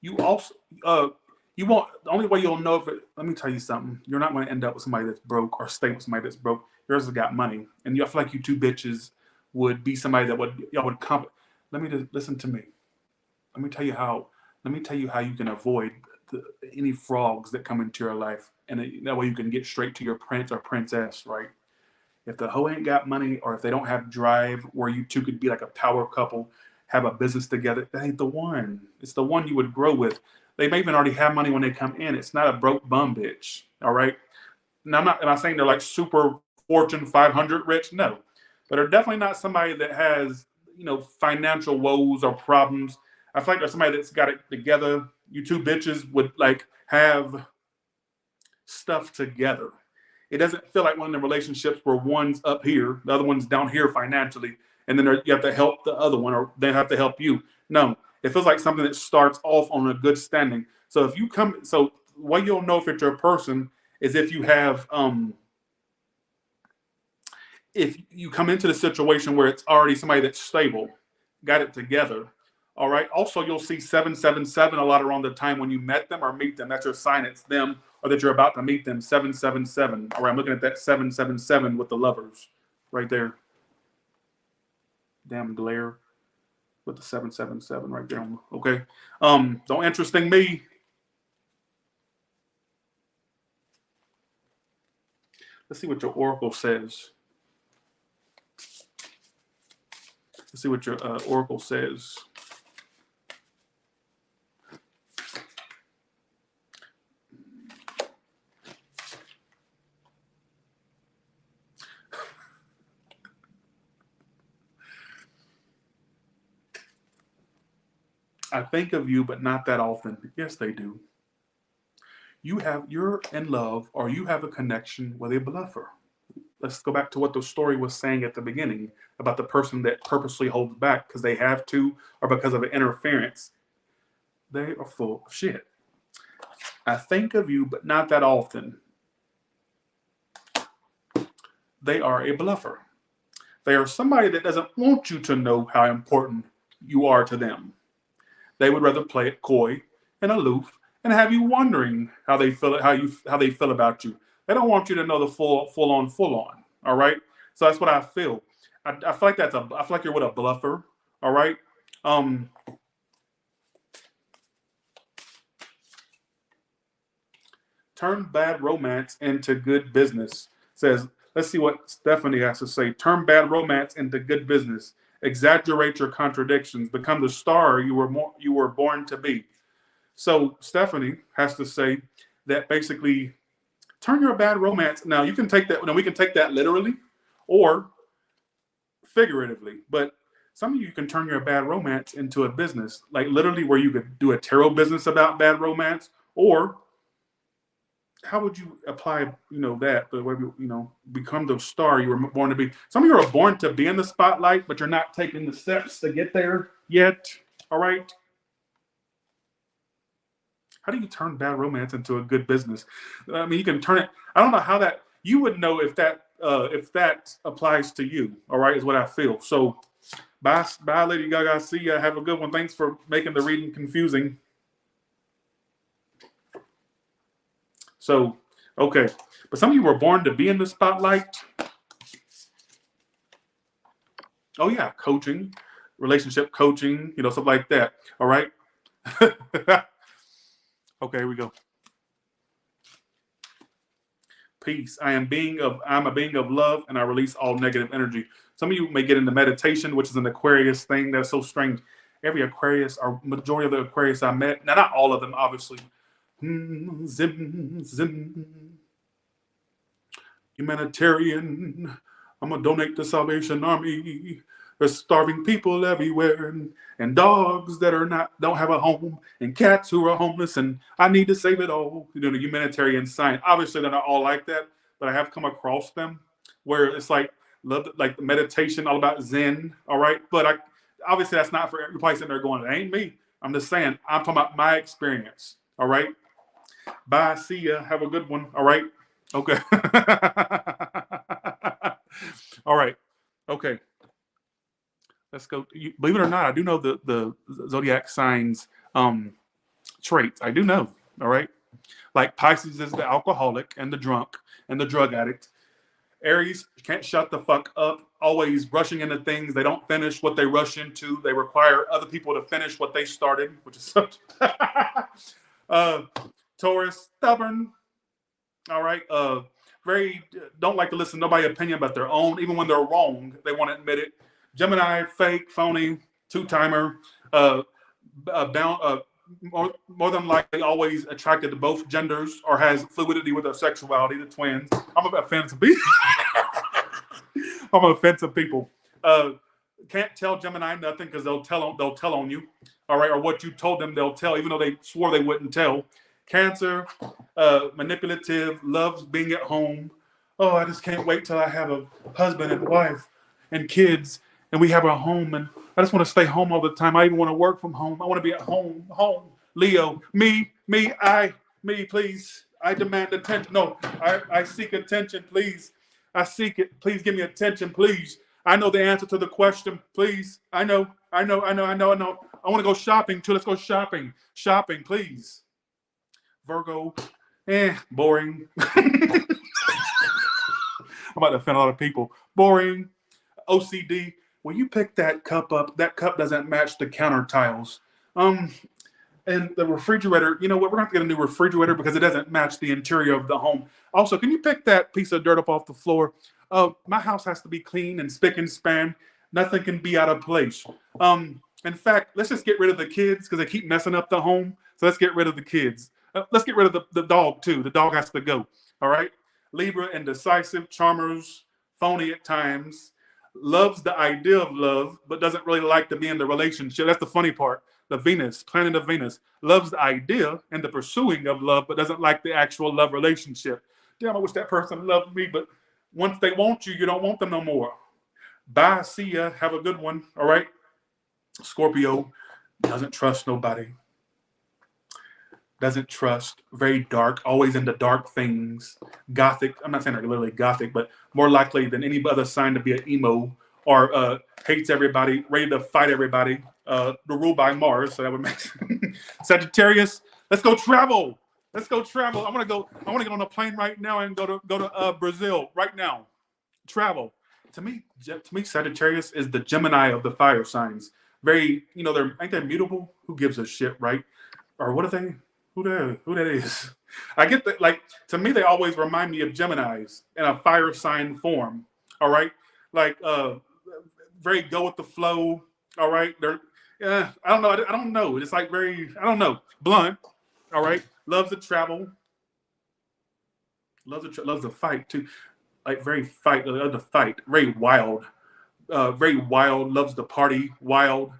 You also, you won't, the only way you'll know if it, let me tell you something. You're not going to end up with somebody that's broke or stay with somebody that's broke. Yours has got money. And I feel like you two bitches would be somebody that y'all would let me just listen to me. Let me tell you how you can avoid any frogs that come into your life. And that way you can get straight to your prince or princess, right? If the hoe ain't got money, or if they don't have drive where you two could be like a power couple, have a business together, that ain't the one. It's the one you would grow with. They may even already have money when they come in. It's not a broke bum bitch. All right. Now, am I saying they're like super Fortune 500 rich? No. But they're definitely not somebody that has, financial woes or problems. I feel like there's somebody that's got it together. You two bitches would like have stuff together. It doesn't feel like one of the relationships where one's up here, the other one's down here financially, and then you have to help the other one, or they have to help you. No, it feels like something that starts off on a good standing. So if you come, so what you'll know if it's your person is if you have, if you come into the situation where it's already somebody that's stable, got it together, all right. Also, you'll see 777 a lot around the time when you met them or meet them. That's your sign it's them or that you're about to meet them. 777. All right, I'm looking at that 777 with the lovers right there. Damn glare with the 777 right there. Okay. Don't interesting me. Let's see what your oracle says. Let's see what your oracle says. I think of you, but not that often. Yes, they do. You're in love or you have a connection with a bluffer. Let's go back to what the story was saying at the beginning about the person that purposely holds back because they have to or because of an interference. They are full of shit. I think of you, but not that often. They are a bluffer. They are somebody that doesn't want you to know how important you are to them. They would rather play it coy and aloof and have you wondering how they feel about you. They don't want you to know the full on. All right. So that's what I feel. I feel like I feel like you're with a bluffer. All right. Turn bad romance into good business. Says, let's see what Stephanie has to say. Turn bad romance into good business. Exaggerate your contradictions. Become the star you were born to be. So Stephanie has to say that basically turn your bad romance. Now you can take that. We can take that literally or figuratively. But some of you can turn your bad romance into a business, like literally where you could do a tarot business about bad romance. Or how would you apply, that? But become the star you were born to be. Some of you are born to be in the spotlight, but you're not taking the steps to get there yet. All right. How do you turn bad romance into a good business? I mean, you can turn it. I don't know how that. You would know if that applies to you. All right, is what I feel. So, bye, Lady Gaga. See ya. Have a good one. Thanks for making the reading confusing. So, okay. But some of you were born to be in the spotlight. Oh, yeah. Coaching, relationship coaching, stuff like that. All right. Okay, here we go. Peace. I'm a being of love, and I release all negative energy. Some of you may get into meditation, which is an Aquarius thing. That's so strange. Every Aquarius, or majority of the Aquarius I met, now not all of them, obviously. Humanitarian. I'm gonna donate to Salvation Army. There's starving people everywhere, and dogs that don't have a home, and cats who are homeless, and I need to save it all. The humanitarian sign. Obviously, they're not all like that, but I have come across them where it's like meditation, all about Zen. All right, but obviously that's not for every place in there going. It ain't me. I'm just saying. I'm talking about my experience. All right. Bye. See ya. Have a good one. All right. Okay. All right. Okay. Let's go. Believe it or not, I do know the Zodiac signs traits. I do know. All right. Like Pisces is the alcoholic and the drunk and the drug addict. Aries can't shut the fuck up. Always rushing into things. They don't finish what they rush into. They require other people to finish what they started, which is such. Taurus, stubborn. All right. Very don't like to listen to nobody's opinion about their own. Even when they're wrong, they want to admit it. Gemini, fake, phony, two-timer, more than likely always attracted to both genders or has fluidity with their sexuality, the twins. I'm a offensive people. I'm an offensive people. Can't tell Gemini nothing because they'll tell on you. All right, or what you told them they'll tell, even though they swore they wouldn't tell. Cancer, manipulative, loves being at home. Oh, I just can't wait till I have a husband and wife and kids and we have a home, and I just want to stay home all the time. I even want to work from home. I want to be at home. Leo, me, please. I demand attention. No, I seek attention, please. I seek it. Please give me attention, please. I know the answer to the question, please. I know. I want to go shopping too. Let's go shopping. Shopping, please. Virgo, boring. I'm about to offend a lot of people. Boring. OCD. When you pick that cup up, that cup doesn't match the counter tiles. And the refrigerator, you know what? We're going to get a new refrigerator because it doesn't match the interior of the home. Also, can you pick that piece of dirt up off the floor? My house has to be clean and spick and span. Nothing can be out of place. In fact, let's just get rid of the kids because they keep messing up the home. So let's get rid of the kids. Let's get rid of the dog too. The dog has to go. All right. Libra, indecisive, charmers, phony at times, loves the idea of love, but doesn't really like to be in the relationship. That's the funny part. The Venus, planet of Venus, loves the idea and the pursuing of love, but doesn't like the actual love relationship. Damn, I wish that person loved me, but once they want you, you don't want them no more. Bye, see ya, have a good one, all right? Scorpio doesn't trust nobody. Doesn't trust, very dark, always into dark things. Gothic, I'm not saying they're literally gothic, but more likely than any other sign to be an emo or hates everybody, ready to fight everybody. The rule by Mars, so that would make sense. Sagittarius, let's go travel. Let's go travel. I want to get on a plane right now and go to Brazil right now. Travel. To me, Sagittarius is the Gemini of the fire signs. Very, ain't they mutable? Who gives a shit, right? Or what are they? Who that is? I get that. Like, to me, they always remind me of Geminis in a fire sign form. All right, like very go with the flow. All right, they're I don't know. I don't know. It's like very, I don't know, blunt. All right, loves to travel. Loves to fight too. Like very fight. Loves to fight. Very wild. Very wild. Loves to party. Wild.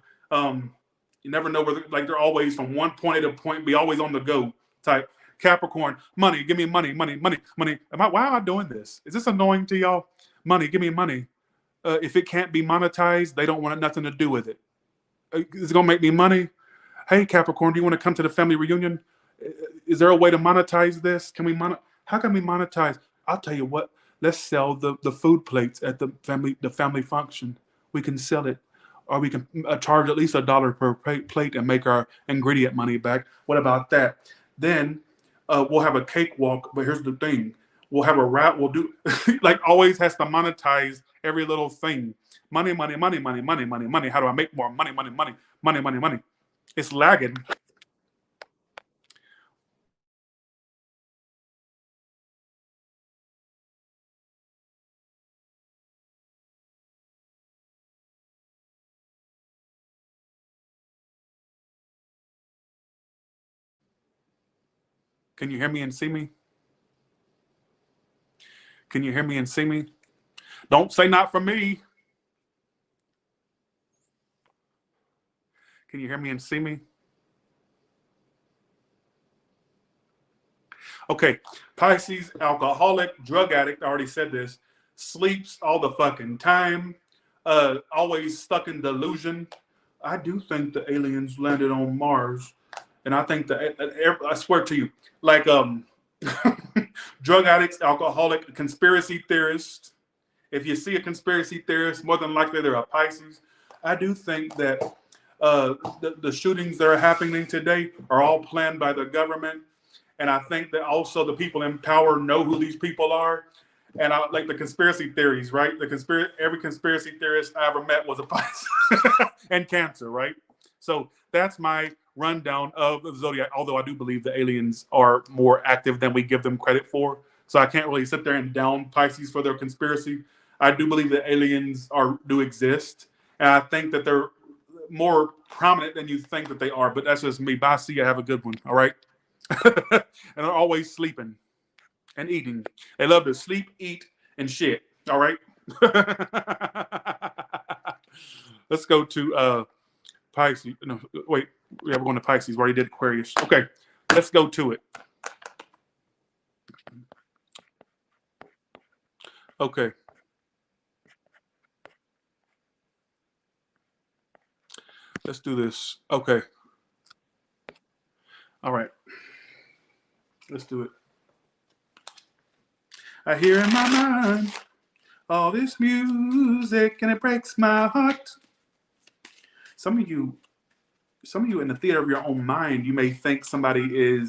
You never know where they're always from one point A to point B, always on the go type. Capricorn, money, give me money. Why am I doing this? Is this annoying to y'all? Money, give me money. If it can't be monetized, they don't want nothing to do with it. Is it gonna make me money? Hey Capricorn, do you want to come to the family reunion? Is there a way to monetize this? How can we monetize? I'll tell you what. Let's sell the food plates at the family function. We can sell it. Or we can charge at least $1 per plate and make our ingredient money back. What about that? Then we'll have a cakewalk. But here's the thing: we'll have a rap. We'll do like always has to monetize every little thing. Money. How do I make more money? Money. It's lagging. Can you hear me and see me? Can you hear me and see me? Don't say not for me. Can you hear me and see me? Okay, Pisces, alcoholic, drug addict, I already said this, sleeps all the fucking time, always stuck in delusion. I do think the aliens landed on Mars, and I think I swear to you, like drug addicts, alcoholic, conspiracy theorists. If you see a conspiracy theorist, more than likely they're a Pisces. I do think that the shootings that are happening today are all planned by the government. And I think that also the people in power know who these people are. And I like the conspiracy theories, right? Every conspiracy theorist I ever met was a Pisces and Cancer, right? So that's my rundown of the Zodiac, although I do believe the aliens are more active than we give them credit for. So I can't really sit there and down Pisces for their conspiracy. I do believe that aliens do exist. And I think that they're more prominent than you think that they are. But that's just me. Bye, see you. Have a good one. All right? And they're always sleeping and eating. They love to sleep, eat, and shit. All right. Let's go to Pisces. No, wait. Yeah, we're going to Pisces. We already did Aquarius. Okay, let's go to it. Okay. Let's do this. Okay. All right. Let's do it. I hear in my mind All this music and it breaks my heart. Some of you in the theater of your own mind, you may think somebody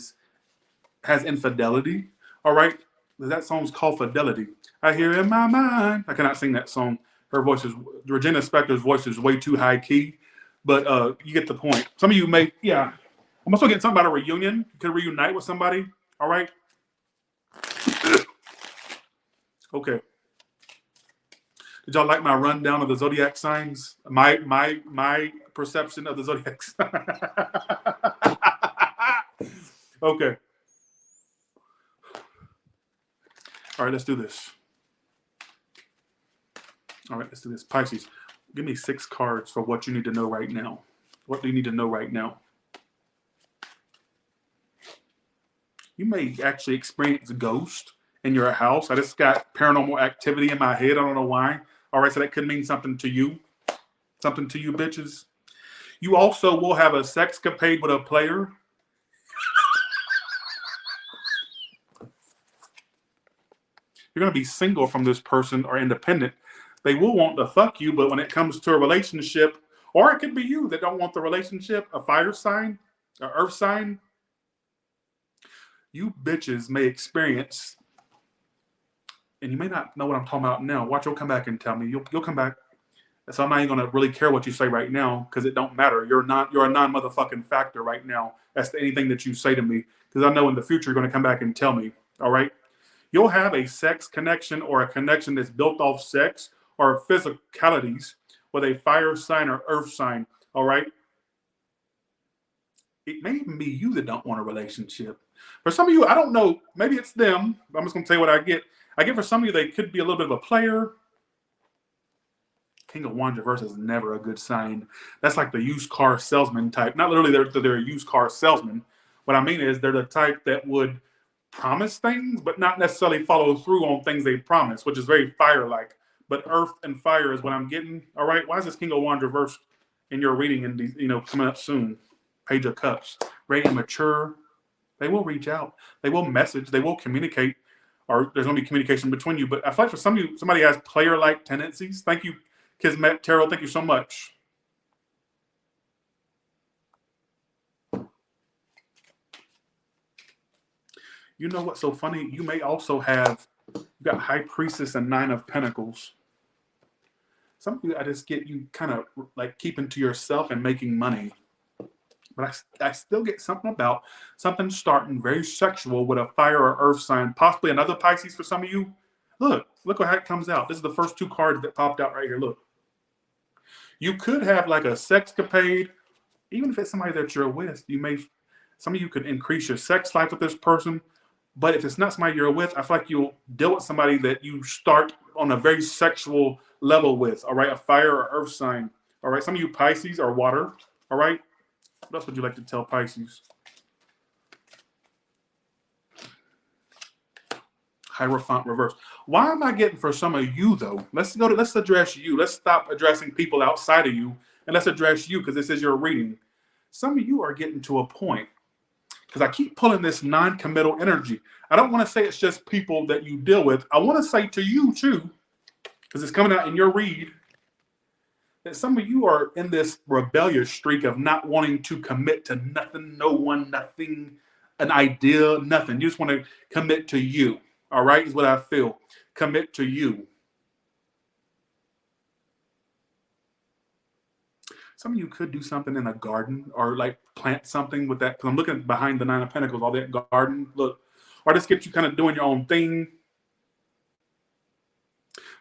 has infidelity. All right, that song's called Fidelity. I hear in my mind. I cannot sing that song. Her voice is Regina Spektor's voice is way too high key, but you get the point. Some of you may, yeah. I'm also getting something about a reunion. You could reunite with somebody. All right. Okay. Did y'all like my rundown of the zodiac signs? My perception of the zodiac signs. Okay. All right, let's do this. All right, let's do this. Pisces, give me 6 cards for what you need to know right now. What do you need to know right now? You may actually experience a ghost in your house. I just got paranormal activity in my head. I don't know why. All right, so that could mean something to you. Something to you, bitches. You also will have a sexcapade with a player. You're going to be single from this person or independent. They will want to fuck you, but when it comes to a relationship, or it could be you that don't want the relationship, a fire sign, an earth sign, you bitches may experience, and you may not know what I'm talking about now. Watch, you'll come back and tell me. You'll come back. So I'm not even going to really care what you say right now because it don't matter. You're a non-motherfucking factor right now as to anything that you say to me because I know in the future you're going to come back and tell me, all right? You'll have a sex connection or a connection that's built off sex or physicalities with a fire sign or earth sign, all right? It may even be you that don't want a relationship. For some of you, I don't know, maybe it's them. I'm just going to tell you what I get. I get for some of you, they could be a little bit of a player. King of Wands reverse is never a good sign. That's like the used car salesman type. Not literally they're a used car salesman. What I mean is they're the type that would promise things, but not necessarily follow through on things they promise, which is very fire-like. But earth and fire is what I'm getting. All right. Why is this King of Wands reversed in your reading and coming up soon? Page of Cups. Very immature. They will reach out. They will message. They will communicate. Or there's going to be communication between you. But I feel like for some of you, somebody has player-like tendencies. Thank you, Kismet Tarot. Thank you so much. You know what's so funny? You may also have, you got High Priestess and 9 of Pentacles. Some of you, I just get you kind of like keeping to yourself and making money. But I still get something about something starting very sexual with a fire or earth sign, possibly another Pisces for some of you. Look how it comes out. This is the first 2 cards that popped out right here. Look. You could have like a sexcapade, even if it's somebody that you're with. Some of you could increase your sex life with this person. But if it's not somebody you're with, I feel like you'll deal with somebody that you start on a very sexual level with. All right, a fire or earth sign. All right, some of you Pisces are water. All right, what else would you like to tell Pisces? Hierophant reverse. Why am I getting for some of you though? Let's address you. Let's stop addressing people outside of you and let's address you because this is your reading. Some of you are getting to a point because I keep pulling this non-committal energy. I don't want to say it's just people that you deal with. I want to say to you too, because it's coming out in your read, that some of you are in this rebellious streak of not wanting to commit to nothing, no one, nothing, an idea, nothing. You just want to commit to you. All right, is what I feel. Commit to you. Some of you could do something in a garden or like plant something with that. Because I'm looking behind the 9 of Pentacles, all that garden. Look, or just get you kind of doing your own thing.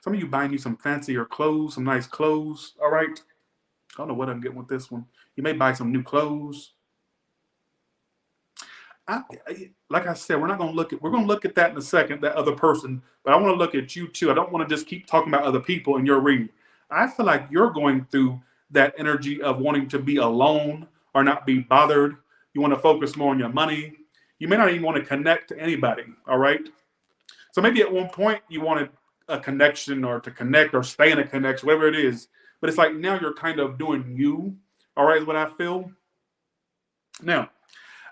Some of you buying you some fancier clothes, some nice clothes. All right. I don't know what I'm getting with this one. You may buy some new clothes. Like I said, we're going to look at that in a second, that other person, but I want to look at you too. I don't want to just keep talking about other people in your read. I feel like you're going through that energy of wanting to be alone or not be bothered. You want to focus more on your money. You may not even want to connect to anybody. All right. So maybe at one point you wanted a connection or to connect or stay in a connection, whatever it is. But it's like now you're kind of doing you. All right, is what I feel. Now,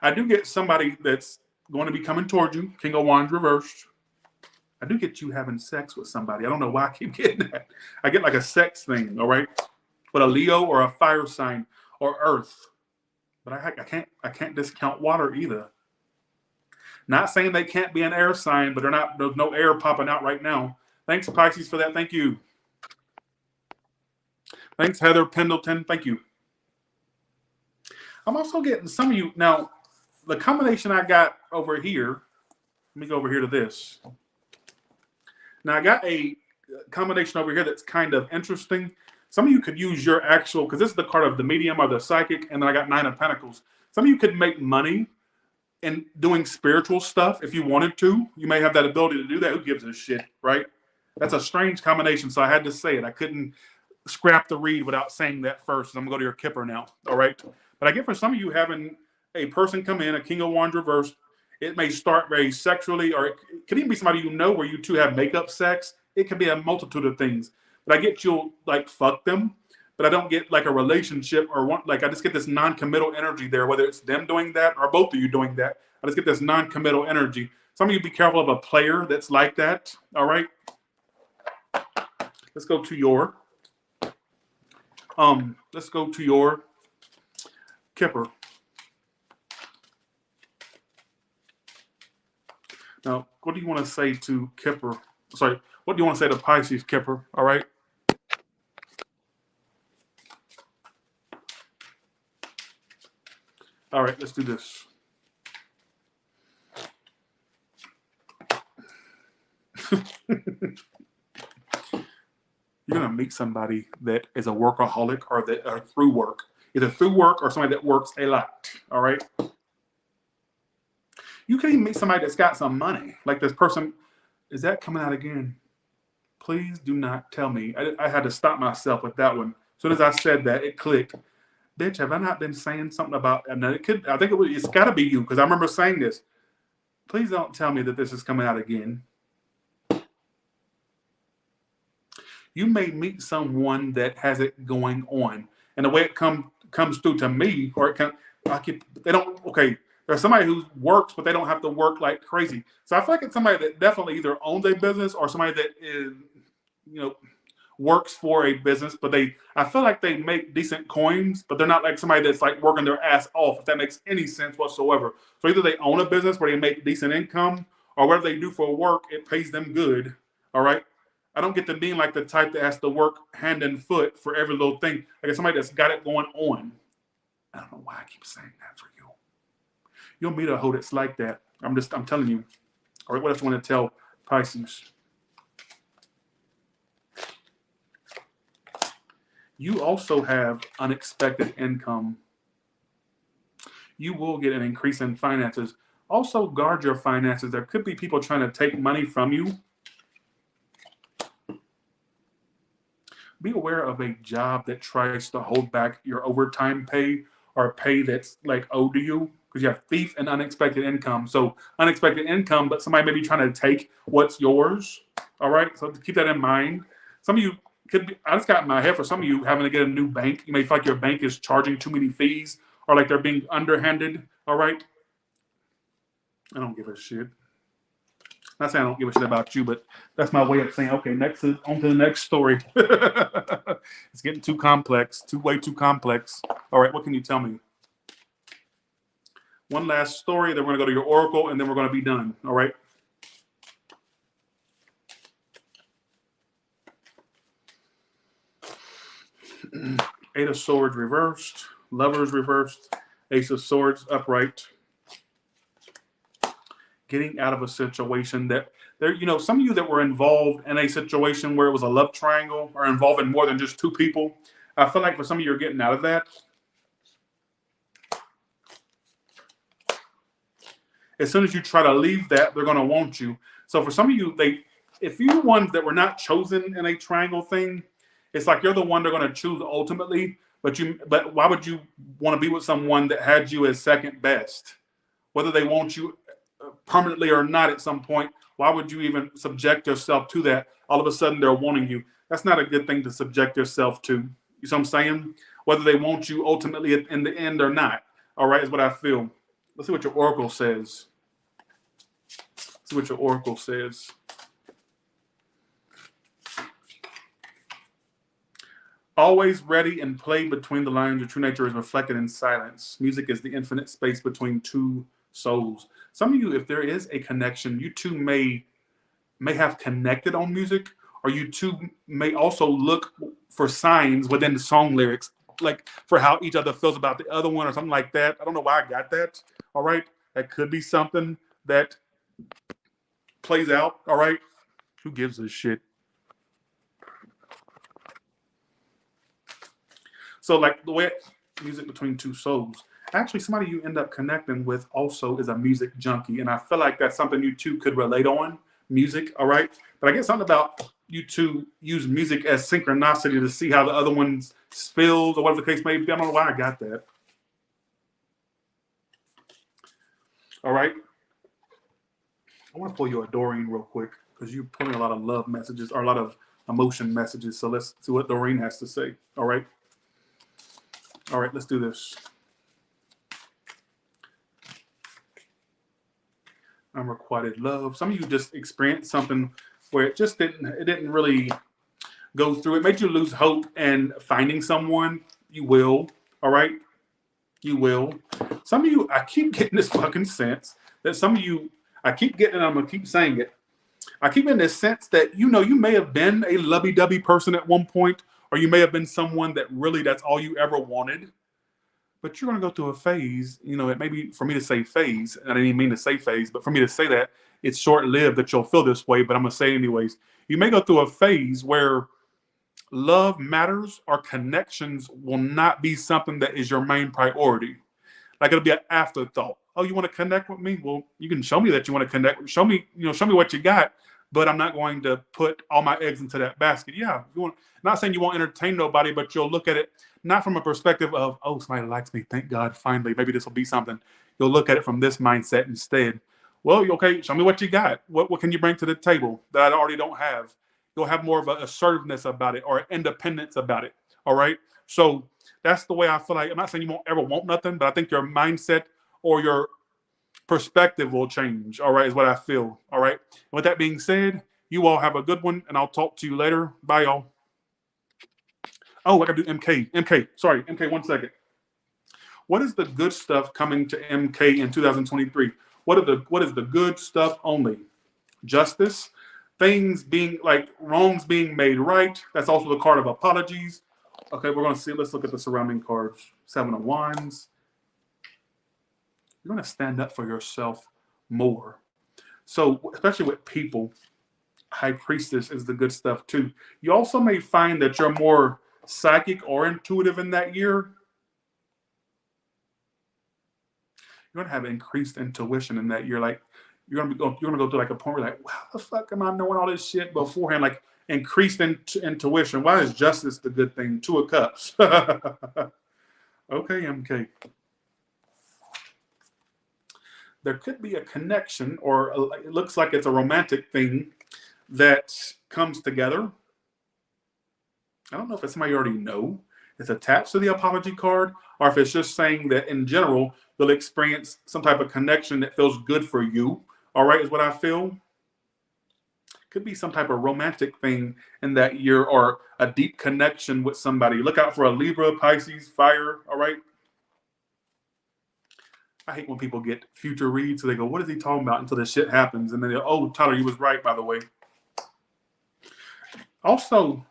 I do get somebody that's going to be coming towards you. King of Wands reversed. I do get you having sex with somebody. I don't know why I keep getting that. I get like a sex thing, all right? But a Leo or a fire sign or earth. But I can't discount water either. Not saying they can't be an air sign, but there's no air popping out right now. Thanks, Pisces, for that. Thank you. Thanks, Heather Pendleton. Thank you. I'm also getting some of you. Now, the combination I got over here, let me go over here to this. Now, I got a combination over here that's kind of interesting. Some of you could use your actual, because this is the card of the medium or the psychic, and then I got 9 of Pentacles. Some of you could make money in doing spiritual stuff if you wanted to. You may have that ability to do that. Who gives a shit, right? That's a strange combination, so I had to say it. I couldn't scrap the read without saying that first. I'm going to go to your kipper now, all right? But I get for some of you having a person come in, a King of Wands reversed. It may start very sexually, or it could even be somebody you know where you two have makeup sex. It could be a multitude of things. But I get you'll like fuck them, but I don't get like a relationship or one. Like I just get this non-committal energy there, whether it's them doing that or both of you doing that. I just get this non-committal energy. Some of you be careful of a player that's like that. All right. Let's go to your kipper. Now, what do you want to say to kipper? Sorry, what do you want to say to Pisces kipper? All right. All right, let's do this. You're gonna meet somebody that is a workaholic or that are through work, either through work or somebody that works a lot. All right. You can even meet somebody that's got some money. Like this person, is that coming out again? Please do not tell me. I had to stop myself with that one. As soon as I said that, it clicked. Bitch, have I not been saying something about? And it could. I think it's got to be you because I remember saying this. Please don't tell me that this is coming out again. You may meet someone that has it going on, and the way it comes through to me, or it can. They don't. Okay. There's somebody who works, but they don't have to work like crazy. So I feel like it's somebody that definitely either owns a business or somebody that is, works for a business, but I feel like they make decent coins, but they're not like somebody that's like working their ass off, if that makes any sense whatsoever. So either they own a business where they make decent income, or whatever they do for work, it pays them good. All right. I don't get to being like the type that has to work hand and foot for every little thing. Like somebody that's got it going on. I don't know why I keep saying that for you. You'll meet a hoe that's like that. I'm telling you. All right, what else you want to tell Pisces? You also have unexpected income. You will get an increase in finances. Also, guard your finances. There could be people trying to take money from you. Be aware of a job that tries to hold back your overtime pay or pay that's like owed to you. Because you have thief and unexpected income. So unexpected income, but somebody may be trying to take what's yours. All right. So keep that in mind. Some of you could be, I just got in my head for some of you having to get a new bank. You may feel like your bank is charging too many fees or like they're being underhanded. All right. I don't give a shit. Not saying I don't give a shit about you, but that's my way of saying, okay, on to the next story. It's getting too complex, way too complex. All right. What can you tell me? One last story, then we're going to go to your oracle, and then we're going to be done. All right? Eight of Swords reversed. Lovers reversed. Ace of Swords upright. Getting out of a situation that some of you that were involved in a situation where it was a love triangle or involving more than just two people. I feel like for some of you, you're getting out of that. As soon as you try to leave that, they're going to want you. So for some of you, if you're ones that were not chosen in a triangle thing, it's like you're the one they're going to choose ultimately. But why would you want to be with someone that had you as second best? Whether they want you permanently or not at some point, why would you even subject yourself to that? All of a sudden, they're wanting you. That's not a good thing to subject yourself to. You know what I'm saying? Whether they want you ultimately in the end or not. All right, is what I feel. Let's see what your oracle says. See what your oracle says. Always ready and play between the lines. Your true nature is reflected in silence. Music is the infinite space between two souls. Some of you, if there is a connection, you two may have connected on music, or you two may also look for signs within the song lyrics, like for how each other feels about the other one or something like that. I don't know why I got that. All right. That could be something that plays out. All right. Who gives a shit? So like the way music between two souls, actually somebody you end up connecting with also is a music junkie. And I feel like that's something you two could relate on, music, all right? But I get something about you two use music as synchronicity to see how the other one feels or whatever the case may be. I don't know why I got that. All right. I want to pull you a Doreen real quick because you're pulling a lot of love messages or a lot of emotion messages. So let's see what Doreen has to say. All right. All right, let's do this. Unrequited love. Some of you just experienced something where it didn't really go through. It made you lose hope and finding someone. You will. All right. You will. Some of you, I keep getting this fucking sense that some of you, I keep getting it, I'm going to keep saying it. I keep getting this sense that, you may have been a lovey-dovey person at one point, or you may have been someone that really that's all you ever wanted. But you're going to go through a phase, it may be for me to say phase, and I didn't even mean to say phase, but for me to say that, it's short-lived that you'll feel this way, but I'm going to say it anyways. You may go through a phase where love matters or connections will not be something that is your main priority. Like it'll be an afterthought. Oh, you want to connect with me? Well, you can show me that you want to connect. Show me what you got, but I'm not going to put all my eggs into that basket. Yeah, not saying you won't entertain nobody, but you'll look at it not from a perspective of, oh, somebody likes me. Thank God, finally, maybe this will be something. You'll look at it from this mindset instead. Well, okay, show me what you got. What can you bring to the table that I already don't have? You'll have more of an assertiveness about it or independence about it. All right. So that's the way I feel like. I'm not saying you won't ever want nothing, but I think your mindset or your perspective will change. All right, is what I feel. All right. And with that being said, you all have a good one, and I'll talk to you later. Bye, y'all. Oh, I gotta do MK. Sorry, MK. 1 second. What is the good stuff coming to MK in 2023? What is the good stuff only? Justice, things being like wrongs being made right. That's also the card of apologies. Okay, we're gonna see. Let's look at the surrounding cards. 7 of Wands. You're gonna stand up for yourself more. So, especially with people, High Priestess is the good stuff too. You also may find that you're more psychic or intuitive in that year. You're gonna have increased intuition in that year. Like you're gonna go through like a point where like, wow, the fuck am I knowing all this shit beforehand? Like increased intuition. Why is justice the good thing? 2 of Cups. Okay, MK. There could be a connection, or it looks like it's a romantic thing that comes together. I don't know if it's somebody you already know. It's attached to the apology card, or if it's just saying that in general, you'll experience some type of connection that feels good for you. All right, is what I feel. Could be some type of romantic thing in that year, or a deep connection with somebody. Look out for a Libra, Pisces, fire. All right. I hate when people get future reads, so they go, what is he talking about until this shit happens? And then they go, oh, Tyler, you was right, by the way. Also,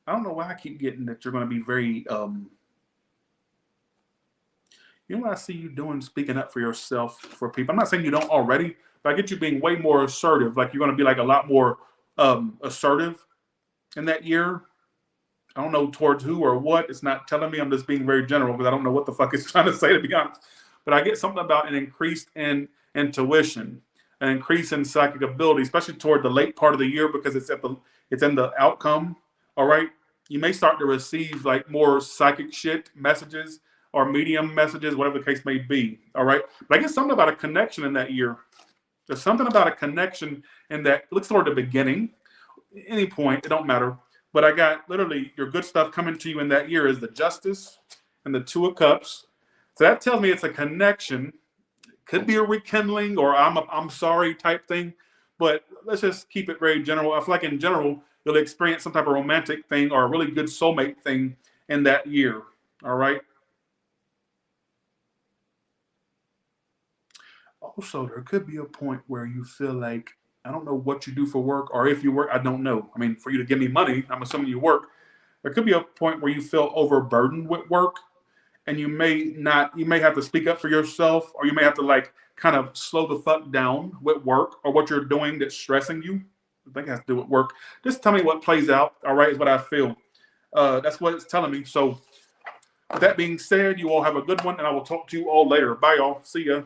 I don't know why I keep getting that you're going to be very, what I see you doing, speaking up for yourself, for people. I'm not saying you don't already, but I get you being way more assertive. Like you're going to be like a lot more assertive in that year. I don't know towards who or what. It's not telling me. I'm just being very general because I don't know what the fuck it's trying to say, to be honest. But I get something about an increase in intuition, an increase in psychic ability, especially toward the late part of the year because it's in the outcome. All right. You may start to receive like more psychic shit messages or medium messages, whatever the case may be. All right. But I get something about a connection in that year. There's something about a connection in that. Looks toward the beginning. Any point, it don't matter. But I got literally your good stuff coming to you in that year is the Justice and the 2 of Cups. So that tells me it's a connection. Could be a rekindling or I'm sorry type thing. But let's just keep it very general. I feel like in general, you'll experience some type of romantic thing or a really good soulmate thing in that year. All right. Also, there could be a point where you feel like, I don't know what you do for work, or if you work, I don't know. I mean, for you to give me money, I'm assuming you work. There could be a point where you feel overburdened with work, and you may have to speak up for yourself, or you may have to like kind of slow the fuck down with work or what you're doing that's stressing you. I think it has to do with work. Just tell me what plays out. All right, is what I feel. That's what it's telling me. So, with that being said, you all have a good one, and I will talk to you all later. Bye, y'all. See ya.